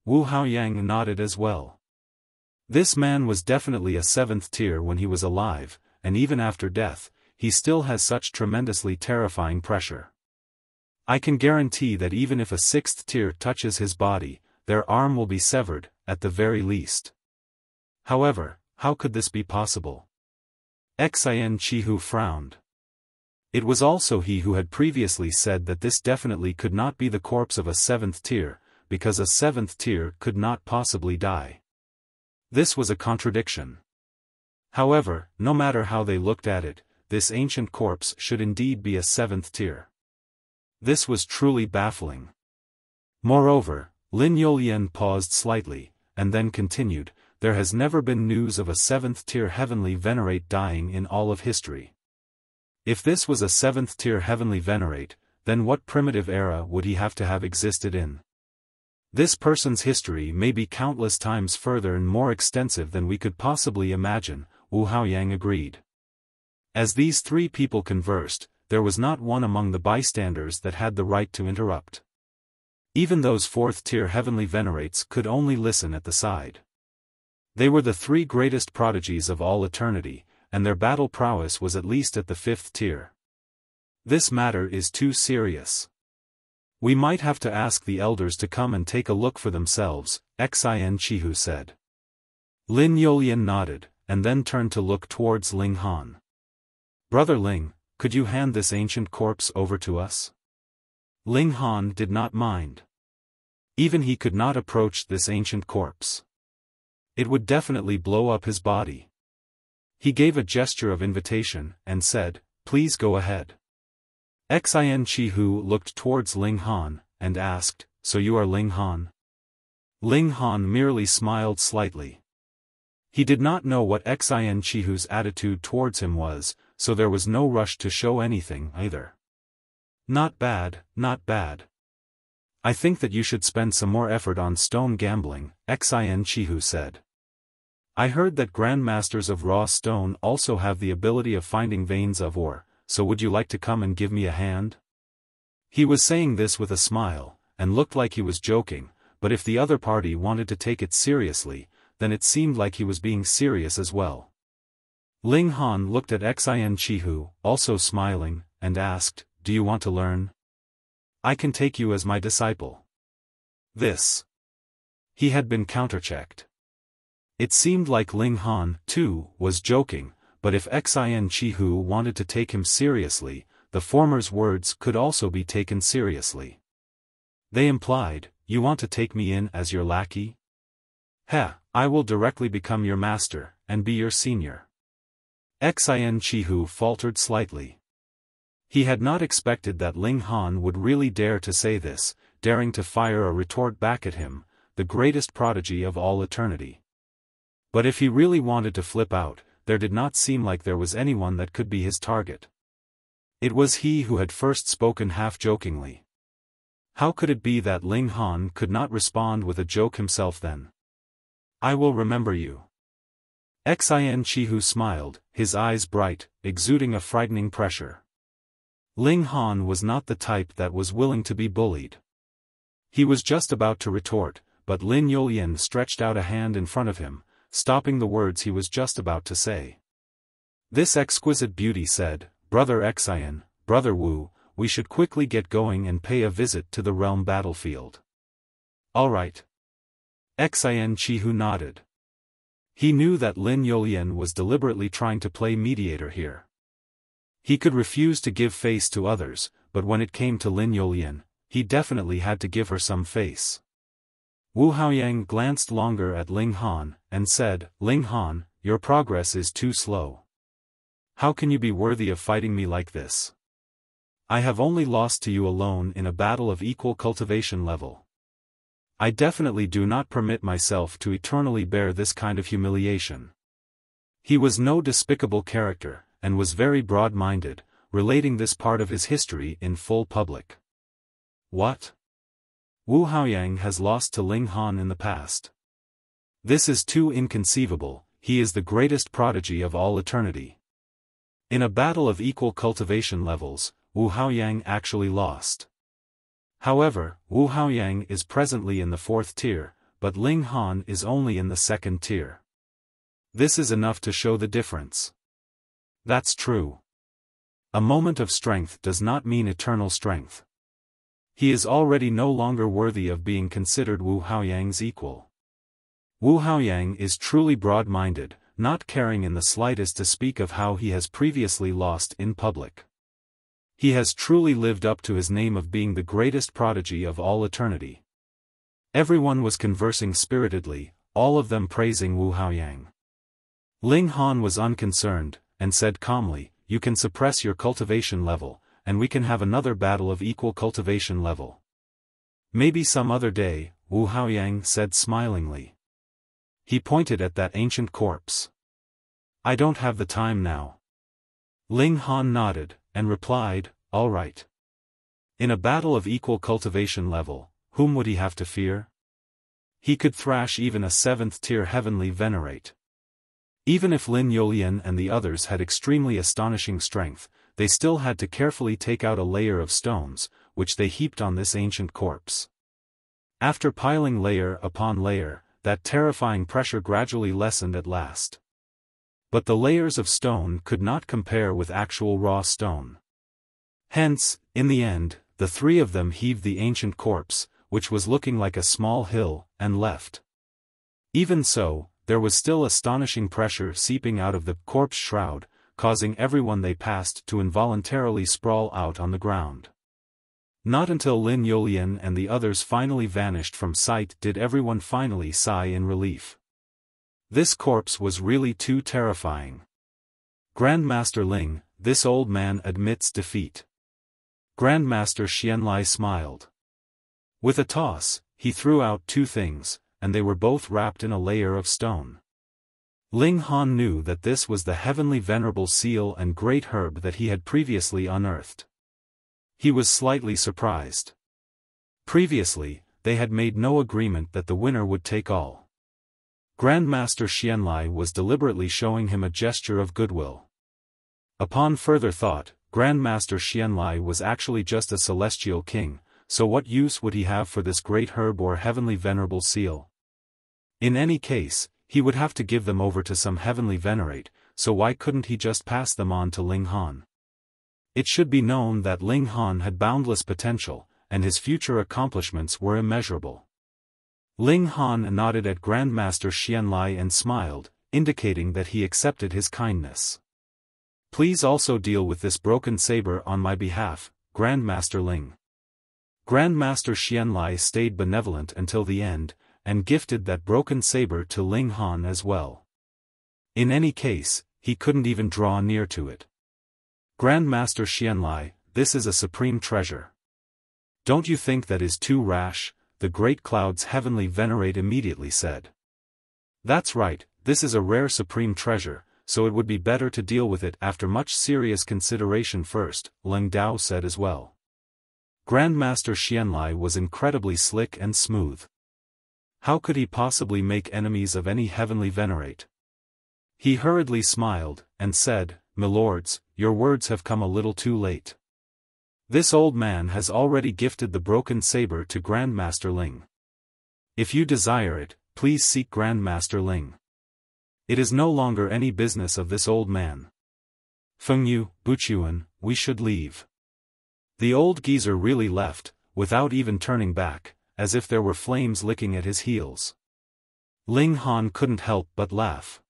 Wu Haoyang nodded as well. This man was definitely a seventh tier when he was alive, and even after death, he still has such tremendously terrifying pressure. I can guarantee that even if a sixth tier touches his body, their arm will be severed, at the very least. However, how could this be possible? Xian Chihu frowned. It was also he who had previously said that this definitely could not be the corpse of a seventh tier, because a seventh tier could not possibly die. This was a contradiction. However, no matter how they looked at it, this ancient corpse should indeed be a seventh tier. This was truly baffling. Moreover, Lin Yolian paused slightly, and then continued, there has never been news of a seventh-tier heavenly venerate dying in all of history. If this was a seventh-tier heavenly venerate, then what primitive era would he have to have existed in? This person's history may be countless times further and more extensive than we could possibly imagine, Wu Haoyang agreed. As these three people conversed, there was not one among the bystanders that had the right to interrupt. Even those fourth-tier heavenly venerates could only listen at the side. They were the three greatest prodigies of all eternity, and their battle prowess was at least at the fifth tier. This matter is too serious. We might have to ask the elders to come and take a look for themselves, Xian Chihu said. Lin Yolian nodded, and then turned to look towards Ling Han. Brother Ling, could you hand this ancient corpse over to us? Ling Han did not mind. Even he could not approach this ancient corpse. It would definitely blow up his body. He gave a gesture of invitation, and said, please go ahead. Xian Chihu looked towards Ling Han, and asked, so you are Ling Han? Ling Han merely smiled slightly. He did not know what Xian Chihu's attitude towards him was, so there was no rush to show anything either. Not bad, not bad. I think that you should spend some more effort on stone gambling, Xian Chihu said. I heard that Grandmasters of raw stone also have the ability of finding veins of ore, so would you like to come and give me a hand? He was saying this with a smile, and looked like he was joking, but if the other party wanted to take it seriously, then it seemed like he was being serious as well. Ling Han looked at Xian Chihu, also smiling, and asked, do you want to learn? I can take you as my disciple. This. He had been counterchecked. It seemed like Ling Han, too, was joking, but if Xian Chihu wanted to take him seriously, the former's words could also be taken seriously. They implied, you want to take me in as your lackey? I will directly become your master, and be your senior. Xian Chihu faltered slightly. He had not expected that Ling Han would really dare to say this, daring to fire a retort back at him, the greatest prodigy of all eternity. But if he really wanted to flip out, there did not seem like there was anyone that could be his target. It was he who had first spoken half-jokingly. How could it be that Ling Han could not respond with a joke himself then? I will remember you. Xian Chihu smiled, his eyes bright, exuding a frightening pressure. Ling Han was not the type that was willing to be bullied. He was just about to retort, but Lin Yolian stretched out a hand in front of him, stopping the words he was just about to say. This exquisite beauty said, Brother Xian, Brother Wu, we should quickly get going and pay a visit to the realm battlefield. All right. Xian Chihu nodded. He knew that Lin Yolian was deliberately trying to play mediator here. He could refuse to give face to others, but when it came to Lin Yolian, he definitely had to give her some face. Wu Haoyang glanced longer at Ling Han, and said, Ling Han, your progress is too slow. How can you be worthy of fighting me like this? I have only lost to you alone in a battle of equal cultivation level. I definitely do not permit myself to eternally bear this kind of humiliation. He was no despicable character, and was very broad-minded, relating this part of his history in full public. What? Wu Haoyang has lost to Ling Han in the past. This is too inconceivable. He is the greatest prodigy of all eternity. In a battle of equal cultivation levels, Wu Haoyang actually lost. However, Wu Haoyang is presently in the 4th tier, but Ling Han is only in the 2nd tier. This is enough to show the difference. That's true. A moment of strength does not mean eternal strength. He is already no longer worthy of being considered Wu Haoyang's equal. Wu Haoyang is truly broad-minded, not caring in the slightest to speak of how he has previously lost in public. He has truly lived up to his name of being the greatest prodigy of all eternity. Everyone was conversing spiritedly, all of them praising Wu Haoyang. Ling Han was unconcerned, and said calmly, "You can suppress your cultivation level, and we can have another battle of equal cultivation level. Maybe some other day," Wu Haoyang said smilingly. He pointed at that ancient corpse. "I don't have the time now." Ling Han nodded, and replied, "All right." In a battle of equal cultivation level, whom would he have to fear? He could thrash even a 7th-tier heavenly venerate. Even if Lin Yolian and the others had extremely astonishing strength, they still had to carefully take out a layer of stones, which they heaped on this ancient corpse. After piling layer upon layer, that terrifying pressure gradually lessened at last. But the layers of stone could not compare with actual raw stone. Hence, in the end, the 3 of them heaved the ancient corpse, which was looking like a small hill, and left. Even so, there was still astonishing pressure seeping out of the corpse shroud, causing everyone they passed to involuntarily sprawl out on the ground. Not until Lin Yolian and the others finally vanished from sight did everyone finally sigh in relief. This corpse was really too terrifying. Grandmaster Ling, this old man admits defeat. Grandmaster Xuanlai smiled. With a toss, he threw out 2 things, and they were both wrapped in a layer of stone. Ling Han knew that this was the heavenly venerable seal and great herb that he had previously unearthed. He was slightly surprised. Previously, they had made no agreement that the winner would take all. Grandmaster Xuanlai was deliberately showing him a gesture of goodwill. Upon further thought, Grandmaster Xuanlai was actually just a celestial king, so what use would he have for this great herb or heavenly venerable seal? In any case, he would have to give them over to some heavenly venerate, so why couldn't he just pass them on to Ling Han? It should be known that Ling Han had boundless potential, and his future accomplishments were immeasurable. Ling Han nodded at Grandmaster Xuanlai and smiled, indicating that he accepted his kindness. "Please also deal with this broken saber on my behalf, Grandmaster Ling." Grandmaster Xuanlai stayed benevolent until the end, and gifted that broken saber to Ling Han as well. In any case, he couldn't even draw near to it. "Grandmaster Xuanlai, this is a supreme treasure. Don't you think that is too rash?" the great cloud's heavenly venerate immediately said. "That's right, this is a rare supreme treasure, so it would be better to deal with it after much serious consideration first," Leng Dao said as well. Grandmaster Xuanlai was incredibly slick and smooth. How could he possibly make enemies of any heavenly venerate? He hurriedly smiled, and said, "Milords, your words have come a little too late. This old man has already gifted the broken saber to Grandmaster Ling. If you desire it, please seek Grandmaster Ling. It is no longer any business of this old man. Fengyu, Buchuan, we should leave." The old geezer really left, without even turning back, as if there were flames licking at his heels. Ling Han couldn't help but laugh.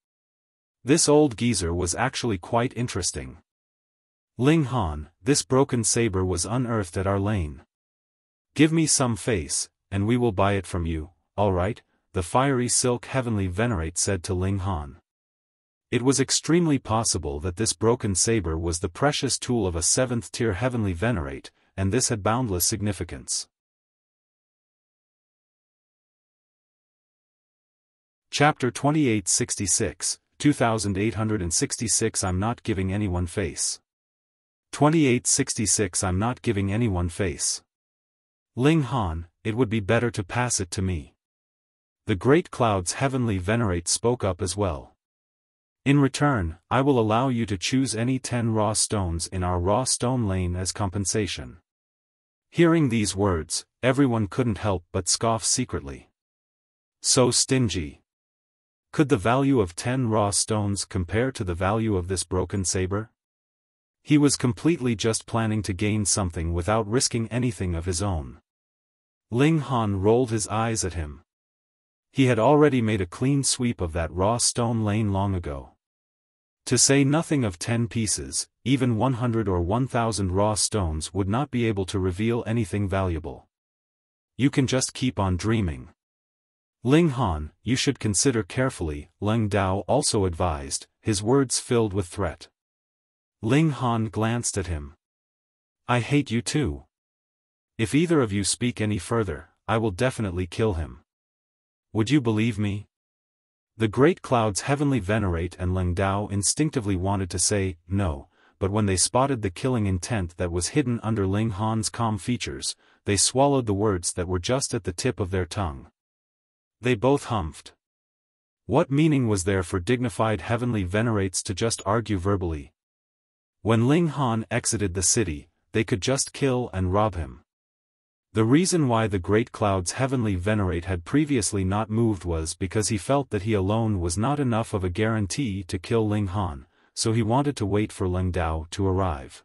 This old geezer was actually quite interesting. "Ling Han, this broken saber was unearthed at our lane. Give me some face, and we will buy it from you, all right?" the fiery silk heavenly venerate said to Ling Han. It was extremely possible that this broken saber was the precious tool of a 7th-tier heavenly venerate, and this had boundless significance. Chapter 2866, 2866 I'm not giving anyone face. 2866 I'm not giving anyone face. Ling Han, it would be better to pass it to me. The great cloud's heavenly venerate spoke up as well. In return, I will allow you to choose any 10 raw stones in our raw stone lane as compensation. Hearing these words, everyone couldn't help but scoff secretly. So stingy. Could the value of 10 raw stones compare to the value of this broken saber? He was completely just planning to gain something without risking anything of his own. Ling Han rolled his eyes at him. He had already made a clean sweep of that raw stone lane long ago. To say nothing of 10 pieces, even 100 or 1,000 raw stones would not be able to reveal anything valuable. You can just keep on dreaming. Ling Han, you should consider carefully, Leng Dao also advised, his words filled with threat. Ling Han glanced at him. I hate you too. If either of you speak any further, I will definitely kill him. Would you believe me? The great cloud's heavenly venerate and Leng Dao instinctively wanted to say, no, but when they spotted the killing intent that was hidden under Ling Han's calm features, they swallowed the words that were just at the tip of their tongue. They both humphed. What meaning was there for dignified heavenly venerates to just argue verbally? When Ling Han exited the city, they could just kill and rob him. The reason why the great cloud's heavenly venerate had previously not moved was because he felt that he alone was not enough of a guarantee to kill Ling Han, so he wanted to wait for Leng Dao to arrive.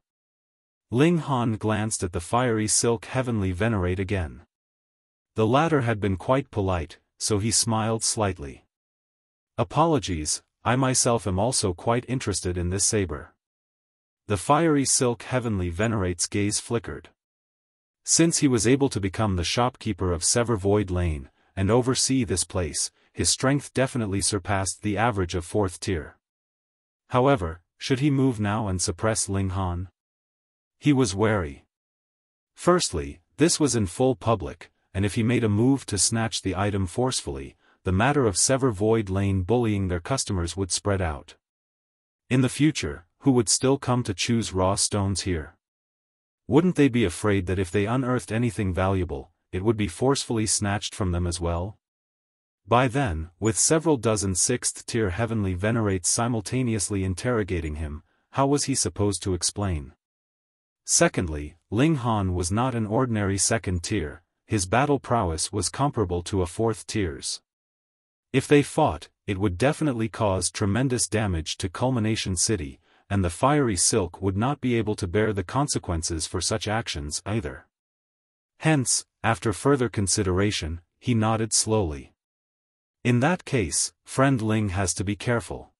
Ling Han glanced at the fiery silk heavenly venerate again. The latter had been quite polite, so he smiled slightly. Apologies, I myself am also quite interested in this saber. The fiery silk heavenly venerate's gaze flickered. Since he was able to become the shopkeeper of Saber Void Lane, and oversee this place, his strength definitely surpassed the average of 4th tier. However, should he move now and suppress Ling Han? He was wary. Firstly, this was in full public, and if he made a move to snatch the item forcefully, the matter of Saber Void Lane bullying their customers would spread out. In the future, who would still come to choose raw stones here? Wouldn't they be afraid that if they unearthed anything valuable, it would be forcefully snatched from them as well? By then, with several dozen 6th-tier heavenly venerates simultaneously interrogating him, how was he supposed to explain? Secondly, Ling Han was not an ordinary 2nd tier, his battle prowess was comparable to a 4th tier's. If they fought, it would definitely cause tremendous damage to Culmination City, and the fiery silk would not be able to bear the consequences for such actions either. Hence, after further consideration, he nodded slowly. In that case, friend Ling has to be careful.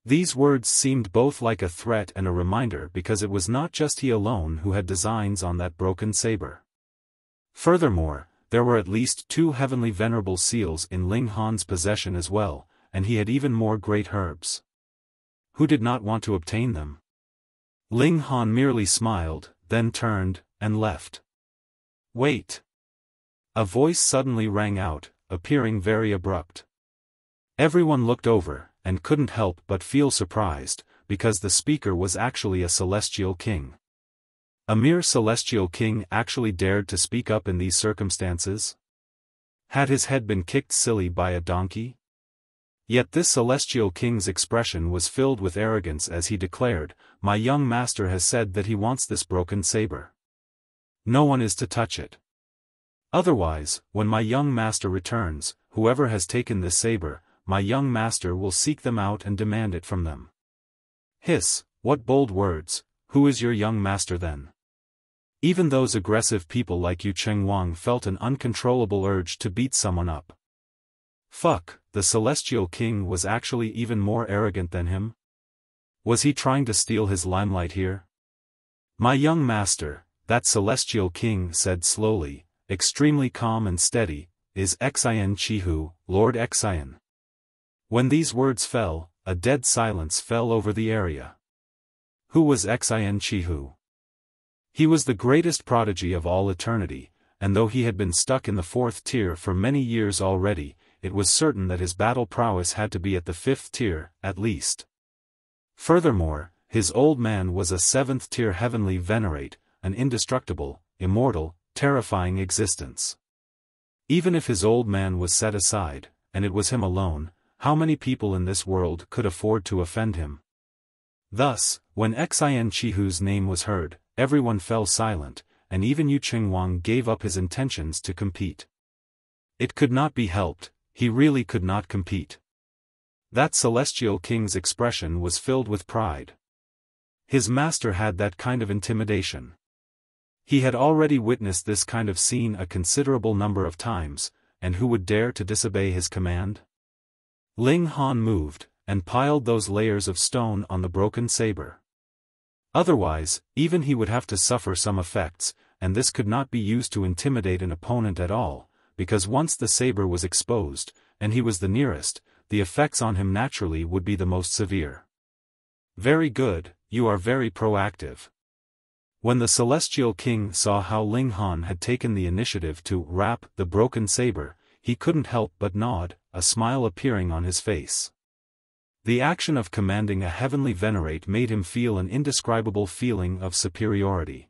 These words seemed both like a threat and a reminder because it was not just he alone who had designs on that broken saber. Furthermore, there were at least 2 heavenly venerable seals in Ling Han's possession as well, and he had even more great herbs. Who did not want to obtain them? Ling Han merely smiled, then turned, and left. Wait! A voice suddenly rang out, appearing very abrupt. Everyone looked over, and couldn't help but feel surprised, because the speaker was actually a celestial king. A mere celestial king actually dared to speak up in these circumstances? Had his head been kicked silly by a donkey? Yet this celestial king's expression was filled with arrogance as he declared, "My young master has said that he wants this broken saber. No one is to touch it. Otherwise, when my young master returns, whoever has taken this saber, my young master will seek them out and demand it from them." Hiss, what bold words! Who is your young master then? Even those aggressive people like Yue Chengwang felt an uncontrollable urge to beat someone up. Fuck, the celestial king was actually even more arrogant than him? Was he trying to steal his limelight here? My young master, that celestial king said slowly, extremely calm and steady, is Xian Chihu, Lord Xian. When these words fell, a dead silence fell over the area. Who was Xian Chihu? He was the greatest prodigy of all eternity, and though he had been stuck in the 4th tier for many years already, it was certain that his battle prowess had to be at the 5th tier, at least. Furthermore, his old man was a 7th tier heavenly venerate, an indestructible, immortal, terrifying existence. Even if his old man was set aside, and it was him alone, how many people in this world could afford to offend him? Thus, when Xian Chihu's name was heard, everyone fell silent, and even Yue Chengwang gave up his intentions to compete. It could not be helped, he really could not compete. That celestial king's expression was filled with pride. His master had that kind of intimidation. He had already witnessed this kind of scene a considerable number of times, and who would dare to disobey his command? Ling Han moved, and piled those layers of stone on the broken saber. Otherwise, even he would have to suffer some effects, and this could not be used to intimidate an opponent at all, because once the saber was exposed, and he was the nearest, the effects on him naturally would be the most severe. Very good, you are very proactive. When the Celestial King saw how Ling Han had taken the initiative to wrap the broken saber, he couldn't help but nod, a smile appearing on his face. The action of commanding a heavenly venerate made him feel an indescribable feeling of superiority.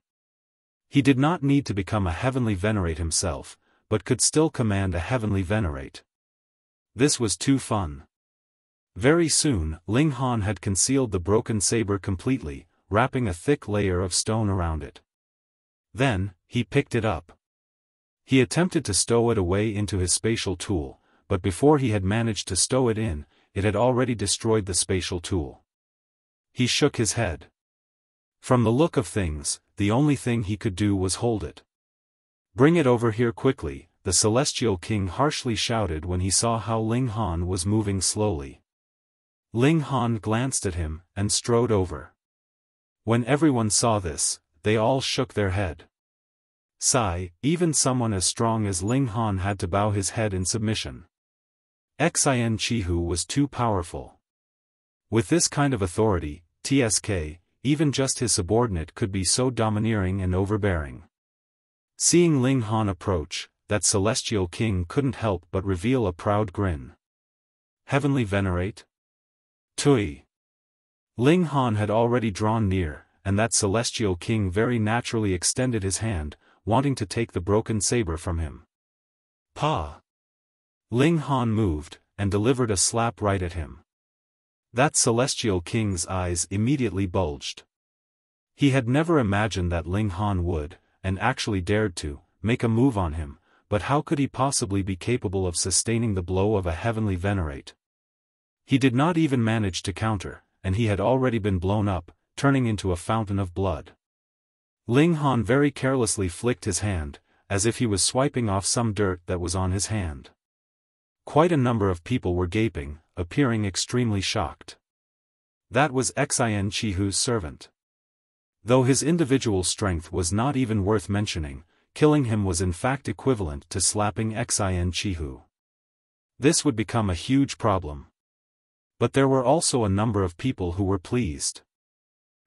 He did not need to become a heavenly venerate himself, but could still command a heavenly venerate. This was too fun. Very soon, Ling Han had concealed the broken saber completely, wrapping a thick layer of stone around it. Then, he picked it up. He attempted to stow it away into his spatial tool, but before he had managed to stow it in, it had already destroyed the spatial tool. He shook his head. From the look of things, the only thing he could do was hold it. "Bring it over here quickly," the Celestial King harshly shouted when he saw how Ling Han was moving slowly. Ling Han glanced at him, and strode over. When everyone saw this, they all shook their head. Sigh, even someone as strong as Ling Han had to bow his head in submission. Xian Chihu was too powerful. With this kind of authority, TSK, even just his subordinate could be so domineering and overbearing. Seeing Ling Han approach, that Celestial King couldn't help but reveal a proud grin. Heavenly Venerate? Tui. Ling Han had already drawn near, and that Celestial King very naturally extended his hand, wanting to take the broken saber from him. Pa! Ling Han moved, and delivered a slap right at him. That Celestial King's eyes immediately bulged. He had never imagined that Ling Han would, and actually dared to, make a move on him, but how could he possibly be capable of sustaining the blow of a heavenly venerate? He did not even manage to counter, and he had already been blown up, turning into a fountain of blood. Ling Han very carelessly flicked his hand, as if he was swiping off some dirt that was on his hand. Quite a number of people were gaping, appearing extremely shocked. That was Xian Chihu's servant. Though his individual strength was not even worth mentioning, killing him was in fact equivalent to slapping Xian Chihu. This would become a huge problem. But there were also a number of people who were pleased.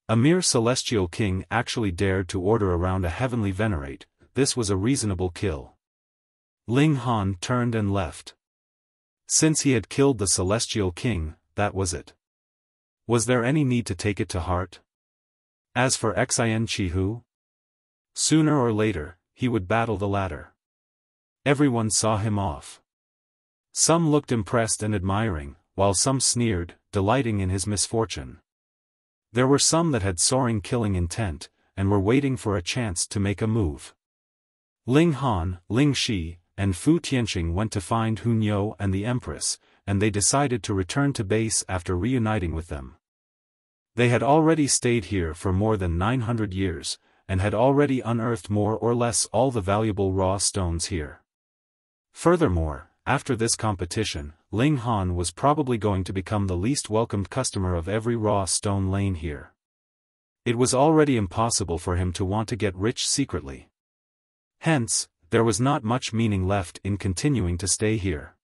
A mere Celestial King actually dared to order around a heavenly venerate, this was a reasonable kill. Ling Han turned and left. Since he had killed the Celestial King, that was it. Was there any need to take it to heart? As for Xian Chihu? Sooner or later, he would battle the latter. Everyone saw him off. Some looked impressed and admiring, while some sneered, delighting in his misfortune. There were some that had soaring killing intent, and were waiting for a chance to make a move. Ling Han, Ling Shi, and Fu Tianqing went to find Hunyo and the Empress, and they decided to return to base after reuniting with them. They had already stayed here for more than 900 years, and had already unearthed more or less all the valuable raw stones here. Furthermore, after this competition, Ling Han was probably going to become the least welcomed customer of every raw stone lane here. It was already impossible for him to want to get rich secretly. Hence, there was not much meaning left in continuing to stay here.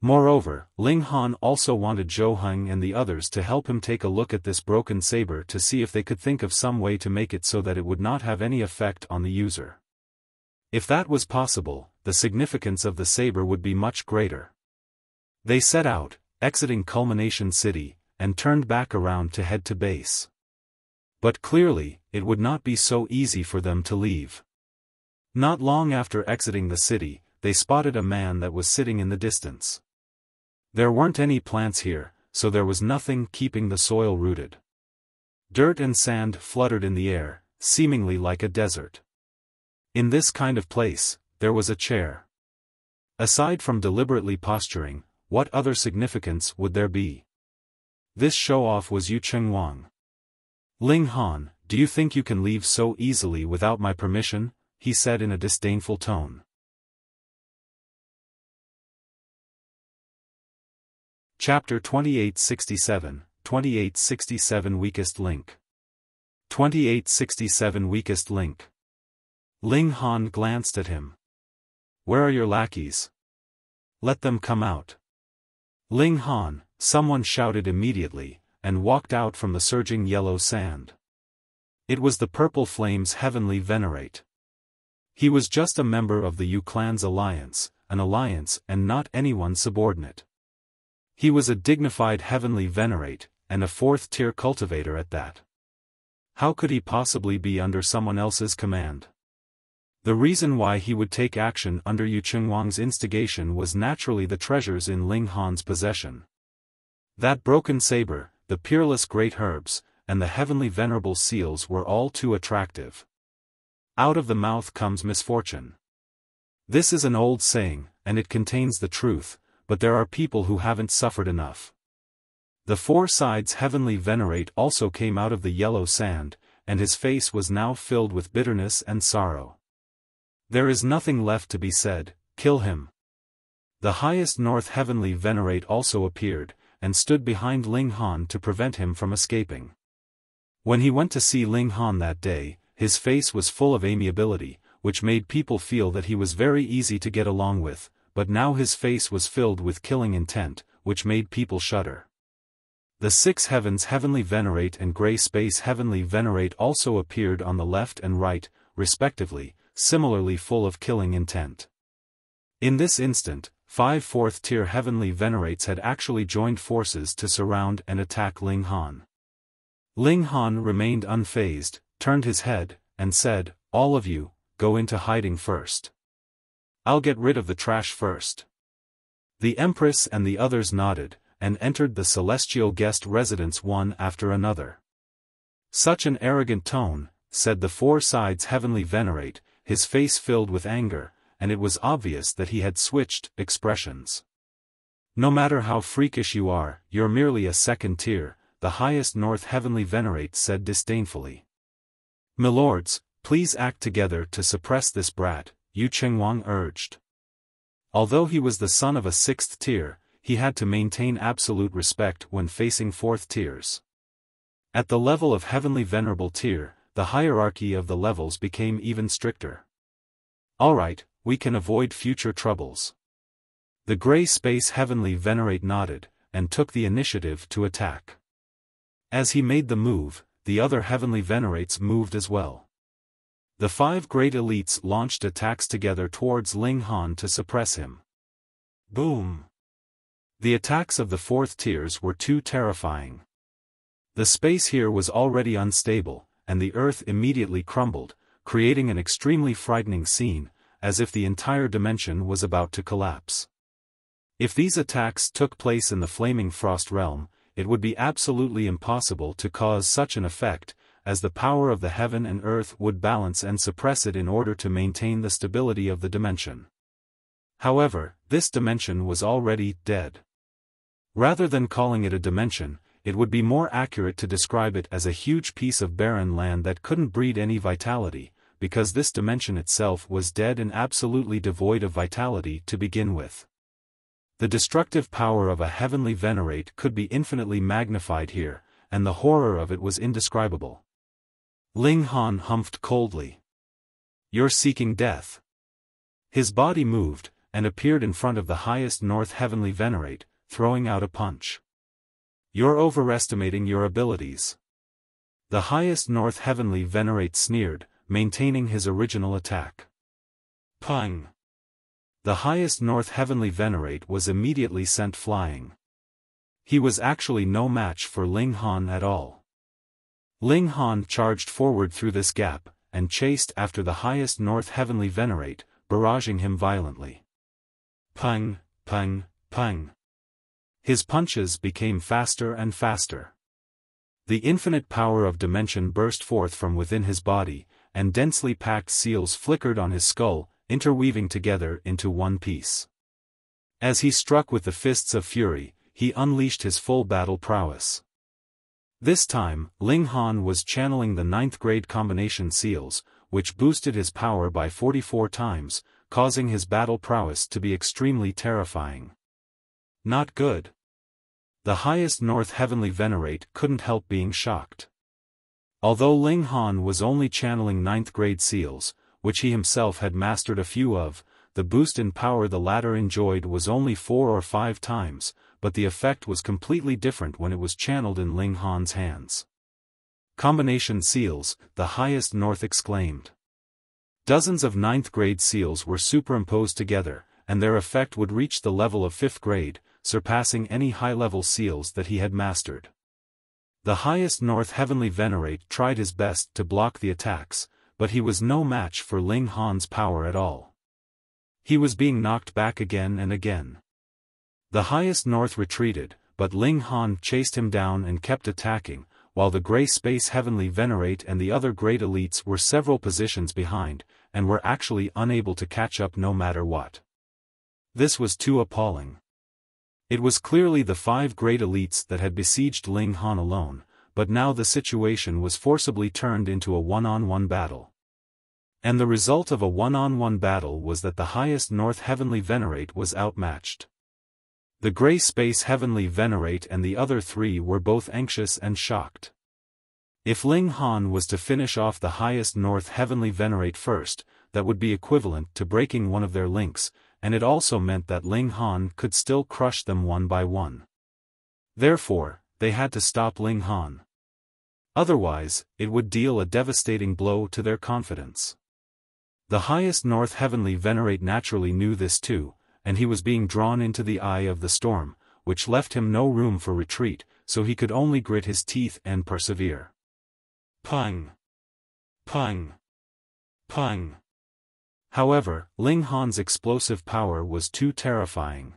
Moreover, Ling Han also wanted Zhou Heng and the others to help him take a look at this broken saber to see if they could think of some way to make it so that it would not have any effect on the user. If that was possible, the significance of the saber would be much greater. They set out, exiting Culmination City, and turned back around to head to base. But clearly, it would not be so easy for them to leave. Not long after exiting the city, they spotted a man that was sitting in the distance. There weren't any plants here, so there was nothing keeping the soil rooted. Dirt and sand fluttered in the air, seemingly like a desert. In this kind of place, there was a chair. Aside from deliberately posturing, what other significance would there be? This show-off was Yue Chengwang. "Ling Han, do you think you can leave so easily without my permission?" he said in a disdainful tone. Chapter 2867, 2867 Weakest Link. 2867 Weakest Link. Ling Han glanced at him. "Where are your lackeys? Let them come out." "Ling Han," someone shouted immediately, and walked out from the surging yellow sand. It was the Purple Flame's Heavenly Venerate. He was just a member of the Yu clan's alliance, an alliance and not anyone subordinate. He was a dignified Heavenly Venerate, and a fourth-tier cultivator at that. How could he possibly be under someone else's command? The reason why he would take action under Yue Chengwang's instigation was naturally the treasures in Ling Han's possession. That broken saber, the peerless great herbs, and the heavenly venerable seals were all too attractive. Out of the mouth comes misfortune. This is an old saying, and it contains the truth, but there are people who haven't suffered enough. The Four Sides Heavenly Venerate also came out of the yellow sand, and his face was now filled with bitterness and sorrow. "There is nothing left to be said, kill him." The highest North Heavenly Venerate also appeared, and stood behind Ling Han to prevent him from escaping. When he went to see Ling Han that day, his face was full of amiability, which made people feel that he was very easy to get along with, but now his face was filled with killing intent, which made people shudder. The Six Heavens Heavenly Venerate and Gray Space Heavenly Venerate also appeared on the left and right, respectively, similarly full of killing intent. In this instant, 5 fourth-tier Heavenly Venerates had actually joined forces to surround and attack Ling Han. Ling Han remained unfazed, turned his head, and said, "All of you, go into hiding first. I'll get rid of the trash first." The Empress and the others nodded, and entered the celestial guest residence one after another. "Such an arrogant tone," said the Four Sides Heavenly Venerate, his face filled with anger, and it was obvious that he had switched expressions. "No matter how freakish you are, you're merely a second tier," the highest North Heavenly Venerate said disdainfully. "Milords, please act together to suppress this brat," Yue Chengwang urged. Although he was the son of a sixth tier, he had to maintain absolute respect when facing fourth tiers. At the level of Heavenly Venerable tier, the hierarchy of the levels became even stricter. "Alright, we can avoid future troubles." The Gray Space Heavenly Venerate nodded, and took the initiative to attack. As he made the move, the other Heavenly Venerates moved as well. The 5 great elites launched attacks together towards Ling Han to suppress him. Boom! The attacks of the fourth tiers were too terrifying. The space here was already unstable, and the earth immediately crumbled, creating an extremely frightening scene, as if the entire dimension was about to collapse. If these attacks took place in the Flaming Frost realm, it would be absolutely impossible to cause such an effect, as the power of the heaven and earth would balance and suppress it in order to maintain the stability of the dimension. However, this dimension was already dead. Rather than calling it a dimension, it would be more accurate to describe it as a huge piece of barren land that couldn't breed any vitality, because this dimension itself was dead and absolutely devoid of vitality to begin with. The destructive power of a Heavenly Venerate could be infinitely magnified here, and the horror of it was indescribable. Ling Han humphed coldly. "You're seeking death." His body moved, and appeared in front of the highest North Heavenly Venerate, throwing out a punch. "You're overestimating your abilities." The highest North Heavenly Venerate sneered, maintaining his original attack. Pung! The highest North Heavenly Venerate was immediately sent flying. He was actually no match for Ling Han at all. Ling Han charged forward through this gap, and chased after the highest North Heavenly Venerate, barraging him violently. Pung, pung, pung. His punches became faster and faster. The infinite power of dimension burst forth from within his body, and densely packed seals flickered on his skull, interweaving together into one piece. As he struck with the fists of fury, he unleashed his full battle prowess. This time, Ling Han was channeling the 9th grade combination seals, which boosted his power by 44 times, causing his battle prowess to be extremely terrifying. Not good. The highest North Heavenly Venerate couldn't help being shocked. Although Ling Han was only channeling 9th grade seals, which he himself had mastered a few of, the boost in power the latter enjoyed was only 4 or 5 times, but the effect was completely different when it was channeled in Ling Han's hands. Combination seals, the highest North exclaimed. Dozens of 9th grade seals were superimposed together, and their effect would reach the level of 5th grade, surpassing any high-level seals that he had mastered. The highest North Heavenly Venerate tried his best to block the attacks, but he was no match for Ling Han's power at all. He was being knocked back again and again. The highest North retreated, but Ling Han chased him down and kept attacking, while the Grey Space Heavenly Venerate and the other great elites were several positions behind, and were actually unable to catch up no matter what. This was too appalling. It was clearly the 5 great elites that had besieged Ling Han alone, but now the situation was forcibly turned into a one-on-one battle. And the result of a one-on-one battle was that the highest North Heavenly Venerate was outmatched. The Grey Space Heavenly Venerate and the other 3 were both anxious and shocked. If Ling Han was to finish off the highest North Heavenly Venerate first, that would be equivalent to breaking one of their links, and it also meant that Ling Han could still crush them one by one. Therefore, they had to stop Ling Han. Otherwise, it would deal a devastating blow to their confidence. The highest North Heavenly Venerate naturally knew this too, and he was being drawn into the eye of the storm, which left him no room for retreat, so he could only grit his teeth and persevere. Pung! Pung! Pung! However, Ling Han's explosive power was too terrifying.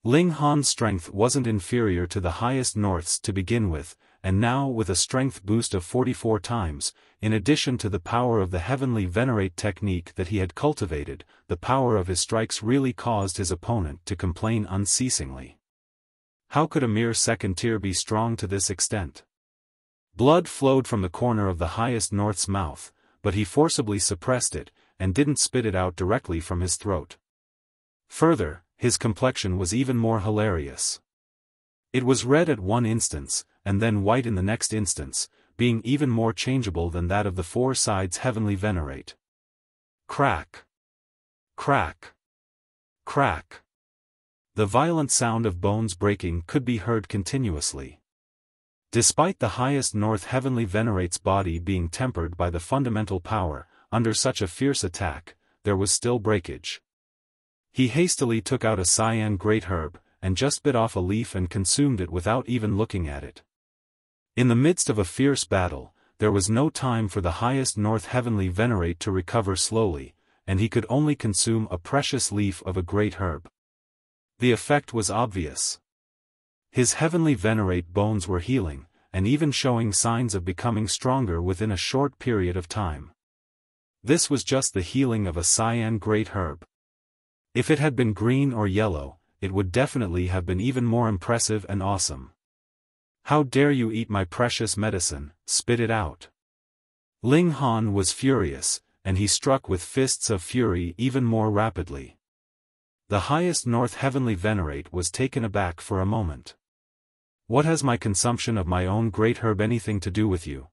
Ling Han's strength wasn't inferior to the highest North's to begin with, and now with a strength boost of 44 times, in addition to the power of the Heavenly Venerate technique that he had cultivated, the power of his strikes really caused his opponent to complain unceasingly. How could a mere second tier be strong to this extent? Blood flowed from the corner of the highest North's mouth, but he forcibly suppressed it, and didn't spit it out directly from his throat. Further, his complexion was even more hilarious. It was red at one instance, and then white in the next instance, being even more changeable than that of the 4 sides Heavenly Venerate. Crack! Crack! Crack! The violent sound of bones breaking could be heard continuously. Despite the highest North Heavenly Venerate's body being tempered by the fundamental power, under such a fierce attack, there was still breakage. He hastily took out a cyan great herb, and just bit off a leaf and consumed it without even looking at it. In the midst of a fierce battle, there was no time for the highest North Heavenly Venerate to recover slowly, and he could only consume a precious leaf of a great herb. The effect was obvious. His Heavenly Venerate bones were healing, and even showing signs of becoming stronger within a short period of time. This was just the healing of a cyan great herb. If it had been green or yellow, it would definitely have been even more impressive and awesome. How dare you eat my precious medicine, spit it out. Ling Han was furious, and he struck with fists of fury even more rapidly. The highest North Heavenly Venerate was taken aback for a moment. What has my consumption of my own great herb anything to do with you?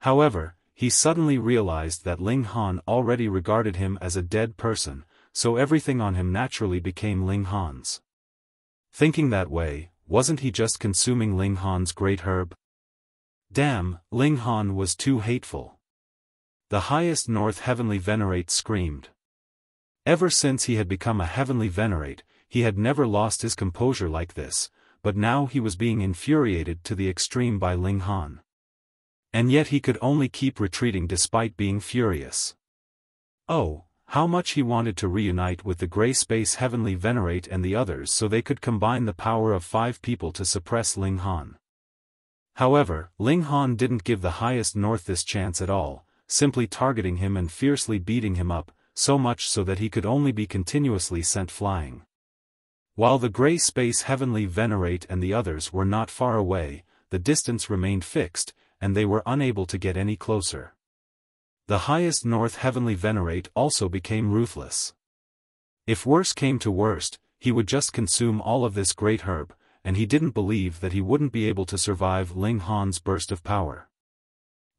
However, he suddenly realized that Ling Han already regarded him as a dead person, so everything on him naturally became Ling Han's. Thinking that way, wasn't he just consuming Ling Han's great herb? Damn, Ling Han was too hateful. The highest North Heavenly Venerate screamed. Ever since he had become a heavenly venerate, he had never lost his composure like this, but now he was being infuriated to the extreme by Ling Han. And yet he could only keep retreating despite being furious. Oh, how much he wanted to reunite with the Grey Space Heavenly Venerate and the others so they could combine the power of 5 people to suppress Ling Han. However, Ling Han didn't give the Highest North this chance at all, simply targeting him and fiercely beating him up, so much so that he could only be continuously sent flying. While the Grey Space Heavenly Venerate and the others were not far away, the distance remained fixed, and they were unable to get any closer. The Highest North Heavenly Venerate also became ruthless. If worse came to worst, he would just consume all of this great herb, and he didn't believe that he wouldn't be able to survive Ling Han's burst of power.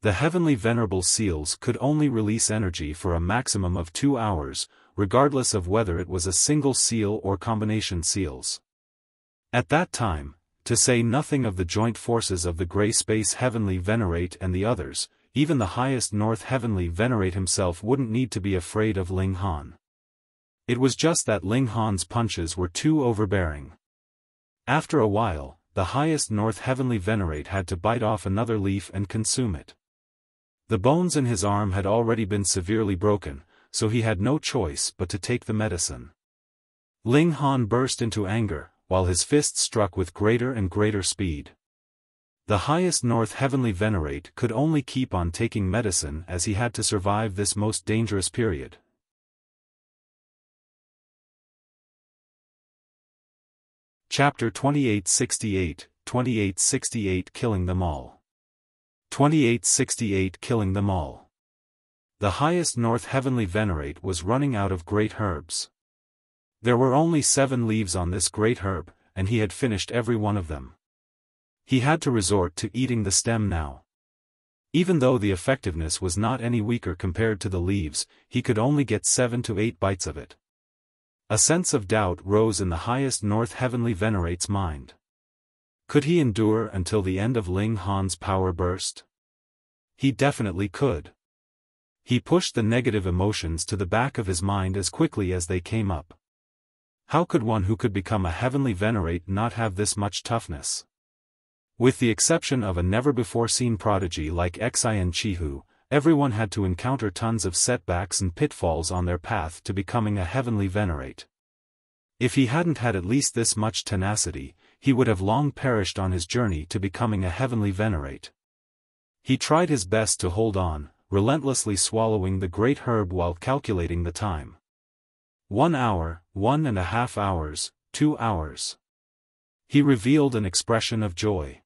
The Heavenly Venerable Seals could only release energy for a maximum of 2 hours, regardless of whether it was a single seal or combination seals. At that time, to say nothing of the joint forces of the Grey Space Heavenly Venerate and the others, even the Highest North Heavenly Venerate himself wouldn't need to be afraid of Ling Han. It was just that Ling Han's punches were too overbearing. After a while, the Highest North Heavenly Venerate had to bite off another leaf and consume it. The bones in his arm had already been severely broken, so he had no choice but to take the medicine. Ling Han burst into anger, while his fists struck with greater and greater speed. The Highest North Heavenly Venerate could only keep on taking medicine as he had to survive this most dangerous period. Chapter 2868, 2868 Killing Them All. 2868 Killing Them All. The Highest North Heavenly Venerate was running out of great herbs. There were only 7 leaves on this great herb, and he had finished every one of them. He had to resort to eating the stem now. Even though the effectiveness was not any weaker compared to the leaves, he could only get 7 to 8 bites of it. A sense of doubt rose in the Highest North Heavenly Venerate's mind. Could he endure until the end of Ling Han's power burst? He definitely could. He pushed the negative emotions to the back of his mind as quickly as they came up. How could one who could become a Heavenly Venerate not have this much toughness? With the exception of a never-before-seen prodigy like Xian Chihu, everyone had to encounter tons of setbacks and pitfalls on their path to becoming a Heavenly Venerate. If he hadn't had at least this much tenacity, he would have long perished on his journey to becoming a Heavenly Venerate. He tried his best to hold on, relentlessly swallowing the great herb while calculating the time. 1 hour, 1.5 hours, 2 hours. He revealed an expression of joy.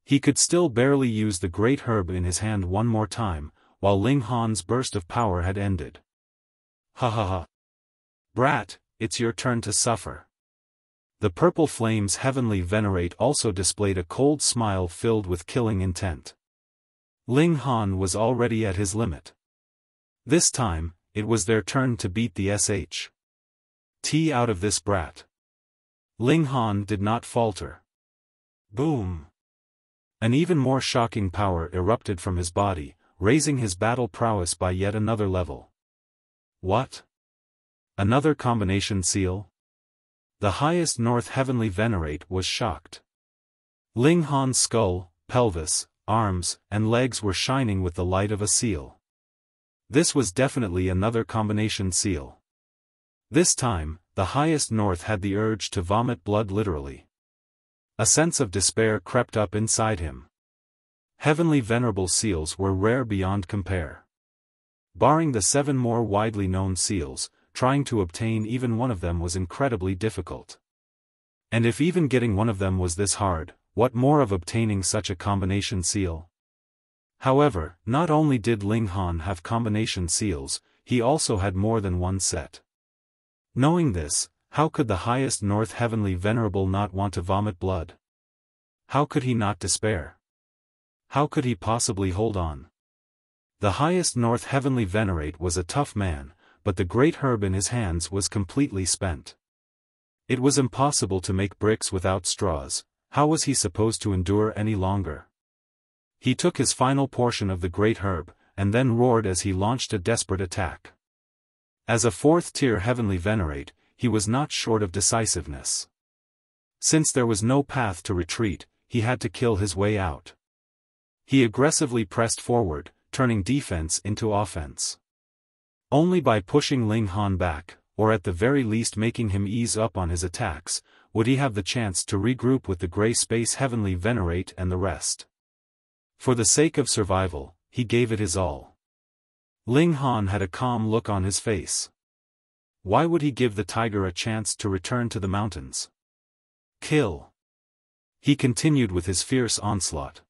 He could still barely use the great herb in his hand one more time, while Ling Han's burst of power had ended. Ha ha ha. Brat, it's your turn to suffer. The Purple Flame's Heavenly Venerate also displayed a cold smile filled with killing intent. Ling Han was already at his limit. This time, it was their turn to beat the SHT out of this brat. Ling Han did not falter. Boom! An even more shocking power erupted from his body, raising his battle prowess by yet another level. What? Another combination seal? The Highest North Heavenly Venerate was shocked. Ling Han's skull, pelvis, arms, and legs were shining with the light of a seal. This was definitely another combination seal. This time, the Highest North had the urge to vomit blood literally. A sense of despair crept up inside him. Heavenly Venerable seals were rare beyond compare. Barring the 7 more widely known seals, trying to obtain even one of them was incredibly difficult. And if even getting one of them was this hard, what more of obtaining such a combination seal? However, not only did Ling Han have combination seals, he also had more than one set. Knowing this, how could the Highest North Heavenly Venerable not want to vomit blood? How could he not despair? How could he possibly hold on? The Highest North Heavenly Venerate was a tough man, but the great herb in his hands was completely spent. It was impossible to make bricks without straws. How was he supposed to endure any longer? He took his final portion of the great herb, and then roared as he launched a desperate attack. As a fourth-tier heavenly venerate, he was not short of decisiveness. Since there was no path to retreat, he had to kill his way out. He aggressively pressed forward, turning defense into offense. Only by pushing Ling Han back, or at the very least making him ease up on his attacks, would he have the chance to regroup with the Grey Space Heavenly Venerate and the rest. For the sake of survival, he gave it his all. Ling Han had a calm look on his face. Why would he give the tiger a chance to return to the mountains? Kill. He continued with his fierce onslaught.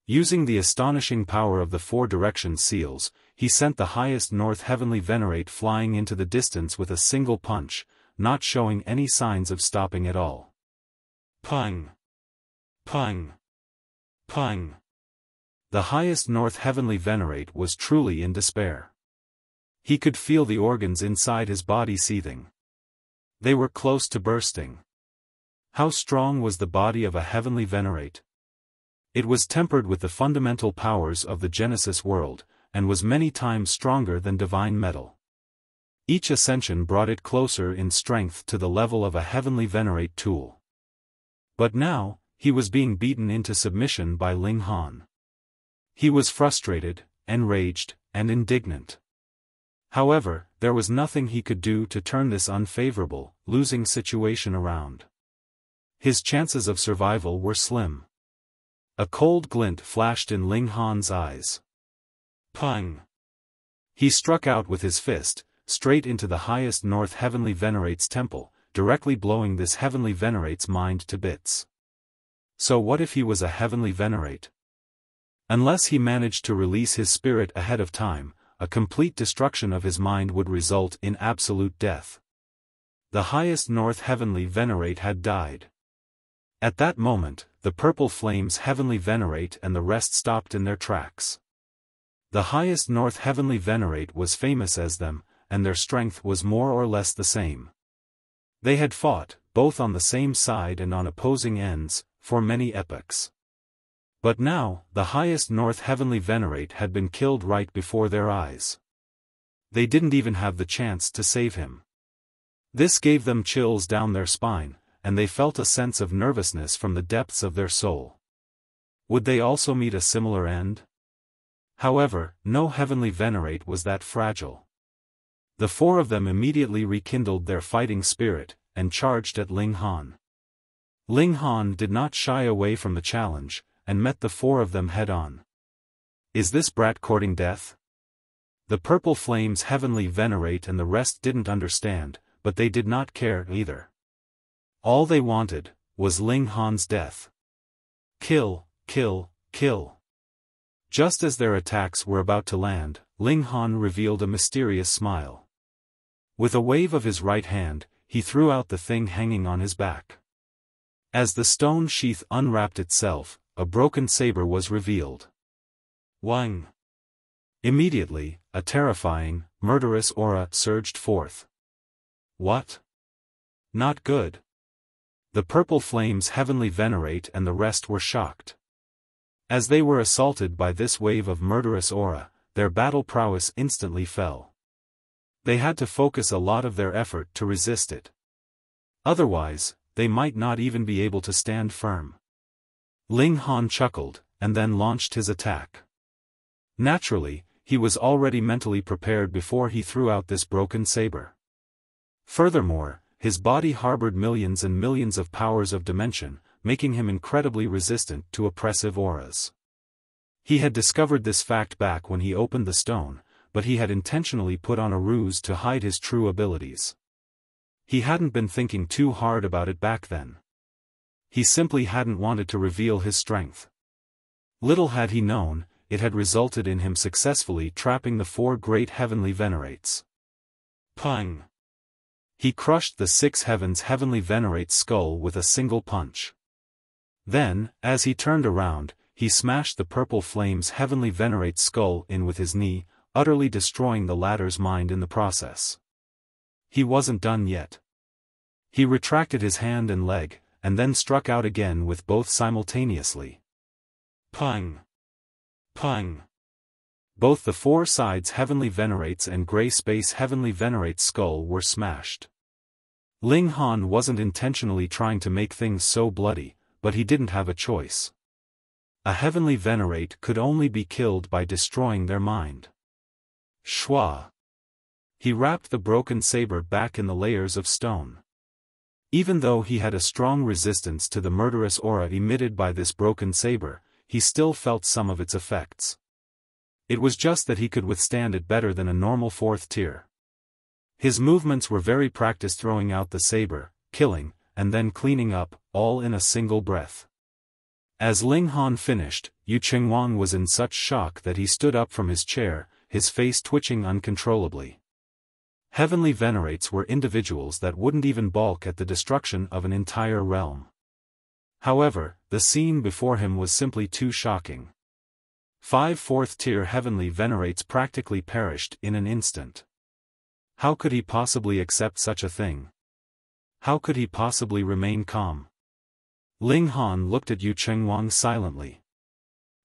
Using the astonishing power of the four direction seals, he sent the highest north heavenly venerate flying into the distance with a single punch, not showing any signs of stopping at all. Pung! Pung! Pung! The highest north heavenly venerate was truly in despair. He could feel the organs inside his body seething. They were close to bursting. How strong was the body of a heavenly venerate? It was tempered with the fundamental powers of the Genesis world, and was many times stronger than divine metal. Each ascension brought it closer in strength to the level of a heavenly venerate tool. But now, he was being beaten into submission by Ling Han. He was frustrated, enraged, and indignant. However, there was nothing he could do to turn this unfavorable, losing situation around. His chances of survival were slim. A cold glint flashed in Ling Han's eyes. Pung! He struck out with his fist, straight into the highest north heavenly venerate's temple, directly blowing this heavenly venerate's mind to bits. So what if he was a heavenly venerate? Unless he managed to release his spirit ahead of time, a complete destruction of his mind would result in absolute death. The highest north heavenly venerate had died. At that moment, the purple flames heavenly venerate and the rest stopped in their tracks. The highest north heavenly venerate was famous as them, and their strength was more or less the same. They had fought, both on the same side and on opposing ends, for many epochs. But now, the highest north heavenly venerate had been killed right before their eyes. They didn't even have the chance to save him. This gave them chills down their spine, and they felt a sense of nervousness from the depths of their soul. Would they also meet a similar end? However, no heavenly venerate was that fragile. The four of them immediately rekindled their fighting spirit, and charged at Ling Han. Ling Han did not shy away from the challenge, and met the four of them head-on. Is this brat courting death? The purple flames heavenly venerate and the rest didn't understand, but they did not care either. All they wanted was Ling Han's death. Kill, kill, kill. Just as their attacks were about to land, Ling Han revealed a mysterious smile. With a wave of his right hand, he threw out the thing hanging on his back. As the stone sheath unwrapped itself, a broken saber was revealed. Wang! Immediately, a terrifying, murderous aura surged forth. What? Not good. The purple flames heavenly venerate and the rest were shocked. As they were assaulted by this wave of murderous aura, their battle prowess instantly fell. They had to focus a lot of their effort to resist it. Otherwise, they might not even be able to stand firm. Ling Han chuckled, and then launched his attack. Naturally, he was already mentally prepared before he threw out this broken saber. Furthermore, his body harbored millions and millions of powers of dimension, making him incredibly resistant to oppressive auras. He had discovered this fact back when he opened the stone, but he had intentionally put on a ruse to hide his true abilities. He hadn't been thinking too hard about it back then. He simply hadn't wanted to reveal his strength. Little had he known, it had resulted in him successfully trapping the four great heavenly venerates. Pung! He crushed the six heavens heavenly venerate's skull with a single punch. Then, as he turned around, he smashed the purple flames heavenly venerate's skull in with his knee, utterly destroying the latter's mind in the process. He wasn't done yet. He retracted his hand and leg, and then struck out again with both simultaneously. Pung! Pung! Both the four sides Heavenly Venerates and Grey Space Heavenly Venerate's skull were smashed. Ling Han wasn't intentionally trying to make things so bloody, but he didn't have a choice. A Heavenly Venerate could only be killed by destroying their mind. Shua. He wrapped the broken saber back in the layers of stone. Even though he had a strong resistance to the murderous aura emitted by this broken saber, he still felt some of its effects. It was just that he could withstand it better than a normal fourth tier. His movements were very practiced, throwing out the saber, killing, and then cleaning up, all in a single breath. As Ling Han finished, Yue Chengwang was in such shock that he stood up from his chair, his face twitching uncontrollably. Heavenly Venerates were individuals that wouldn't even balk at the destruction of an entire realm. However, the scene before him was simply too shocking. 5 fourth-tier Heavenly Venerates practically perished in an instant. How could he possibly accept such a thing? How could he possibly remain calm? Ling Han looked at Yue Chengwang silently.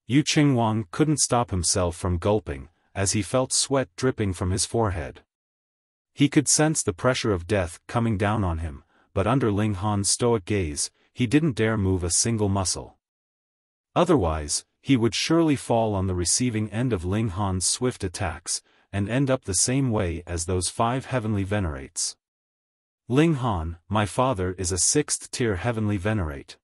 Yue Chengwang couldn't stop himself from gulping, as he felt sweat dripping from his forehead. He could sense the pressure of death coming down on him, but under Ling Han's stoic gaze, he didn't dare move a single muscle. Otherwise, he would surely fall on the receiving end of Ling Han's swift attacks, and end up the same way as those 5 Heavenly Venerates. Ling Han, my father is a 6th-tier Heavenly Venerate.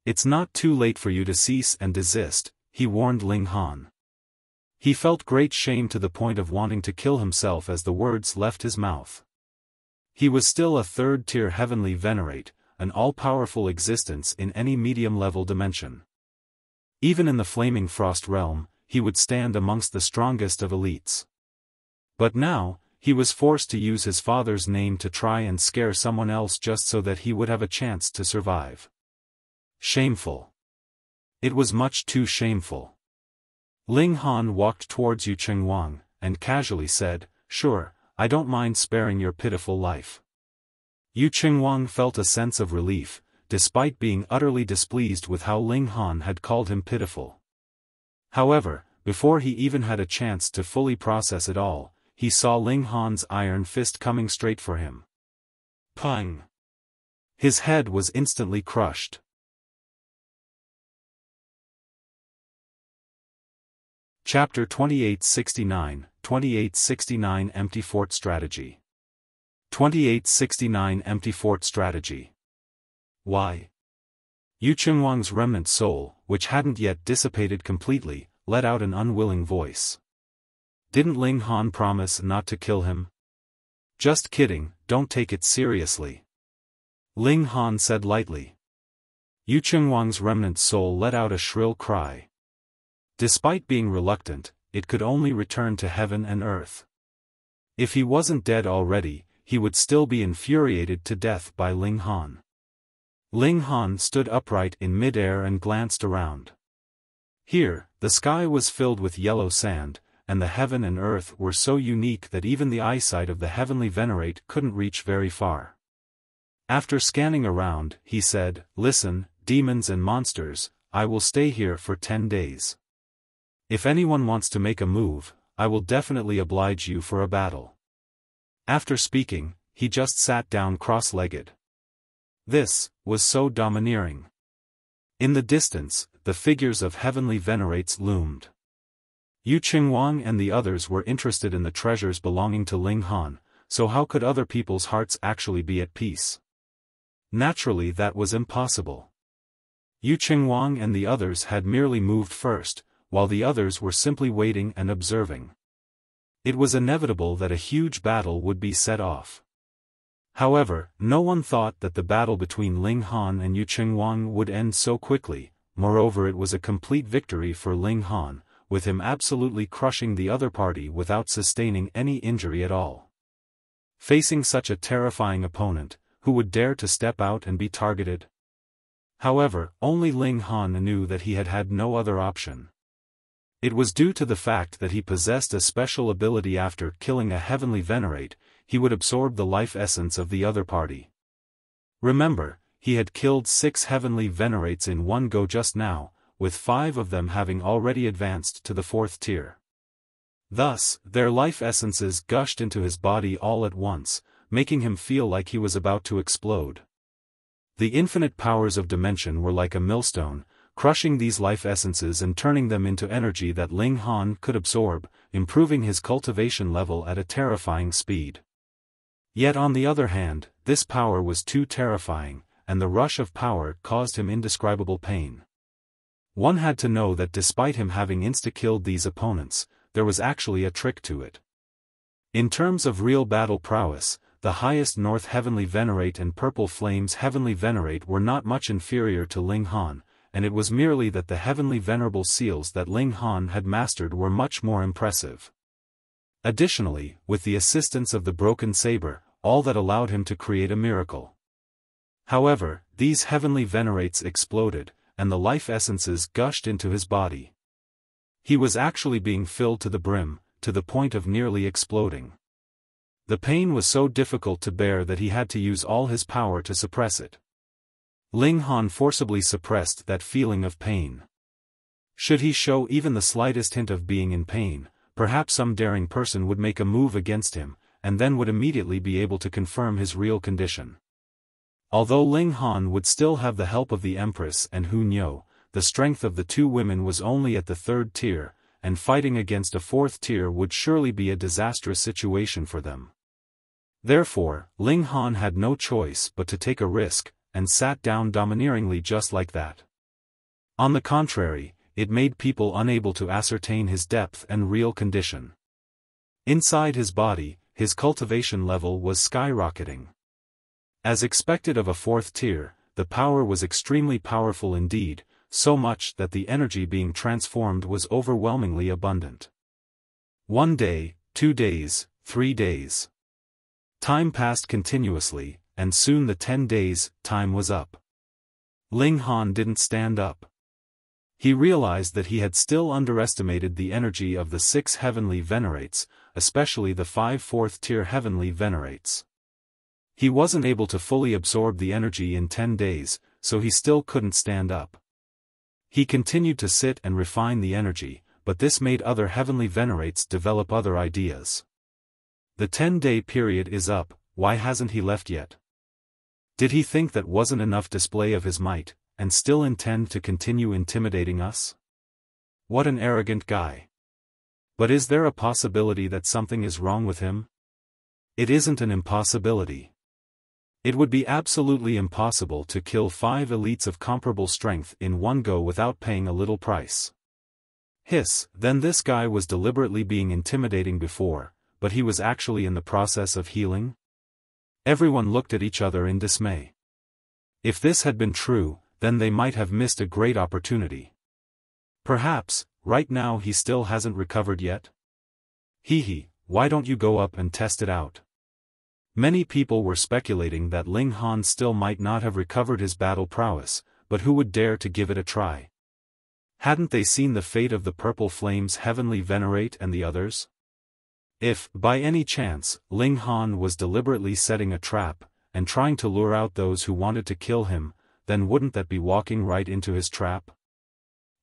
It's not too late for you to cease and desist, he warned Ling Han. He felt great shame to the point of wanting to kill himself as the words left his mouth. He was still a 3rd-tier Heavenly Venerate, an all-powerful existence in any medium-level dimension. Even in the Flaming Frost realm, he would stand amongst the strongest of elites. But now, he was forced to use his father's name to try and scare someone else just so that he would have a chance to survive. Shameful. It was much too shameful. Ling Han walked towards Yue Chengwang, and casually said, "Sure, I don't mind sparing your pitiful life." Yue Chengwang felt a sense of relief, despite being utterly displeased with how Ling Han had called him pitiful. However, before he even had a chance to fully process it all, he saw Ling Han's iron fist coming straight for him. Pang! His head was instantly crushed. Chapter 2869 Empty Fort Strategy. 2869 Empty Fort Strategy. Why? Yue Chengwang's remnant soul, which hadn't yet dissipated completely, let out an unwilling voice. Didn't Ling Han promise not to kill him? Just kidding, don't take it seriously. Ling Han said lightly. Yue Chengwang's remnant soul let out a shrill cry. Despite being reluctant, it could only return to heaven and earth. If he wasn't dead already, he would still be infuriated to death by Ling Han. Ling Han stood upright in mid-air and glanced around. Here, the sky was filled with yellow sand, and the heaven and earth were so unique that even the eyesight of the Heavenly Venerate couldn't reach very far. After scanning around, he said, "Listen, demons and monsters, I will stay here for 10 days. If anyone wants to make a move, I will definitely oblige you for a battle." After speaking, he just sat down cross-legged. This was so domineering. In the distance, the figures of Heavenly Venerates loomed. Yue Chengwang and the others were interested in the treasures belonging to Ling Han, so how could other people's hearts actually be at peace? Naturally, that was impossible. Yue Chengwang and the others had merely moved first, while the others were simply waiting and observing. It was inevitable that a huge battle would be set off. However, no one thought that the battle between Ling Han and Yue Chengwang would end so quickly. Moreover, it was a complete victory for Ling Han, with him absolutely crushing the other party without sustaining any injury at all. Facing such a terrifying opponent, who would dare to step out and be targeted? However, only Ling Han knew that he had had no other option. It was due to the fact that he possessed a special ability. After killing a Heavenly Venerate, he would absorb the life essence of the other party. Remember, he had killed 6 Heavenly Venerates in one go just now, with 5 of them having already advanced to the 4th tier. Thus, their life essences gushed into his body all at once, making him feel like he was about to explode. The infinite powers of dimension were like a millstone, crushing these life essences and turning them into energy that Ling Han could absorb, improving his cultivation level at a terrifying speed. Yet on the other hand, this power was too terrifying, and the rush of power caused him indescribable pain. One had to know that despite him having insta-killed these opponents, there was actually a trick to it. In terms of real battle prowess, the highest North Heavenly Venerate and Purple Flames Heavenly Venerate were not much inferior to Ling Han, and it was merely that the Heavenly Venerable Seals that Ling Han had mastered were much more impressive. Additionally, with the assistance of the broken saber, all that allowed him to create a miracle. However, these Heavenly Venerates exploded, and the life essences gushed into his body. He was actually being filled to the brim, to the point of nearly exploding. The pain was so difficult to bear that he had to use all his power to suppress it. Ling Han forcibly suppressed that feeling of pain. Should he show even the slightest hint of being in pain, perhaps some daring person would make a move against him, and then would immediately be able to confirm his real condition. Although Ling Han would still have the help of the Empress and Hu Niu, the strength of the two women was only at the third tier, and fighting against a fourth tier would surely be a disastrous situation for them. Therefore, Ling Han had no choice but to take a risk, and sat down domineeringly just like that. On the contrary, it made people unable to ascertain his depth and real condition. Inside his body, his cultivation level was skyrocketing. As expected of a fourth tier, the power was extremely powerful indeed, so much that the energy being transformed was overwhelmingly abundant. 1 day, 2 days, 3 days. Time passed continuously, and soon the 10 days' time was up. Ling Han didn't stand up. He realized that he had still underestimated the energy of the 6 heavenly venerates, especially the 5 fourth-tier heavenly venerates. He wasn't able to fully absorb the energy in 10 days, so he still couldn't stand up. He continued to sit and refine the energy, but this made other heavenly venerates develop other ideas. The 10-day period is up, why hasn't he left yet? Did he think that wasn't enough display of his might, and still intend to continue intimidating us? What an arrogant guy. But is there a possibility that something is wrong with him? It isn't an impossibility. It would be absolutely impossible to kill 5 elites of comparable strength in one go without paying a little price. Hiss, then this guy was deliberately being intimidating before, but he was actually in the process of healing? Everyone looked at each other in dismay. If this had been true, then they might have missed a great opportunity. Perhaps, right now he still hasn't recovered yet? Hee, why don't you go up and test it out? Many people were speculating that Ling Han still might not have recovered his battle prowess, but who would dare to give it a try? Hadn't they seen the fate of the Purple Flames Heavenly Venerate and the others? If, by any chance, Ling Han was deliberately setting a trap, and trying to lure out those who wanted to kill him, then wouldn't that be walking right into his trap?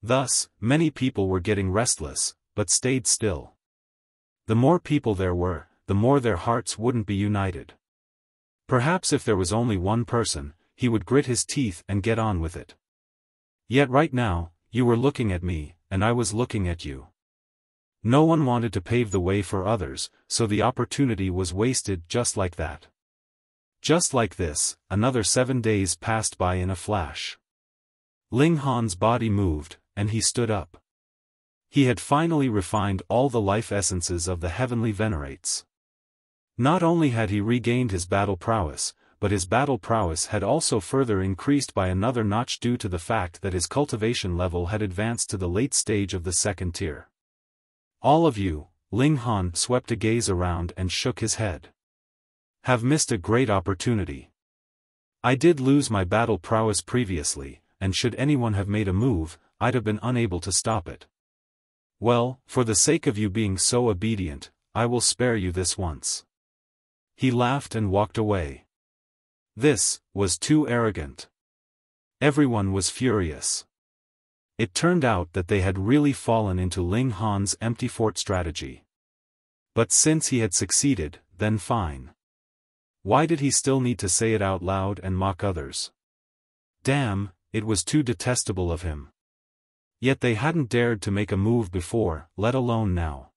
Thus, many people were getting restless, but stayed still. The more people there were, the more their hearts wouldn't be united. Perhaps if there was only one person, he would grit his teeth and get on with it. Yet right now, you were looking at me, and I was looking at you. No one wanted to pave the way for others, so the opportunity was wasted just like that. Just like this, another 7 days passed by in a flash. Ling Han's body moved, and he stood up. He had finally refined all the life essences of the heavenly venerates. Not only had he regained his battle prowess, but his battle prowess had also further increased by another notch due to the fact that his cultivation level had advanced to the late stage of the 2nd tier. All of you, Ling Han swept a gaze around and shook his head. Have missed a great opportunity. I did lose my battle prowess previously, and should anyone have made a move, I'd have been unable to stop it. Well, for the sake of you being so obedient, I will spare you this once. He laughed and walked away. This was too arrogant. Everyone was furious. It turned out that they had really fallen into Ling Han's empty fort strategy. But since he had succeeded, then fine. Why did he still need to say it out loud and mock others? Damn, it was too detestable of him. Yet they hadn't dared to make a move before, let alone now.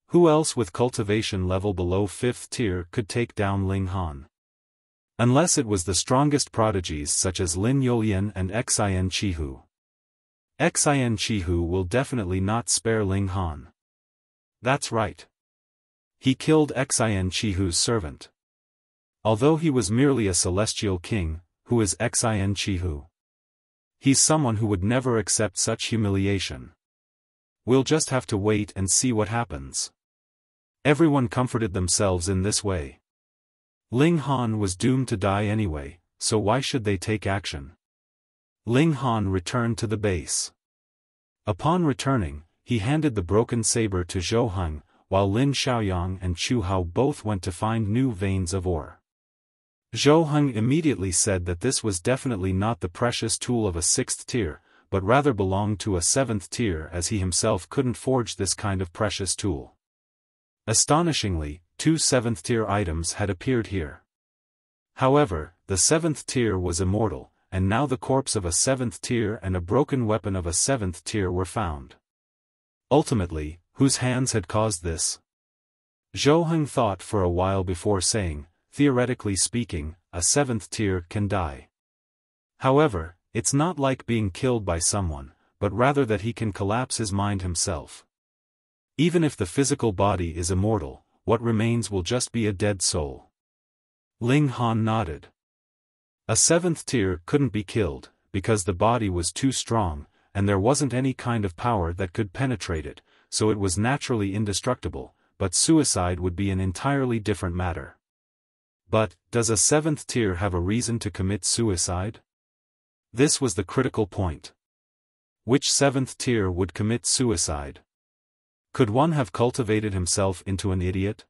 Who else with cultivation level below 5th tier could take down Ling Han? Unless it was the strongest prodigies such as Lin Youlian and Xin Chihu. Xin Chihu will definitely not spare Ling Han. That's right. He killed Xin Chihu's servant. Although he was merely a celestial king, who is Xin Chihu? He's someone who would never accept such humiliation. We'll just have to wait and see what happens. Everyone comforted themselves in this way. Ling Han was doomed to die anyway, so why should they take action? Ling Han returned to the base. Upon returning, he handed the broken saber to Zhou Heng, while Lin Xiaoyang and Chu Hao both went to find new veins of ore. Zhou Heng immediately said that this was definitely not the precious tool of a 6th tier, but rather belonged to a 7th tier as he himself couldn't forge this kind of precious tool. Astonishingly, 2 7th tier items had appeared here. However, the 7th tier was immortal, and now the corpse of a 7th tier and a broken weapon of a 7th tier were found. Ultimately, whose hands had caused this? Zhou Heng thought for a while before saying, theoretically speaking, a 7th tier can die. However, it's not like being killed by someone, but rather that he can collapse his mind himself. Even if the physical body is immortal, what remains will just be a dead soul. Ling Han nodded. A 7th tier couldn't be killed, because the body was too strong, and there wasn't any kind of power that could penetrate it, so it was naturally indestructible, but suicide would be an entirely different matter. But, does a 7th tier have a reason to commit suicide? This was the critical point. Which 7th tier would commit suicide? Could one have cultivated himself into an idiot?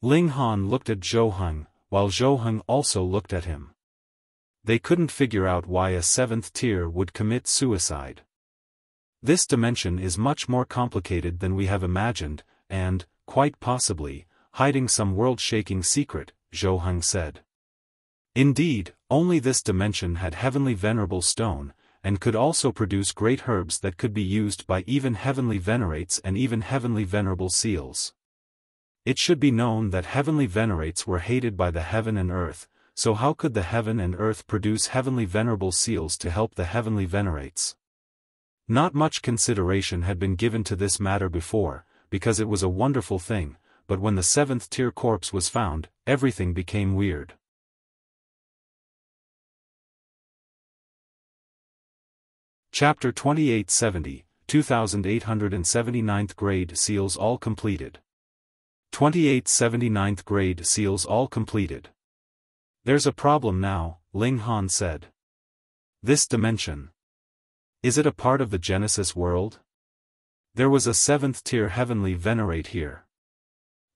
Ling Han looked at Zhou Heng, while Zhou Heng also looked at him. They couldn't figure out why a 7th tier would commit suicide. This dimension is much more complicated than we have imagined, and, quite possibly, hiding some world-shaking secret, Zhou Heng said. Indeed, only this dimension had heavenly venerable stone, and could also produce great herbs that could be used by even heavenly venerates and even heavenly venerable seals. It should be known that heavenly venerates were hated by the heaven and earth, so how could the heaven and earth produce heavenly venerable seals to help the heavenly venerates? Not much consideration had been given to this matter before, because it was a wonderful thing, but when the 7th tier corpse was found, everything became weird. Chapter 2870, 2879th grade seals all completed. 2879th grade seals all completed. There's a problem now, Ling Han said. This dimension. Is it a part of the Genesis world? There was a 7th tier heavenly venerate here.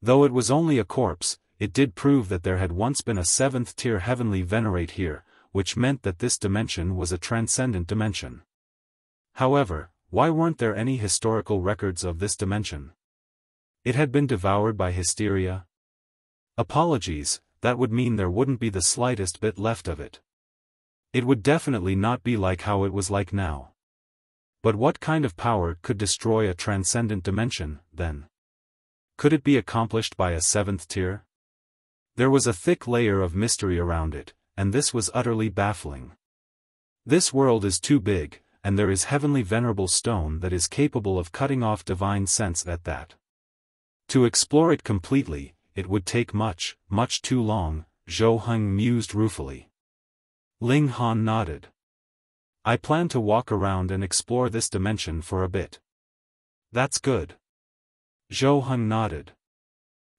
Though it was only a corpse, it did prove that there had once been a 7th tier heavenly venerate here, which meant that this dimension was a transcendent dimension. However, why weren't there any historical records of this dimension? It had been devoured by hysteria? Apologies, that would mean there wouldn't be the slightest bit left of it. It would definitely not be like how it was like now. But what kind of power could destroy a transcendent dimension, then? Could it be accomplished by a 7th tier? There was a thick layer of mystery around it, and this was utterly baffling. This world is too big, and there is heavenly venerable stone that is capable of cutting off divine sense at that. To explore it completely, it would take much too long, Zhou Heng mused ruefully. Ling Han nodded. I plan to walk around and explore this dimension for a bit. That's good. Zhou Heng nodded.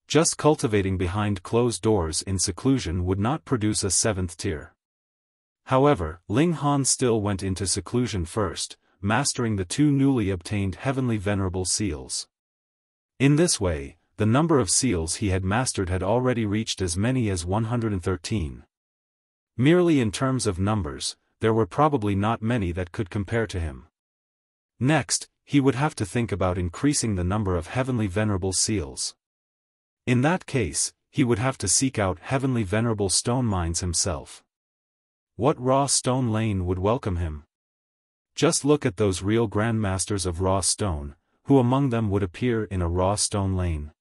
Just cultivating behind closed doors in seclusion would not produce a 7th tier. However, Ling Han still went into seclusion first, mastering the 2 newly obtained heavenly venerable seals. In this way, the number of seals he had mastered had already reached as many as 113. Merely in terms of numbers, there were probably not many that could compare to him. Next, he would have to think about increasing the number of heavenly venerable seals. In that case, he would have to seek out heavenly venerable stone mines himself. What raw stone lane would welcome him? Just look at those real grandmasters of raw stone, who among them would appear in a raw stone lane?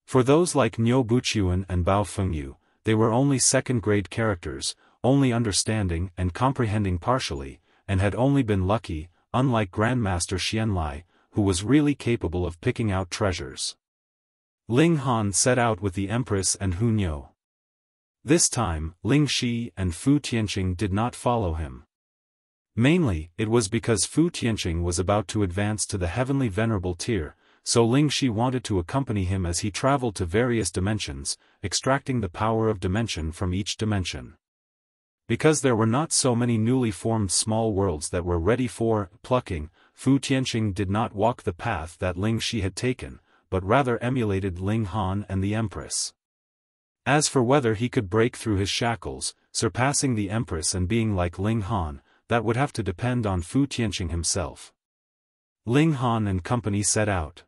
For those like Yue Chengwang and Bao Fengyu, they were only second-grade characters, only understanding and comprehending partially, and had only been lucky, unlike Grandmaster Xuanlai, who was really capable of picking out treasures. Ling Han set out with the Empress and Hu Niu. This time, Ling Shi and Fu Tianqing did not follow him. Mainly, it was because Fu Tianqing was about to advance to the heavenly venerable tier, so Ling Shi wanted to accompany him as he traveled to various dimensions, extracting the power of dimension from each dimension. Because there were not so many newly formed small worlds that were ready for plucking, Fu Tianqing did not walk the path that Ling Shi had taken, but rather emulated Ling Han and the Empress. As for whether he could break through his shackles, surpassing the Empress and being like Ling Han, that would have to depend on Fu Tianqing himself. Ling Han and company set out.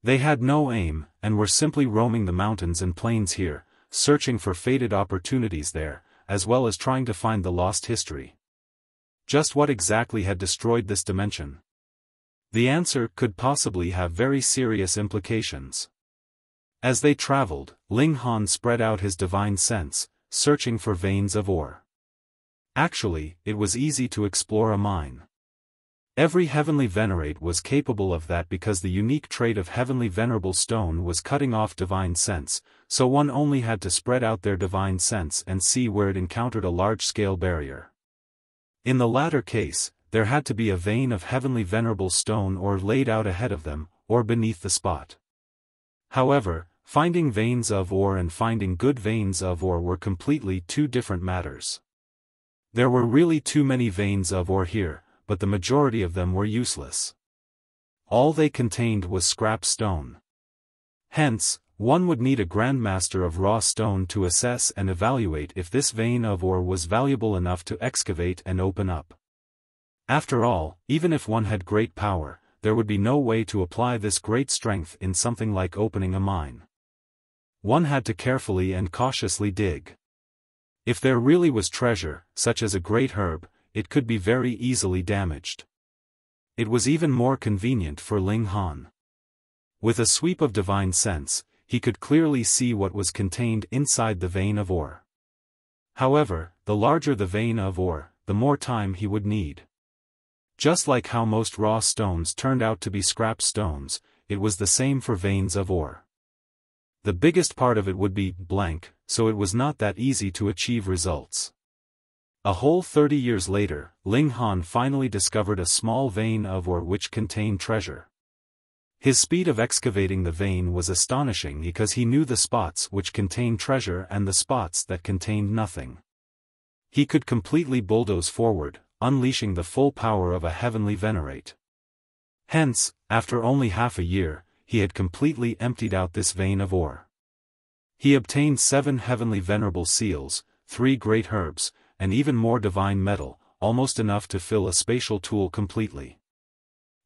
They had no aim, and were simply roaming the mountains and plains here, searching for fated opportunities there, as well as trying to find the lost history. Just what exactly had destroyed this dimension? The answer could possibly have very serious implications. As they traveled, Ling Han spread out his divine sense, searching for veins of ore. Actually, it was easy to explore a mine. Every heavenly venerate was capable of that because the unique trait of heavenly venerable stone was cutting off divine sense, so one only had to spread out their divine sense and see where it encountered a large-scale barrier. In the latter case, there had to be a vein of heavenly venerable stone or laid out ahead of them, or beneath the spot. However, finding veins of ore and finding good veins of ore were completely two different matters. There were really too many veins of ore here, but the majority of them were useless. All they contained was scrap stone. Hence, one would need a Grandmaster of raw stone to assess and evaluate if this vein of ore was valuable enough to excavate and open up. After all, even if one had great power, there would be no way to apply this great strength in something like opening a mine. One had to carefully and cautiously dig. If there really was treasure, such as a great herb, it could be very easily damaged. It was even more convenient for Ling Han. With a sweep of divine sense, he could clearly see what was contained inside the vein of ore. However, the larger the vein of ore, the more time he would need. Just like how most raw stones turned out to be scrap stones, it was the same for veins of ore. The biggest part of it would be blank, so it was not that easy to achieve results. A whole 30 years later, Ling Han finally discovered a small vein of ore which contained treasure. His speed of excavating the vein was astonishing because he knew the spots which contained treasure and the spots that contained nothing. He could completely bulldoze forward, unleashing the full power of a heavenly venerate. Hence, after only half a year, he had completely emptied out this vein of ore. He obtained 7 heavenly venerable seals, 3 great herbs, and even more divine metal, almost enough to fill a spatial tool completely.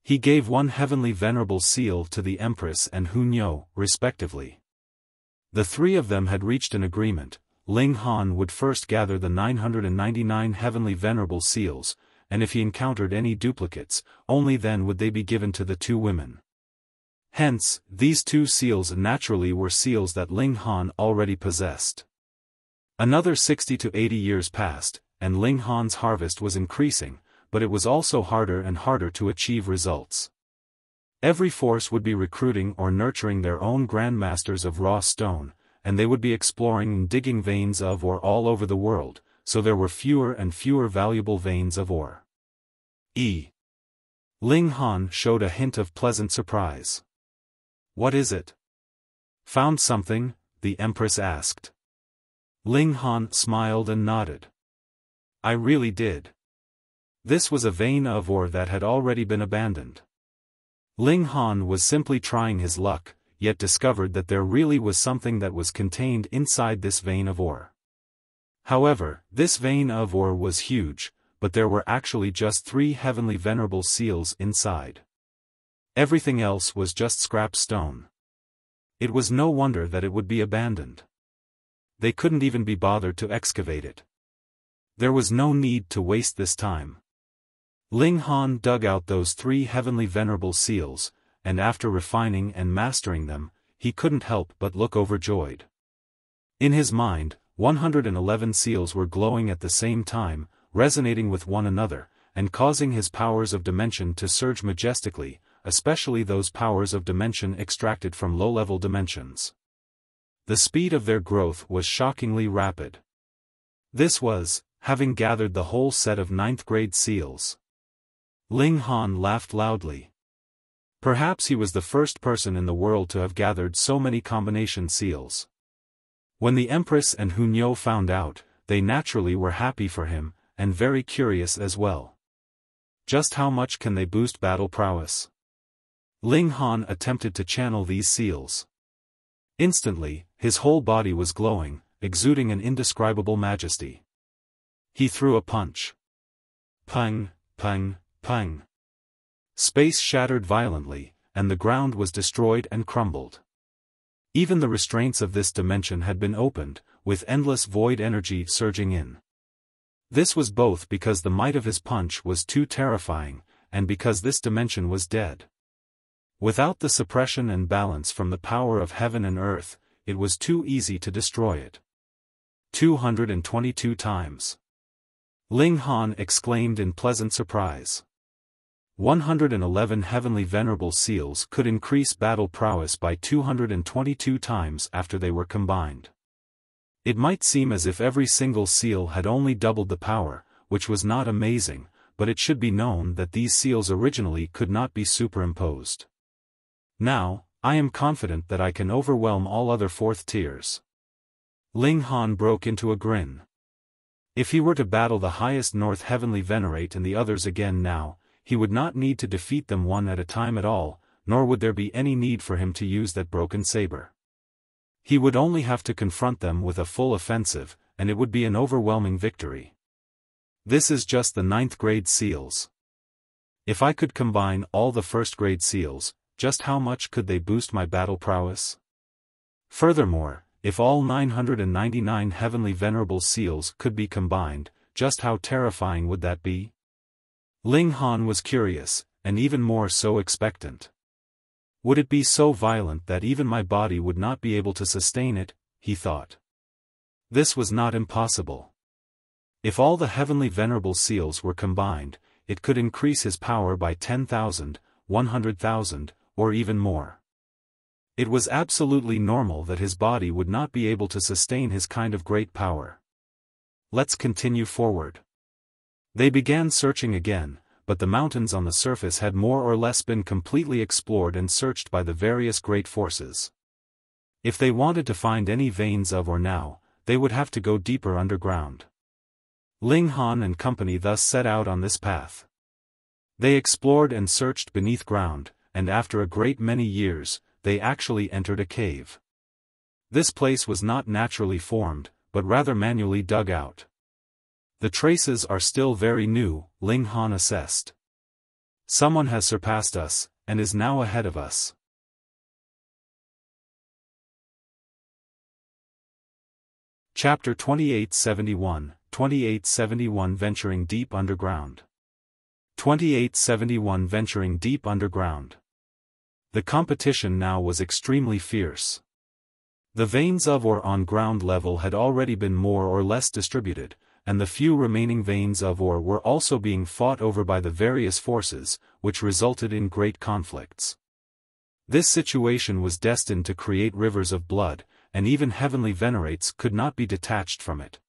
He gave 1 heavenly venerable seal to the Empress and Hu Niu, respectively. The 3 of them had reached an agreement. Ling Han would first gather the 999 heavenly venerable seals, and if he encountered any duplicates, only then would they be given to the 2 women. Hence, these 2 seals naturally were seals that Ling Han already possessed. Another 60 to 80 years passed, and Ling Han's harvest was increasing, but it was also harder and harder to achieve results. Every force would be recruiting or nurturing their own Grandmasters of raw stone, and they would be exploring and digging veins of ore all over the world, so there were fewer and fewer valuable veins of ore. Ling Han showed a hint of pleasant surprise. "What is it?" "Found something?" the Empress asked. Ling Han smiled and nodded. "I really did." This was a vein of ore that had already been abandoned. Ling Han was simply trying his luck, yet discovered that there really was something that was contained inside this vein of ore. However, this vein of ore was huge, but there were actually just 3 heavenly venerable seals inside. Everything else was just scrap stone. It was no wonder that it would be abandoned. They couldn't even be bothered to excavate it. There was no need to waste this time. Ling Han dug out those 3 heavenly venerable seals, and after refining and mastering them, he couldn't help but look overjoyed. In his mind, 111 seals were glowing at the same time, resonating with one another, and causing his powers of dimension to surge majestically, especially those powers of dimension extracted from low-level dimensions. The speed of their growth was shockingly rapid. This was, having gathered the whole set of 9th-grade seals. Ling Han laughed loudly. Perhaps he was the first person in the world to have gathered so many combination seals. When the Empress and Hunyou found out, they naturally were happy for him, and very curious as well. Just how much can they boost battle prowess? Ling Han attempted to channel these seals. Instantly, his whole body was glowing, exuding an indescribable majesty. He threw a punch. Pang, pang, pang. Space shattered violently, and the ground was destroyed and crumbled. Even the restraints of this dimension had been opened, with endless void energy surging in. This was both because the might of his punch was too terrifying, and because this dimension was dead. Without the suppression and balance from the power of heaven and earth, it was too easy to destroy it. 222 times. Ling Han exclaimed in pleasant surprise. 111 heavenly venerable seals could increase battle prowess by 222 times after they were combined. It might seem as if every single seal had only doubled the power, which was not amazing, but it should be known that these seals originally could not be superimposed. Now, I am confident that I can overwhelm all other 4th tiers. Ling Han broke into a grin. If he were to battle the highest North Heavenly Venerate and the others again now, he would not need to defeat them one at a time at all, nor would there be any need for him to use that broken saber. He would only have to confront them with a full offensive, and it would be an overwhelming victory. This is just the 9th-grade seals. If I could combine all the 1st-grade seals, just how much could they boost my battle prowess? Furthermore, if all 999 heavenly venerable seals could be combined, just how terrifying would that be? Ling Han was curious, and even more so expectant. Would it be so violent that even my body would not be able to sustain it, he thought. This was not impossible. If all the heavenly venerable seals were combined, it could increase his power by 10,000, 100,000, or even more. It was absolutely normal that his body would not be able to sustain his kind of great power. Let's continue forward. They began searching again, but the mountains on the surface had more or less been completely explored and searched by the various great forces. If they wanted to find any veins of or now, they would have to go deeper underground. Ling Han and company thus set out on this path. They explored and searched beneath ground, and after a great many years, they actually entered a cave. This place was not naturally formed, but rather manually dug out. The traces are still very new, Ling Han assessed. Someone has surpassed us, and is now ahead of us. Chapter 2871, 2871 Venturing Deep Underground. 2871 Venturing Deep Underground. The competition now was extremely fierce. The veins of ore on ground level had already been more or less distributed, and the few remaining veins of ore were also being fought over by the various forces, which resulted in great conflicts. This situation was destined to create rivers of blood, and even heavenly venerates could not be detached from it.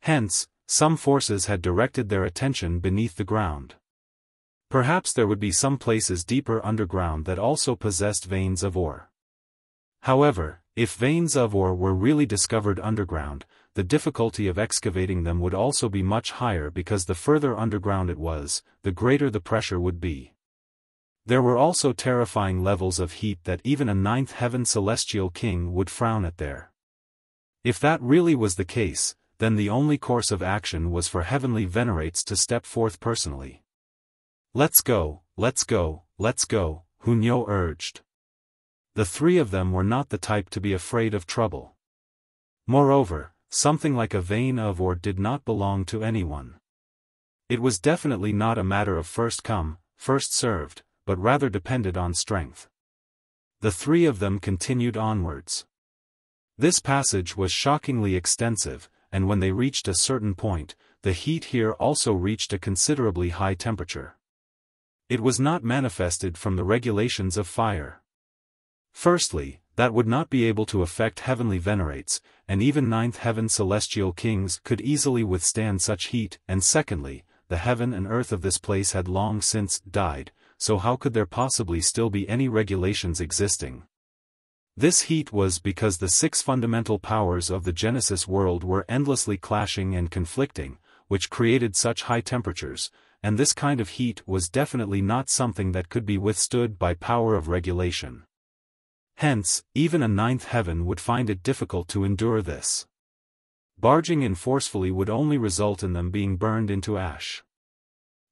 Hence, some forces had directed their attention beneath the ground. Perhaps there would be some places deeper underground that also possessed veins of ore. However, if veins of ore were really discovered underground, the difficulty of excavating them would also be much higher because the further underground it was, the greater the pressure would be. There were also terrifying levels of heat that even a 9th heaven celestial king would frown at there. If that really was the case, then the only course of action was for heavenly venerates to step forth personally. Let's go, let's go, let's go, Hunyou urged. The three of them were not the type to be afraid of trouble. Moreover, something like a vein of or did not belong to anyone. It was definitely not a matter of first come, first served, but rather depended on strength. The three of them continued onwards. This passage was shockingly extensive, and when they reached a certain point, the heat here also reached a considerably high temperature. It was not manifested from the regulations of fire. Firstly, that would not be able to affect heavenly venerates, and even ninth heaven celestial kings could easily withstand such heat, and secondly, the heaven and earth of this place had long since died, so how could there possibly still be any regulations existing? This heat was because the six fundamental powers of the Genesis world were endlessly clashing and conflicting, which created such high temperatures, and this kind of heat was definitely not something that could be withstood by power of regulation. Hence, even a ninth heaven would find it difficult to endure this. Barging in forcefully would only result in them being burned into ash.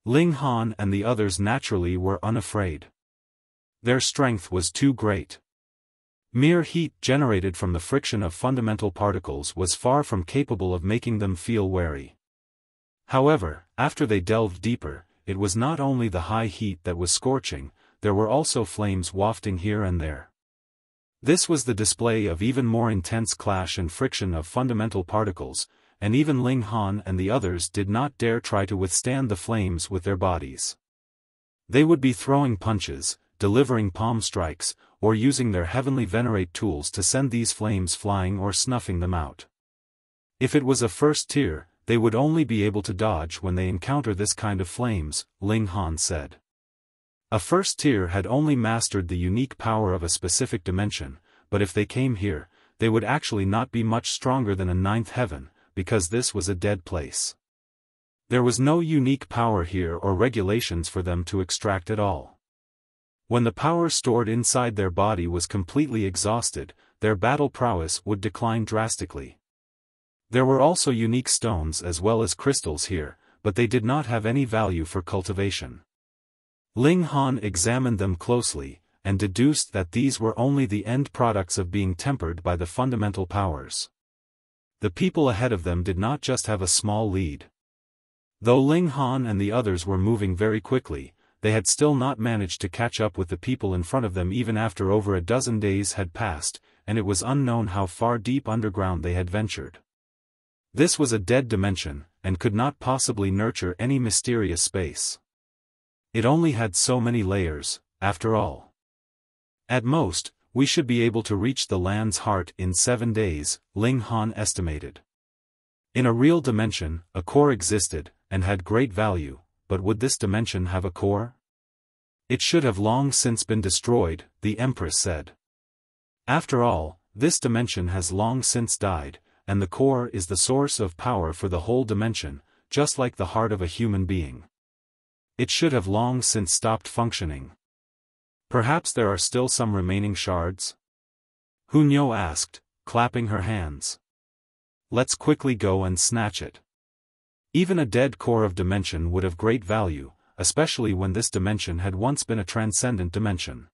Ling Han and the others naturally were unafraid. Their strength was too great. Mere heat generated from the friction of fundamental particles was far from capable of making them feel wary. However, after they delved deeper, it was not only the high heat that was scorching, there were also flames wafting here and there. This was the display of even more intense clash and friction of fundamental particles, and even Ling Han and the others did not dare try to withstand the flames with their bodies. They would be throwing punches, delivering palm strikes, or using their heavenly venerate tools to send these flames flying or snuffing them out. If it was a first tier, they would only be able to dodge when they encounter this kind of flames, Ling Han said. A first tier had only mastered the unique power of a specific dimension, but if they came here, they would actually not be much stronger than a ninth heaven, because this was a dead place. There was no unique power here or regulations for them to extract at all. When the power stored inside their body was completely exhausted, their battle prowess would decline drastically. There were also unique stones as well as crystals here, but they did not have any value for cultivation. Ling Han examined them closely, and deduced that these were only the end products of being tempered by the fundamental powers. The people ahead of them did not just have a small lead. Though Ling Han and the others were moving very quickly, they had still not managed to catch up with the people in front of them even after over a dozen days had passed, and it was unknown how far deep underground they had ventured. This was a dead dimension, and could not possibly nurture any mysterious space. It only had so many layers, after all. At most, we should be able to reach the land's heart in 7 days, Ling Han estimated. In a real dimension, a core existed, and had great value, but would this dimension have a core? It should have long since been destroyed, the Empress said. After all, this dimension has long since died, and the core is the source of power for the whole dimension, just like the heart of a human being. It should have long since stopped functioning. Perhaps there are still some remaining shards? Hunyo asked, clapping her hands. Let's quickly go and snatch it. Even a dead core of dimension would have great value, especially when this dimension had once been a transcendent dimension.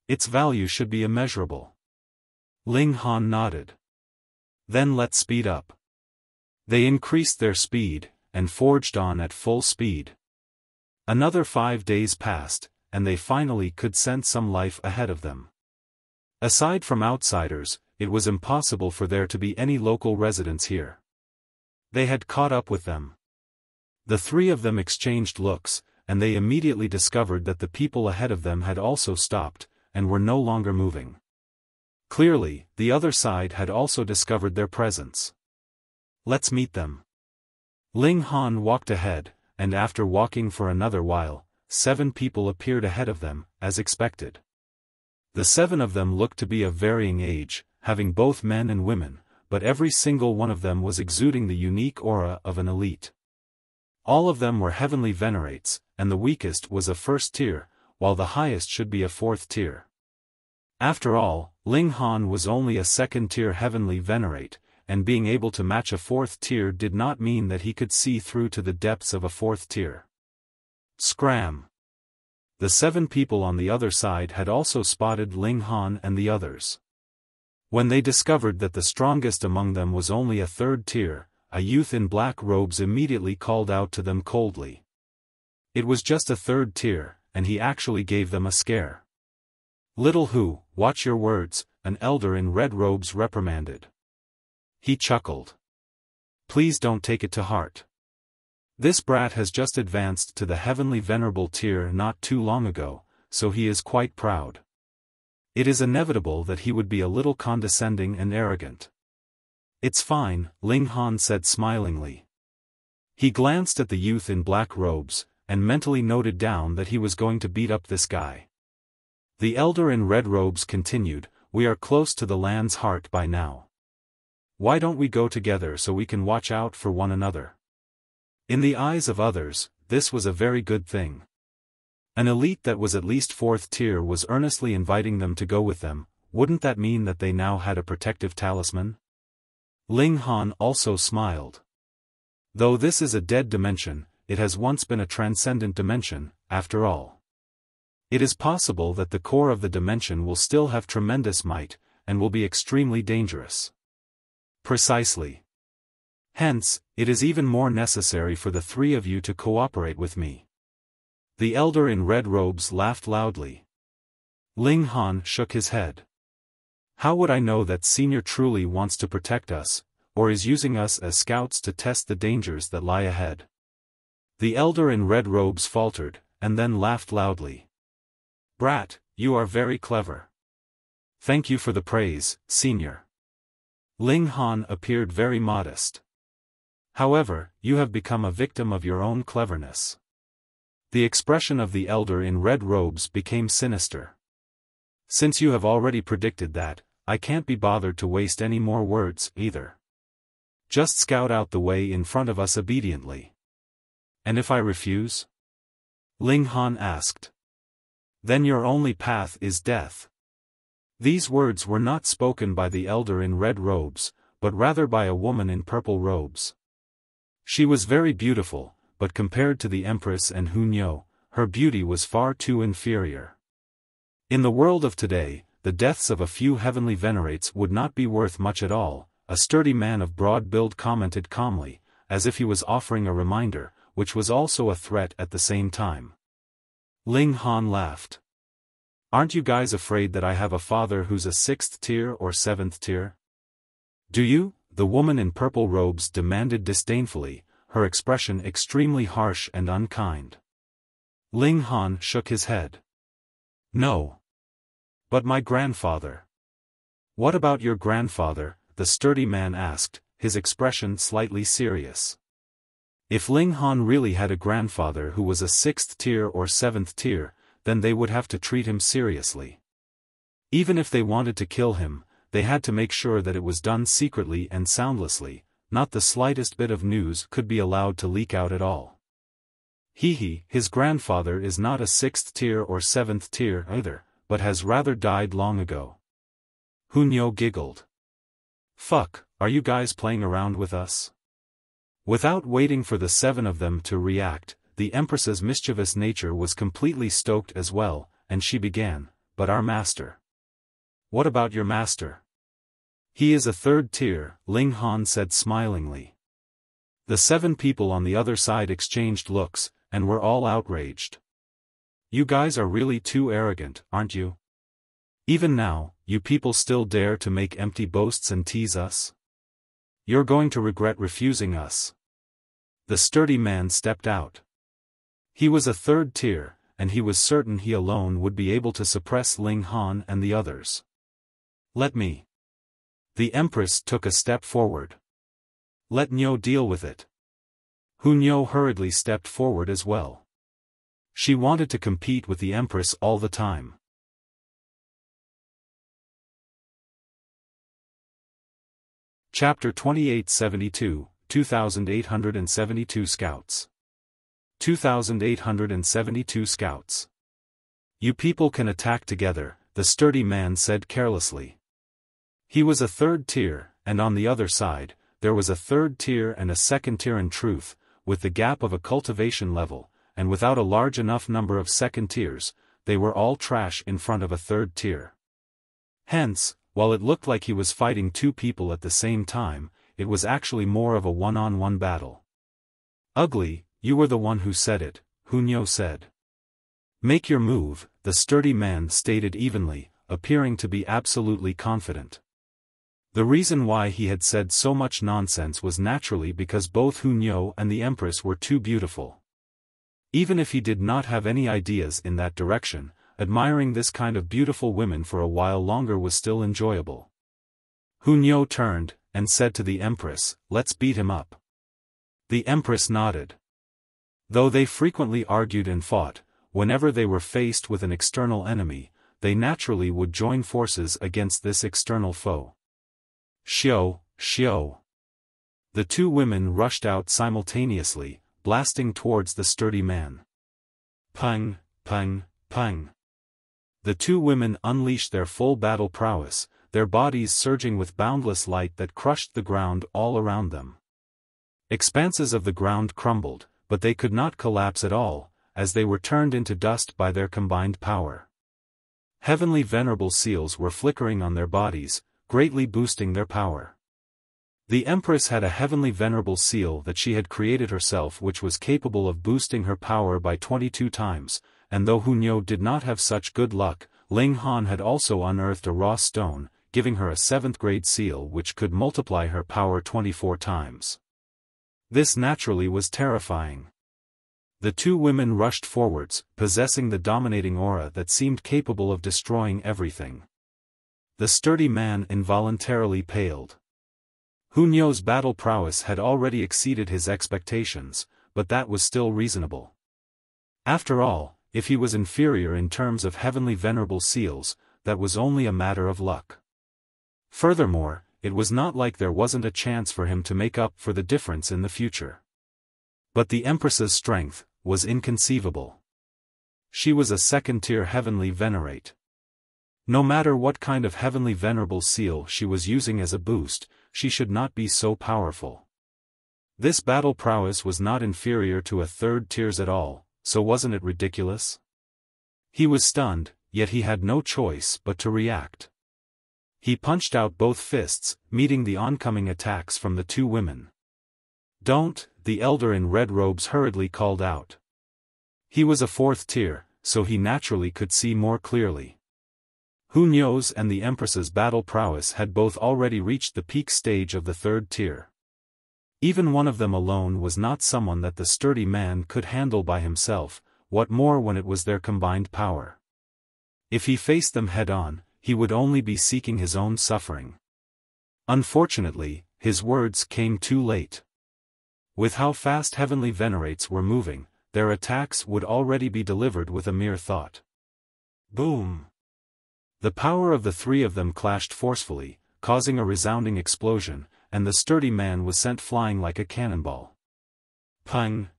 Its value should be immeasurable. Ling Han nodded. Then let's speed up. They increased their speed, and forged on at full speed. Another 5 days passed, and they finally could sense some life ahead of them. Aside from outsiders, it was impossible for there to be any local residents here. They had caught up with them. The three of them exchanged looks, and they immediately discovered that the people ahead of them had also stopped, and were no longer moving. Clearly, the other side had also discovered their presence. Let's meet them. Ling Han walked ahead, and after walking for another while, 7 people appeared ahead of them, as expected. The 7 of them looked to be of varying age, having both men and women, but every single one of them was exuding the unique aura of an elite. All of them were heavenly venerates, and the weakest was a first tier, while the highest should be a 4th tier. After all, Ling Han was only a 2nd tier heavenly venerate, and being able to match a 4th tier did not mean that he could see through to the depths of a 4th tier. Scram! The 7 people on the other side had also spotted Ling Han and the others. When they discovered that the strongest among them was only a 3rd tier, a youth in black robes immediately called out to them coldly. It was just a 3rd tier, and he actually gave them a scare. "Little Hu, watch your words," an elder in red robes reprimanded. He chuckled. "Please don't take it to heart. This brat has just advanced to the heavenly venerable tier not too long ago, so he is quite proud. It is inevitable that he would be a little condescending and arrogant." "It's fine," Ling Han said smilingly. He glanced at the youth in black robes, and mentally noted down that he was going to beat up this guy. The elder in red robes continued, "We are close to the land's heart by now. Why don't we go together so we can watch out for one another?" In the eyes of others, this was a very good thing. An elite that was at least 4th tier was earnestly inviting them to go with them. Wouldn't that mean that they now had a protective talisman? Ling Han also smiled. Though this is a dead dimension, it has once been a transcendent dimension, after all. It is possible that the core of the dimension will still have tremendous might, and will be extremely dangerous. Precisely. Hence, it is even more necessary for the 3 of you to cooperate with me. The elder in red robes laughed loudly. Ling Han shook his head. "How would I know that Senior truly wants to protect us, or is using us as scouts to test the dangers that lie ahead?" The elder in red robes faltered, and then laughed loudly. "Brat, you are very clever. Thank you for the praise, Senior." Ling Han appeared very modest. "However, you have become a victim of your own cleverness." The expression of the elder in red robes became sinister. "Since you have already predicted that, I can't be bothered to waste any more words, either. Just scout out the way in front of us obediently." "And if I refuse?" Ling Han asked. "Then your only path is death." These words were not spoken by the elder in red robes, but rather by a woman in purple robes. She was very beautiful, but compared to the Empress and Hunyo, her beauty was far too inferior. In the world of today, the deaths of a few heavenly venerates would not be worth much at all, a sturdy man of broad build commented calmly, as if he was offering a reminder, which was also a threat at the same time. Ling Han laughed. "Aren't you guys afraid that I have a father who's a 6th tier or 7th tier? Do you?" the woman in purple robes demanded disdainfully, her expression extremely harsh and unkind. Ling Han shook his head. "No. But my grandfather." "What about your grandfather?" the sturdy man asked, his expression slightly serious. If Ling Han really had a grandfather who was a 6th tier or 7th tier, then they would have to treat him seriously. Even if they wanted to kill him, they had to make sure that it was done secretly and soundlessly. Not the slightest bit of news could be allowed to leak out at all. His grandfather is not a 6th tier or 7th tier either, but has rather died long ago." Hunyo giggled. "Fuck, are you guys playing around with us?" Without waiting for the 7 of them to react, the Empress's mischievous nature was completely stoked as well, and she began, "But our master." "What about your master?" "He is a 3rd tier," Ling Han said smilingly. The 7 people on the other side exchanged looks, and were all outraged. "You guys are really too arrogant, aren't you? Even now, you people still dare to make empty boasts and tease us? You're going to regret refusing us." The sturdy man stepped out. He was a 3rd tier, and he was certain he alone would be able to suppress Ling Han and the others. "Let me." The Empress took a step forward. "Let Nyo deal with it." Hunyo hurriedly stepped forward as well. She wanted to compete with the Empress all the time. Chapter 2872, 2872 Scouts. 2872 Scouts. "You people can attack together," the sturdy man said carelessly. He was a 3rd tier, and on the other side, there was a 3rd tier and a 2nd tier in truth, with the gap of a cultivation level, and without a large enough number of second tiers, they were all trash in front of a third tier. Hence, while it looked like he was fighting two people at the same time, it was actually more of a one-on-one battle. "Ugly, you were the one who said it," Hunyo said. "Make your move," the sturdy man stated evenly, appearing to be absolutely confident. The reason why he had said so much nonsense was naturally because both Hunyo and the Empress were too beautiful. Even if he did not have any ideas in that direction, admiring this kind of beautiful women for a while longer was still enjoyable. Hunyo turned, and said to the Empress, "Let's beat him up." The Empress nodded. Though they frequently argued and fought, whenever they were faced with an external enemy, they naturally would join forces against this external foe. Xiao. The two women rushed out simultaneously, blasting towards the sturdy man. Pang. The two women unleashed their full battle prowess, their bodies surging with boundless light that crushed the ground all around them. Expanses of the ground crumbled, but they could not collapse at all, as they were turned into dust by their combined power. Heavenly venerable seals were flickering on their bodies, greatly boosting their power. The Empress had a heavenly venerable seal that she had created herself which was capable of boosting her power by 22 times, and though Hunyo did not have such good luck, Ling Han had also unearthed a raw stone, giving her a 7th grade seal which could multiply her power 24 times. This naturally was terrifying. The two women rushed forwards, possessing the dominating aura that seemed capable of destroying everything. The sturdy man involuntarily paled. Hunyo's battle prowess had already exceeded his expectations, but that was still reasonable. After all, if he was inferior in terms of heavenly venerable seals, that was only a matter of luck. Furthermore, it was not like there wasn't a chance for him to make up for the difference in the future. But the Empress's strength was inconceivable. She was a second-tier heavenly venerate. No matter what kind of heavenly venerable seal she was using as a boost, she should not be so powerful. This battle prowess was not inferior to a third tier's at all, so wasn't it ridiculous? He was stunned, yet he had no choice but to react. He punched out both fists, meeting the oncoming attacks from the two women. "Don't," the elder in red robes hurriedly called out. He was a 4th tier, so he naturally could see more clearly. Hunyo's and the Empress's battle prowess had both already reached the peak stage of the 3rd tier. Even one of them alone was not someone that the sturdy man could handle by himself, what more when it was their combined power. If he faced them head-on, he would only be seeking his own suffering. Unfortunately, his words came too late. With how fast heavenly venerates were moving, their attacks would already be delivered with a mere thought. Boom! The power of the three of them clashed forcefully, causing a resounding explosion, and the sturdy man was sent flying like a cannonball. Pang.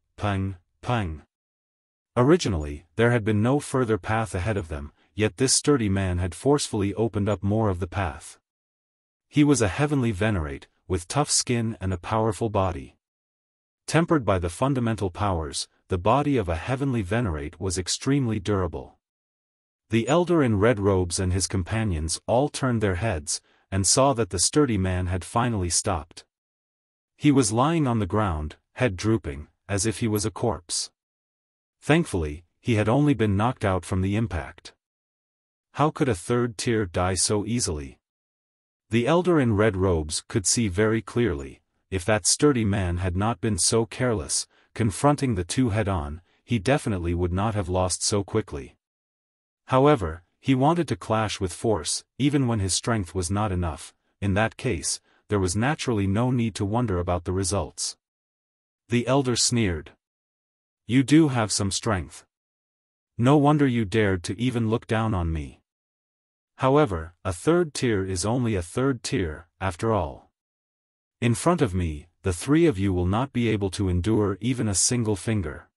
Originally, there had been no further path ahead of them, yet this sturdy man had forcefully opened up more of the path. He was a heavenly venerate, with tough skin and a powerful body. Tempered by the fundamental powers, the body of a heavenly venerate was extremely durable. The elder in red robes and his companions all turned their heads, and saw that the sturdy man had finally stopped. He was lying on the ground, head drooping, as if he was a corpse. Thankfully, he had only been knocked out from the impact. How could a 3rd tier die so easily? The elder in red robes could see very clearly, if that sturdy man had not been so careless, confronting the two head-on, he definitely would not have lost so quickly. However, he wanted to clash with force, even when his strength was not enough. In that case, there was naturally no need to wonder about the results. The elder sneered. "You do have some strength. No wonder you dared to even look down on me. However, a 3rd tier is only a 3rd tier, after all. In front of me, the three of you will not be able to endure even a single finger.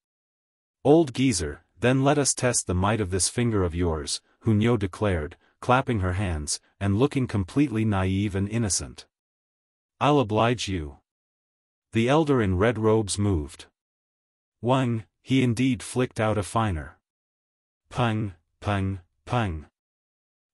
Old geezer, then let us test the might of this finger of yours," Hunyo declared, clapping her hands, and looking completely naive and innocent. "I'll oblige you." The elder in red robes moved. Wang, he indeed flicked out a finer pung, pung, pung.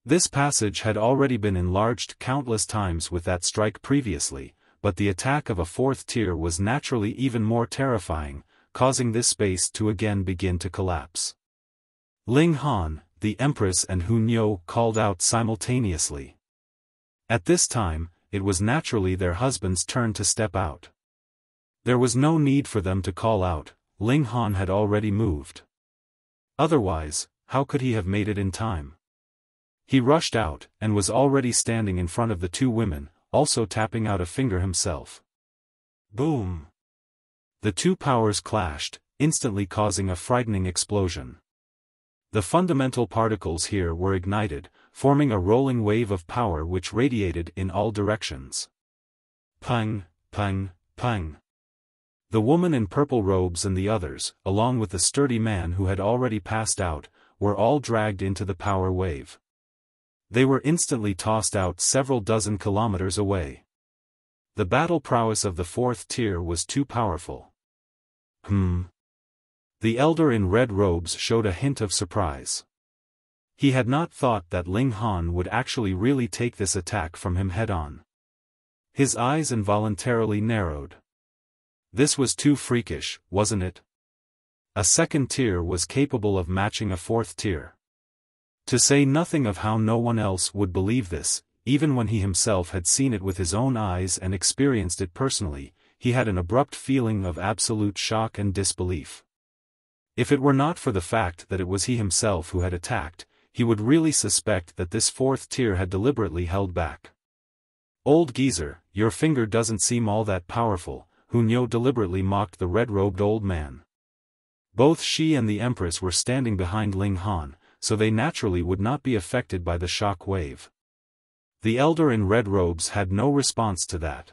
This passage had already been enlarged countless times with that strike previously, but the attack of a fourth tier was naturally even more terrifying, causing this space to again begin to collapse. Ling Han, the Empress and Hu Niu called out simultaneously. At this time, it was naturally their husband's turn to step out. There was no need for them to call out, Ling Han had already moved. Otherwise, how could he have made it in time? He rushed out, and was already standing in front of the two women, also tapping out a finger himself. Boom! The two powers clashed, instantly causing a frightening explosion. The fundamental particles here were ignited, forming a rolling wave of power which radiated in all directions. Pung, pung, pung. The woman in purple robes and the others, along with the sturdy man who had already passed out, were all dragged into the power wave. They were instantly tossed out several dozen kilometers away. The battle prowess of the fourth tier was too powerful. The elder in red robes showed a hint of surprise. He had not thought that Ling Han would actually really take this attack from him head-on. His eyes involuntarily narrowed. This was too freakish, wasn't it? A second tier was capable of matching a fourth tier. To say nothing of how no one else would believe this, even when he himself had seen it with his own eyes and experienced it personally, he had an abrupt feeling of absolute shock and disbelief. If it were not for the fact that it was he himself who had attacked, he would really suspect that this fourth tier had deliberately held back. Old geezer, your finger doesn't seem all that powerful, Hu Niu deliberately mocked the red-robed old man. Both she and the Empress were standing behind Ling Han, so they naturally would not be affected by the shock wave. The elder in red robes had no response to that.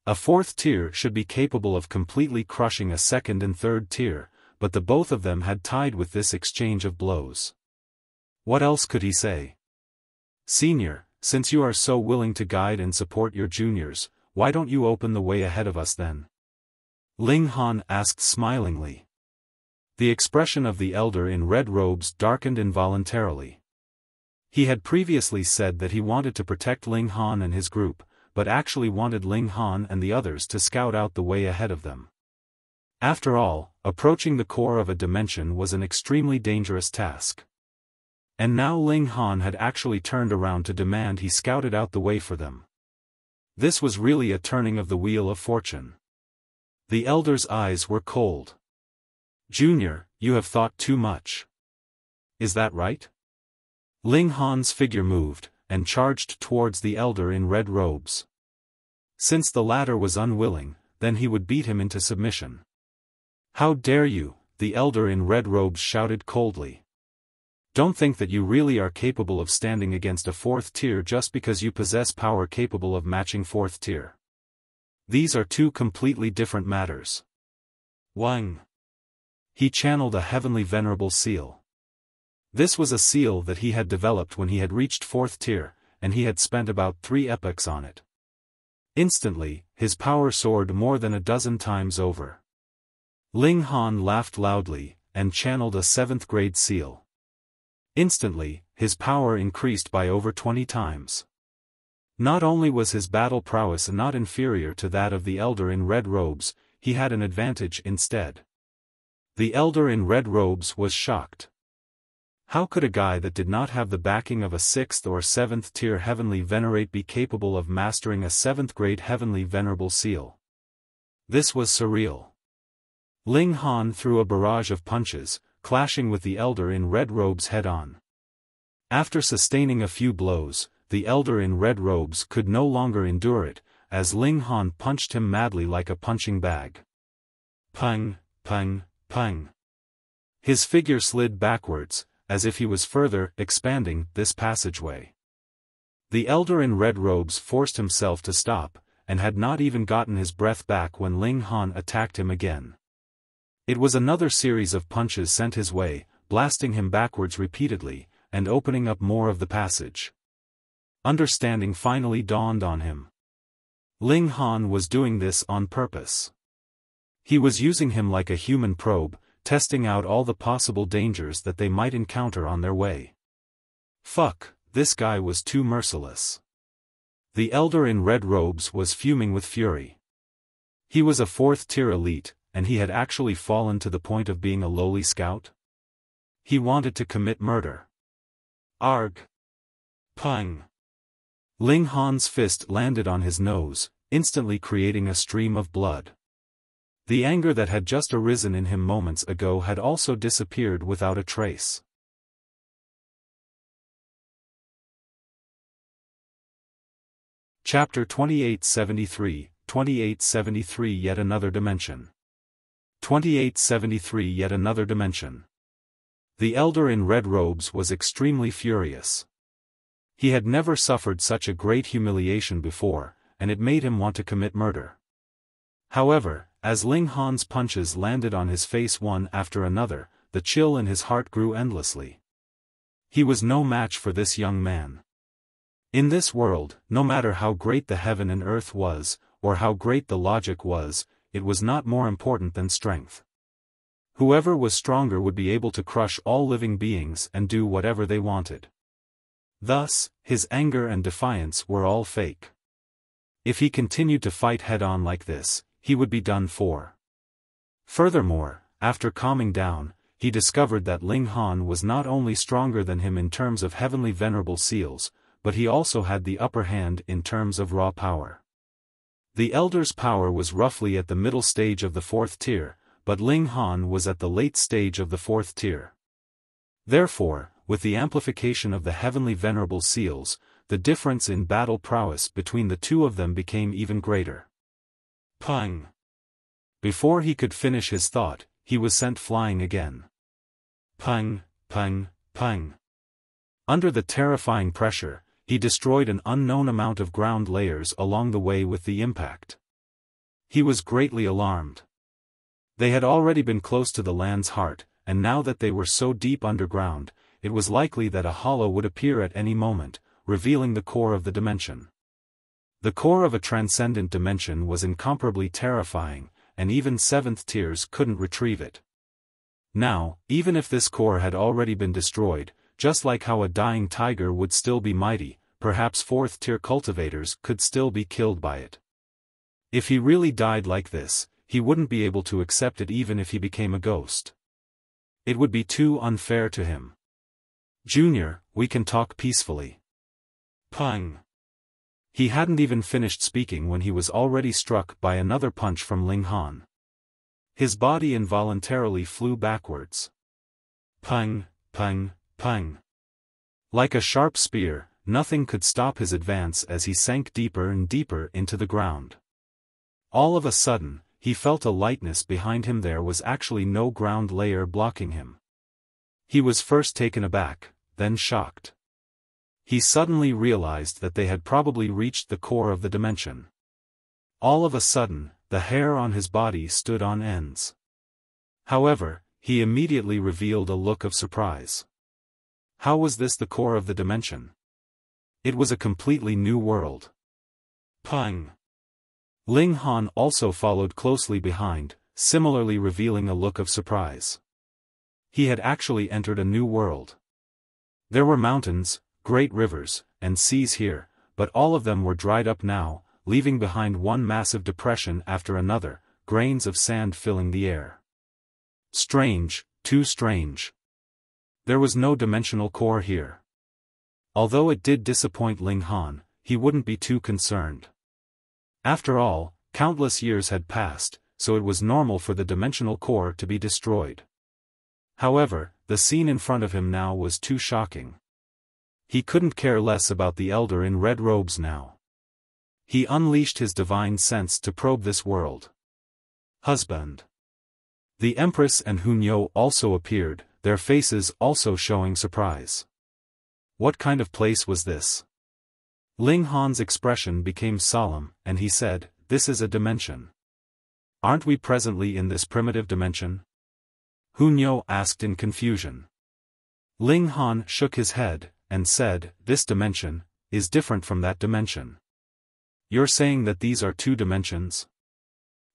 A fourth tier should be capable of completely crushing a second and third tier, but the both of them had tied with this exchange of blows. What else could he say? Senior, since you are so willing to guide and support your juniors, why don't you open the way ahead of us then? Ling Han asked smilingly. The expression of the elder in red robes darkened involuntarily. He had previously said that he wanted to protect Ling Han and his group, but actually wanted Ling Han and the others to scout out the way ahead of them. After all, approaching the core of a dimension was an extremely dangerous task. And now Ling Han had actually turned around to demand he scouted out the way for them. This was really a turning of the wheel of fortune. The elder's eyes were cold. Junior, you have thought too much. Is that right? Ling Han's figure moved, and charged towards the elder in red robes. Since the latter was unwilling, then he would beat him into submission. How dare you, the elder in red robes shouted coldly. Don't think that you really are capable of standing against a fourth tier just because you possess power capable of matching fourth tier. These are two completely different matters. Wang. He channeled a heavenly venerable seal. This was a seal that he had developed when he had reached fourth tier, and he had spent about 3 epochs on it. Instantly, his power soared more than a dozen times over. Ling Han laughed loudly, and channeled a 7th grade seal. Instantly, his power increased by over 20 times. Not only was his battle prowess not inferior to that of the elder in red robes, he had an advantage instead. The elder in red robes was shocked. How could a guy that did not have the backing of a 6th or 7th tier heavenly venerate be capable of mastering a 7th grade heavenly venerable seal? This was surreal. Ling Han threw a barrage of punches, clashing with the elder in red robes head-on. After sustaining a few blows, the elder in red robes could no longer endure it, as Ling Han punched him madly like a punching bag. Pung, pung, pung. His figure slid backwards, as if he was further expanding this passageway. The elder in red robes forced himself to stop, and had not even gotten his breath back when Ling Han attacked him again. It was another series of punches sent his way, blasting him backwards repeatedly, and opening up more of the passage. Understanding finally dawned on him. Ling Han was doing this on purpose. He was using him like a human probe, testing out all the possible dangers that they might encounter on their way. Fuck, this guy was too merciless. The elder in red robes was fuming with fury. He was a 4th-tier elite, and he had actually fallen to the point of being a lowly scout? He wanted to commit murder. Arg! Pung! Ling Han's fist landed on his nose, instantly creating a stream of blood. The anger that had just arisen in him moments ago had also disappeared without a trace. Chapter 2873, 2873 Yet Another Dimension. 2873 Yet Another Dimension. The elder in red robes was extremely furious. He had never suffered such a great humiliation before, and it made him want to commit murder. However, as Ling Han's punches landed on his face one after another, the chill in his heart grew endlessly. He was no match for this young man. In this world, no matter how great the heaven and earth was, or how great the logic was, it was not more important than strength. Whoever was stronger would be able to crush all living beings and do whatever they wanted. Thus, his anger and defiance were all fake. If he continued to fight head-on like this, he would be done for. Furthermore, after calming down, he discovered that Ling Han was not only stronger than him in terms of heavenly venerable seals, but he also had the upper hand in terms of raw power. The elder's power was roughly at the middle stage of the 4th tier, but Ling Han was at the late stage of the 4th tier. Therefore, with the amplification of the heavenly venerable seals, the difference in battle prowess between the two of them became even greater. Pung! Before he could finish his thought, he was sent flying again. Pung, pung, pung. Under the terrifying pressure, he destroyed an unknown amount of ground layers along the way with the impact. He was greatly alarmed. They had already been close to the land's heart, and now that they were so deep underground, it was likely that a hollow would appear at any moment, revealing the core of the dimension. The core of a transcendent dimension was incomparably terrifying, and even 7th tiers couldn't retrieve it. Now, even if this core had already been destroyed, just like how a dying tiger would still be mighty, perhaps 4th tier cultivators could still be killed by it. If he really died like this, he wouldn't be able to accept it even if he became a ghost. It would be too unfair to him. Junior, we can talk peacefully. Pung! He hadn't even finished speaking when he was already struck by another punch from Ling Han. His body involuntarily flew backwards. Pung, pung, pung. Like a sharp spear, nothing could stop his advance as he sank deeper and deeper into the ground. All of a sudden, he felt a lightness behind him. There was actually no ground layer blocking him. He was first taken aback, then shocked. He suddenly realized that they had probably reached the core of the dimension. All of a sudden, the hair on his body stood on ends. However, he immediately revealed a look of surprise. How was this the core of the dimension? It was a completely new world. Pung! Ling Han also followed closely behind, similarly revealing a look of surprise. He had actually entered a new world. There were mountains, great rivers, and seas here, but all of them were dried up now, leaving behind one massive depression after another, grains of sand filling the air. Strange, too strange. There was no dimensional core here. Although it did disappoint Ling Han, he wouldn't be too concerned. After all, countless years had passed, so it was normal for the dimensional core to be destroyed. However, the scene in front of him now was too shocking. He couldn't care less about the elder in red robes now. He unleashed his divine sense to probe this world. Husband. The Empress and Hunyo also appeared, their faces also showing surprise. What kind of place was this? Ling Han's expression became solemn, and he said, "This is a dimension. Aren't we presently in this primitive dimension?" Hunyo asked in confusion. Ling Han shook his head, and said, "This dimension is different from that dimension." "You're saying that these are two dimensions?"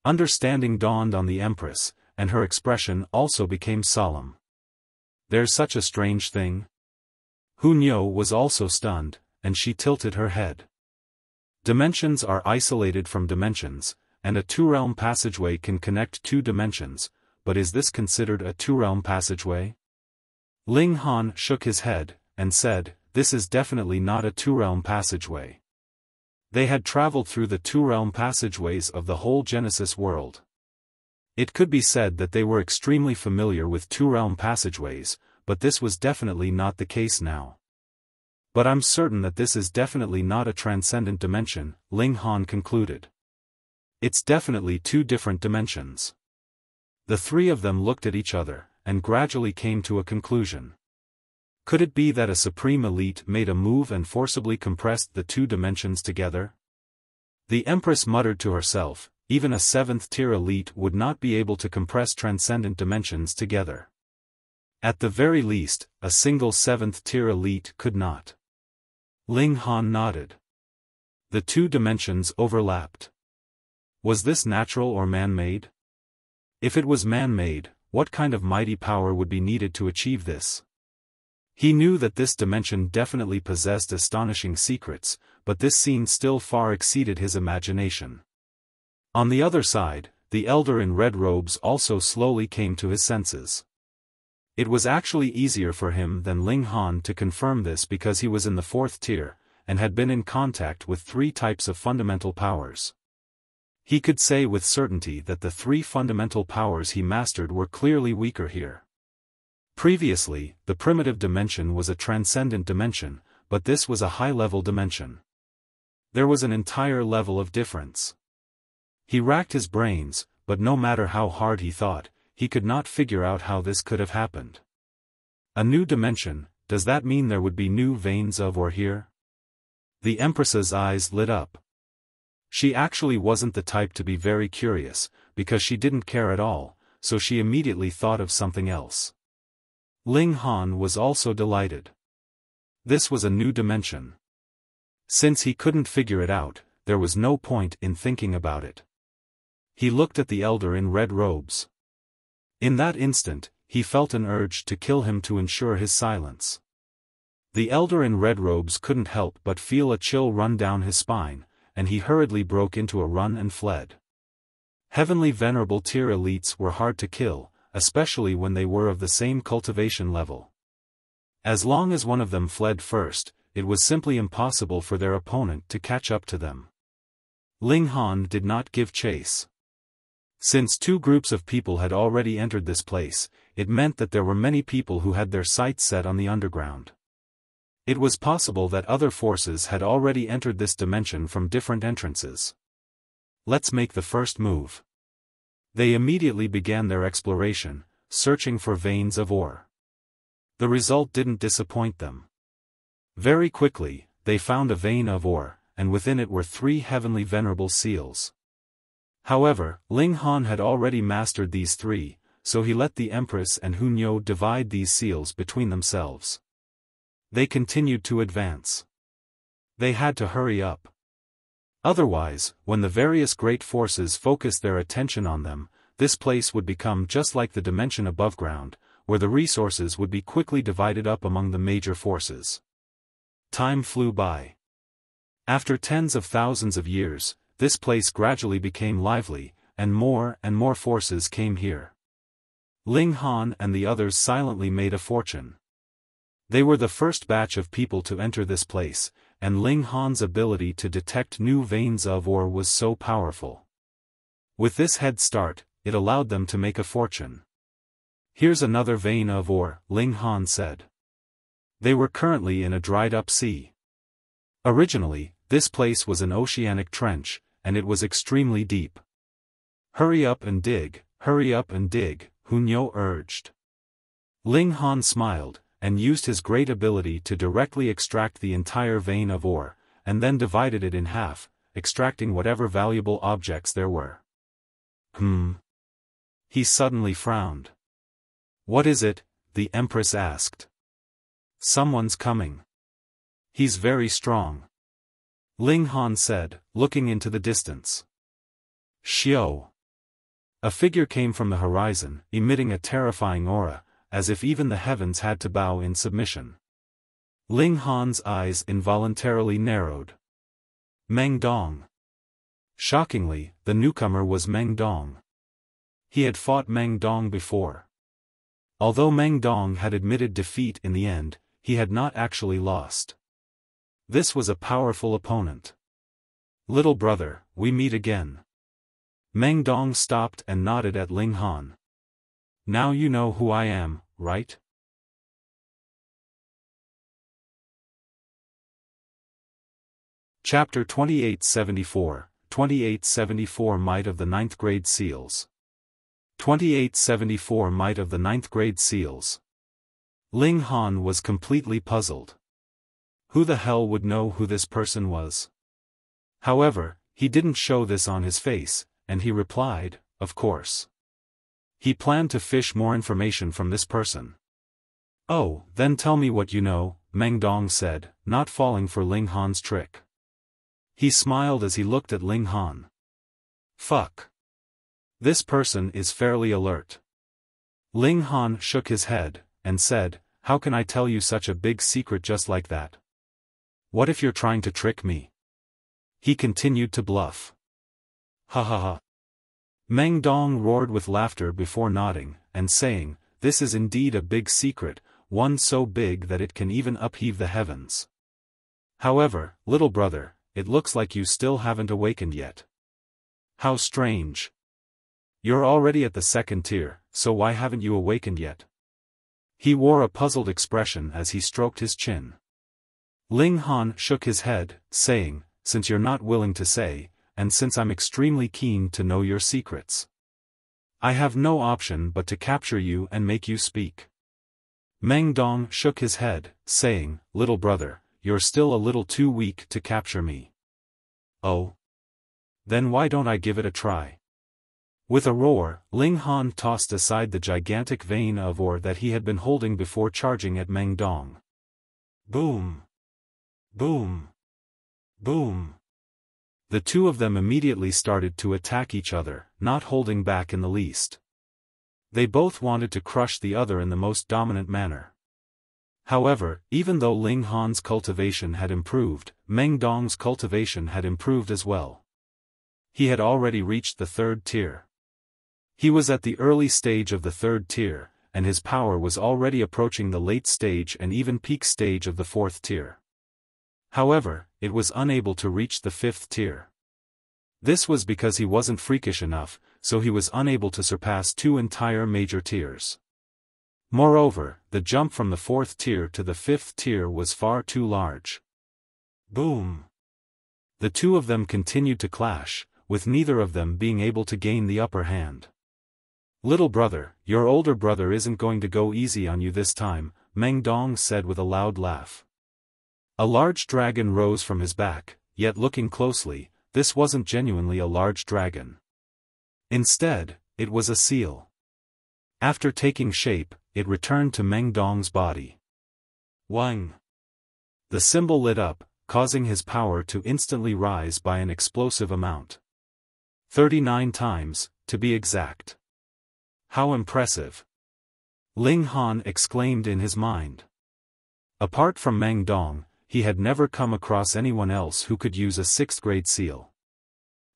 Understanding dawned on the Empress, and her expression also became solemn. There's such a strange thing? Hunyo was also stunned, and she tilted her head. Dimensions are isolated from dimensions, and a two-realm passageway can connect two dimensions, but is this considered a two-realm passageway? Ling Han shook his head, and said, this is definitely not a two-realm passageway. They had traveled through the two-realm passageways of the whole Genesis world. It could be said that they were extremely familiar with two-realm passageways, but this was definitely not the case now. But I'm certain that this is definitely not a transcendent dimension, Ling Han concluded. It's definitely two different dimensions. The three of them looked at each other, and gradually came to a conclusion. Could it be that a supreme elite made a move and forcibly compressed the two dimensions together? The Empress muttered to herself, even a 7th-tier elite would not be able to compress transcendent dimensions together. At the very least, a single 7th-tier elite could not. Ling Han nodded. The two dimensions overlapped. Was this natural or man-made? If it was man-made, what kind of mighty power would be needed to achieve this? He knew that this dimension definitely possessed astonishing secrets, but this scene still far exceeded his imagination. On the other side, the elder in red robes also slowly came to his senses. It was actually easier for him than Ling Han to confirm this because he was in the 4th tier, and had been in contact with 3 types of fundamental powers. He could say with certainty that the 3 fundamental powers he mastered were clearly weaker here. Previously, the primitive dimension was a transcendent dimension, but this was a high-level dimension. There was an entire level of difference. He racked his brains, but no matter how hard he thought, he could not figure out how this could have happened. A new dimension, does that mean there would be new veins of ore here? The Empress's eyes lit up. She actually wasn't the type to be very curious, because she didn't care at all, so she immediately thought of something else. Ling Han was also delighted. This was a new dimension. Since he couldn't figure it out, there was no point in thinking about it. He looked at the elder in red robes. In that instant, he felt an urge to kill him to ensure his silence. The elder in red robes couldn't help but feel a chill run down his spine, and he hurriedly broke into a run and fled. Heavenly Venerable tier elites were hard to kill, especially when they were of the same cultivation level. As long as one of them fled first, it was simply impossible for their opponent to catch up to them. Ling Han did not give chase. Since 2 groups of people had already entered this place, it meant that there were many people who had their sights set on the underground. It was possible that other forces had already entered this dimension from different entrances. Let's make the first move. They immediately began their exploration, searching for veins of ore. The result didn't disappoint them. Very quickly, they found a vein of ore, and within it were 3 heavenly venerable seals. However, Ling Han had already mastered these 3, so he let the Empress and Hunyo divide these seals between themselves. They continued to advance. They had to hurry up. Otherwise, when the various great forces focused their attention on them, this place would become just like the dimension above ground, where the resources would be quickly divided up among the major forces. Time flew by. After tens of thousands of years, this place gradually became lively, and more forces came here. Ling Han and the others silently made a fortune. They were the first batch of people to enter this place, and Ling Han's ability to detect new veins of ore was so powerful. With this head start, it allowed them to make a fortune. Here's another vein of ore, Ling Han said. They were currently in a dried-up sea. Originally, this place was an oceanic trench, and it was extremely deep. Hurry up and dig, Hunyo urged. Ling Han smiled, and used his great ability to directly extract the entire vein of ore, and then divided it in half, extracting whatever valuable objects there were. He suddenly frowned. What is it? The Empress asked. Someone's coming. He's very strong. Ling Han said, looking into the distance. Xiao. A figure came from the horizon, emitting a terrifying aura, as if even the heavens had to bow in submission. Ling Han's eyes involuntarily narrowed. Meng Dong. Shockingly, the newcomer was Meng Dong. He had fought Meng Dong before. Although Meng Dong had admitted defeat in the end, he had not actually lost. This was a powerful opponent. Little brother, we meet again. Meng Dong stopped and nodded at Ling Han. Now you know who I am, right? Chapter 2874, 2874 Might of the Ninth Grade Seals. 2874 Might of the Ninth Grade Seals. Ling Han was completely puzzled. Who the hell would know who this person was? However, he didn't show this on his face, and he replied, of course. He planned to fish more information from this person. Oh, then tell me what you know, Meng Dong said, not falling for Ling Han's trick. He smiled as he looked at Ling Han. Fuck. This person is fairly alert. Ling Han shook his head, and said, how can I tell you such a big secret just like that? What if you're trying to trick me? He continued to bluff. Ha ha ha. Meng Dong roared with laughter before nodding, and saying, this is indeed a big secret, one so big that it can even upheave the heavens. However, little brother, it looks like you still haven't awakened yet. How strange. You're already at the second tier, so why haven't you awakened yet? He wore a puzzled expression as he stroked his chin. Ling Han shook his head, saying, since you're not willing to say, and since I'm extremely keen to know your secrets, I have no option but to capture you and make you speak. Meng Dong shook his head, saying, little brother, you're still a little too weak to capture me. Oh? Then why don't I give it a try? With a roar, Ling Han tossed aside the gigantic vein of ore that he had been holding before charging at Meng Dong. Boom! Boom! Boom! The two of them immediately started to attack each other, not holding back in the least. They both wanted to crush the other in the most dominant manner. However, even though Ling Han's cultivation had improved, Meng Dong's cultivation had improved as well. He had already reached the third tier. He was at the early stage of the third tier, and his power was already approaching the late stage and even peak stage of the fourth tier. However, it was unable to reach the fifth tier. This was because he wasn't freakish enough, so he was unable to surpass two entire major tiers. Moreover, the jump from the fourth tier to the fifth tier was far too large. Boom! The two of them continued to clash, with neither of them being able to gain the upper hand. Little brother, your older brother isn't going to go easy on you this time, Meng Dong said with a loud laugh. A large dragon rose from his back, yet looking closely, this wasn't genuinely a large dragon. Instead, it was a seal. After taking shape, it returned to Meng Dong's body. Wang! The symbol lit up, causing his power to instantly rise by an explosive amount. 39 times, to be exact. How impressive! Ling Han exclaimed in his mind. Apart from Meng Dong, he had never come across anyone else who could use a 6th grade seal.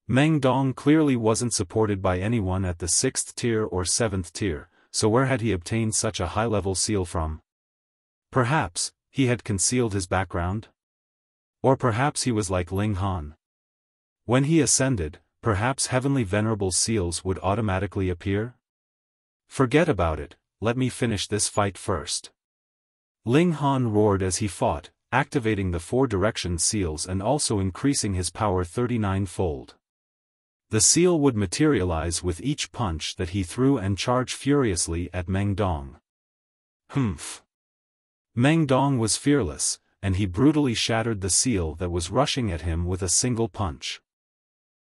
Meng Dong clearly wasn't supported by anyone at the 6th tier or 7th tier, so where had he obtained such a high-level seal from? Perhaps, he had concealed his background? Or perhaps he was like Ling Han. When he ascended, perhaps heavenly venerable seals would automatically appear? Forget about it, let me finish this fight first. Ling Han roared as he fought, activating the 4 direction seals and also increasing his power 39-fold. The seal would materialize with each punch that he threw and charge furiously at Meng Dong. Humph! Meng Dong was fearless, and he brutally shattered the seal that was rushing at him with a single punch.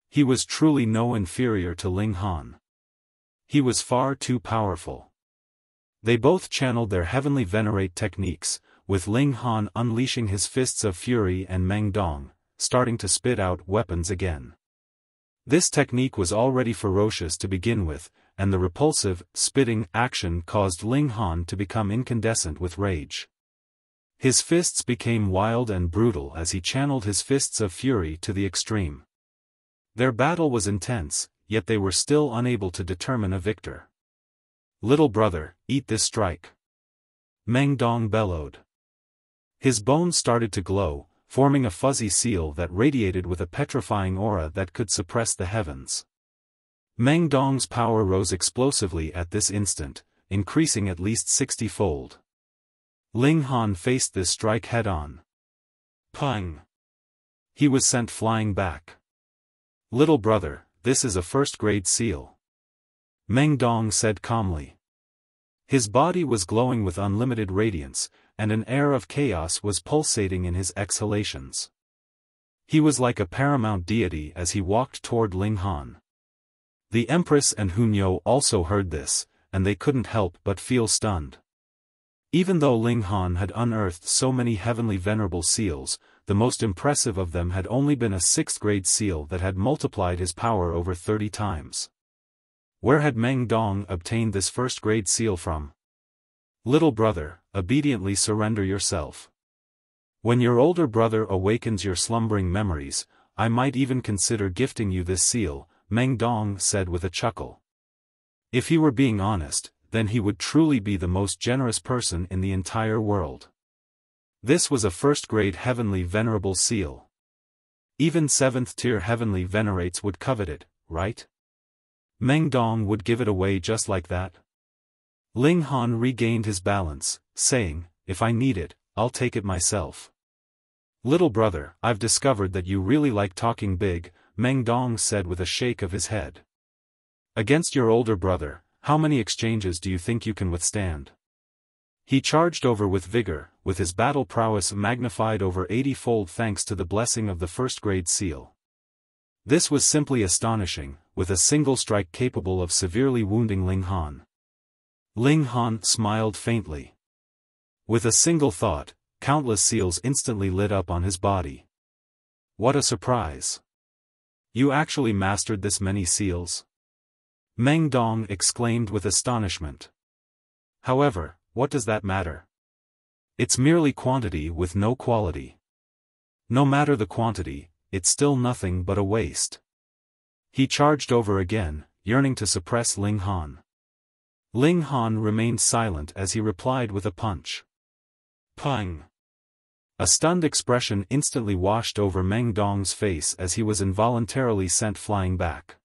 He was truly no inferior to Ling Han. He was far too powerful. They both channeled their heavenly venerate techniques, with Ling Han unleashing his fists of fury and Meng Dong, starting to spit out weapons again. This technique was already ferocious to begin with, and the repulsive, spitting action caused Ling Han to become incandescent with rage. His fists became wild and brutal as he channeled his fists of fury to the extreme. Their battle was intense, yet they were still unable to determine a victor. "Little brother, eat this strike," Meng Dong bellowed. His bones started to glow, forming a fuzzy seal that radiated with a petrifying aura that could suppress the heavens. Meng Dong's power rose explosively at this instant, increasing at least 60-fold. Ling Han faced this strike head-on. Pang! He was sent flying back. "Little brother, this is a first-grade seal," Meng Dong said calmly. His body was glowing with unlimited radiance, and an air of chaos was pulsating in his exhalations. He was like a paramount deity as he walked toward Ling Han. The Empress and Hunyo also heard this, and they couldn't help but feel stunned. Even though Ling Han had unearthed so many heavenly venerable seals, the most impressive of them had only been a 6th-grade seal that had multiplied his power over 30 times. Where had Meng Dong obtained this first-grade seal from? "Little brother, obediently surrender yourself. When your older brother awakens your slumbering memories, I might even consider gifting you this seal," Meng Dong said with a chuckle. If he were being honest, then he would truly be the most generous person in the entire world. This was a first-grade heavenly venerable seal. Even 7th-tier heavenly venerates would covet it, right? Meng Dong would give it away just like that? Ling Han regained his balance, saying, "If I need it, I'll take it myself." "Little brother, I've discovered that you really like talking big," Meng Dong said with a shake of his head. "Against your older brother, how many exchanges do you think you can withstand?" He charged over with vigor, with his battle prowess magnified over 80-fold thanks to the blessing of the first-grade seal. This was simply astonishing, with a single strike capable of severely wounding Ling Han. Ling Han smiled faintly. With a single thought, countless seals instantly lit up on his body. "What a surprise! You actually mastered this many seals?" Meng Dong exclaimed with astonishment. "However, what does that matter? It's merely quantity with no quality. No matter the quantity, it's still nothing but a waste." He charged over again, yearning to suppress Ling Han. Ling Han remained silent as he replied with a punch. Pang! A stunned expression instantly washed over Meng Dong's face as he was involuntarily sent flying back.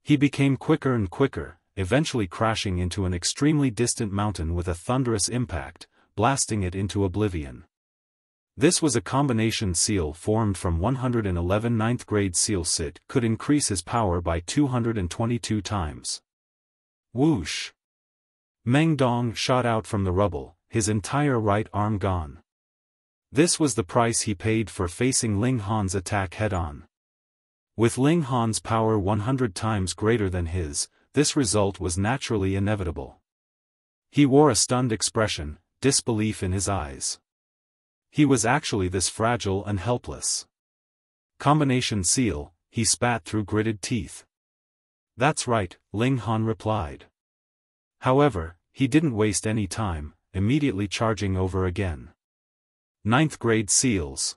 He became quicker and quicker, eventually crashing into an extremely distant mountain with a thunderous impact, blasting it into oblivion. This was a combination seal formed from 111 9th-grade seal Sit could increase his power by 222 times. Whoosh! Meng Dong shot out from the rubble, his entire right arm gone. This was the price he paid for facing Ling Han's attack head-on. With Ling Han's power 100 times greater than his, this result was naturally inevitable. He wore a stunned expression, disbelief in his eyes. He was actually this fragile and helpless. "Combination seal," he spat through gritted teeth. "That's right," Ling Han replied. However, he didn't waste any time, immediately charging over again. 9th-grade seals.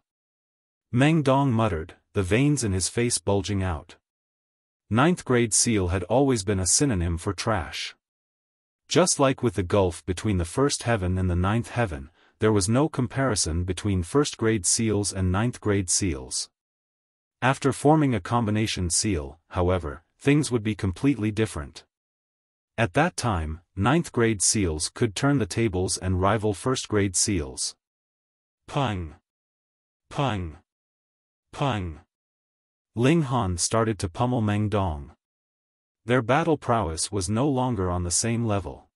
Meng Dong muttered, the veins in his face bulging out. 9th-grade seal had always been a synonym for trash. Just like with the gulf between the first heaven and the 9th heaven, there was no comparison between first-grade seals and 9th-grade seals. After forming a combination seal, however, things would be completely different. At that time, 9th-grade seals could turn the tables and rival first-grade seals. Pang! Pang! Pang! Ling Han started to pummel Meng Dong. Their battle prowess was no longer on the same level.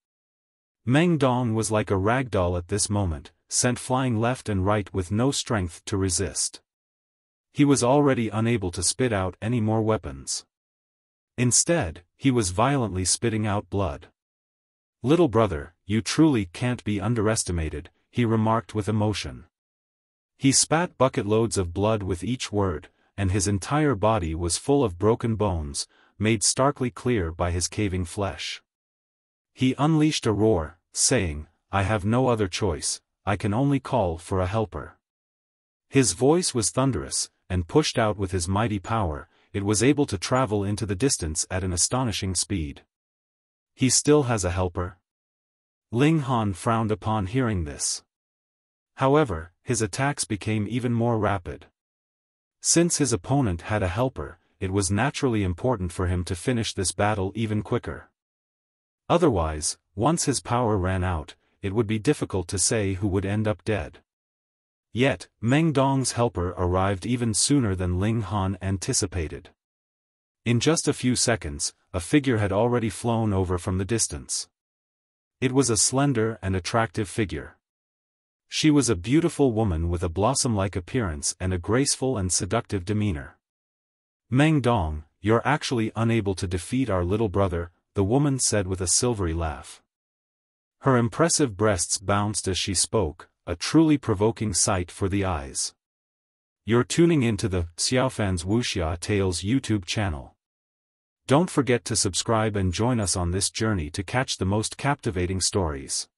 Meng Dong was like a rag doll at this moment, sent flying left and right with no strength to resist. He was already unable to spit out any more weapons. Instead, he was violently spitting out blood. "Little brother, you truly can't be underestimated," he remarked with emotion. He spat bucket loads of blood with each word, and his entire body was full of broken bones, made starkly clear by his caving flesh. He unleashed a roar, saying, "I have no other choice, I can only call for a helper." His voice was thunderous, and pushed out with his mighty power, it was able to travel into the distance at an astonishing speed. He still has a helper? Ling Han frowned upon hearing this. However, his attacks became even more rapid. Since his opponent had a helper, it was naturally important for him to finish this battle even quicker. Otherwise, once his power ran out, it would be difficult to say who would end up dead. Yet, Meng Dong's helper arrived even sooner than Ling Han anticipated. In just a few seconds, a figure had already flown over from the distance. It was a slender and attractive figure. She was a beautiful woman with a blossom-like appearance and a graceful and seductive demeanor. "Meng Dong, you're actually unable to defeat our little brother," the woman said with a silvery laugh. Her impressive breasts bounced as she spoke, a truly provoking sight for the eyes. You're tuning into the Xiaofan's Wuxia Tales YouTube channel. Don't forget to subscribe and join us on this journey to catch the most captivating stories.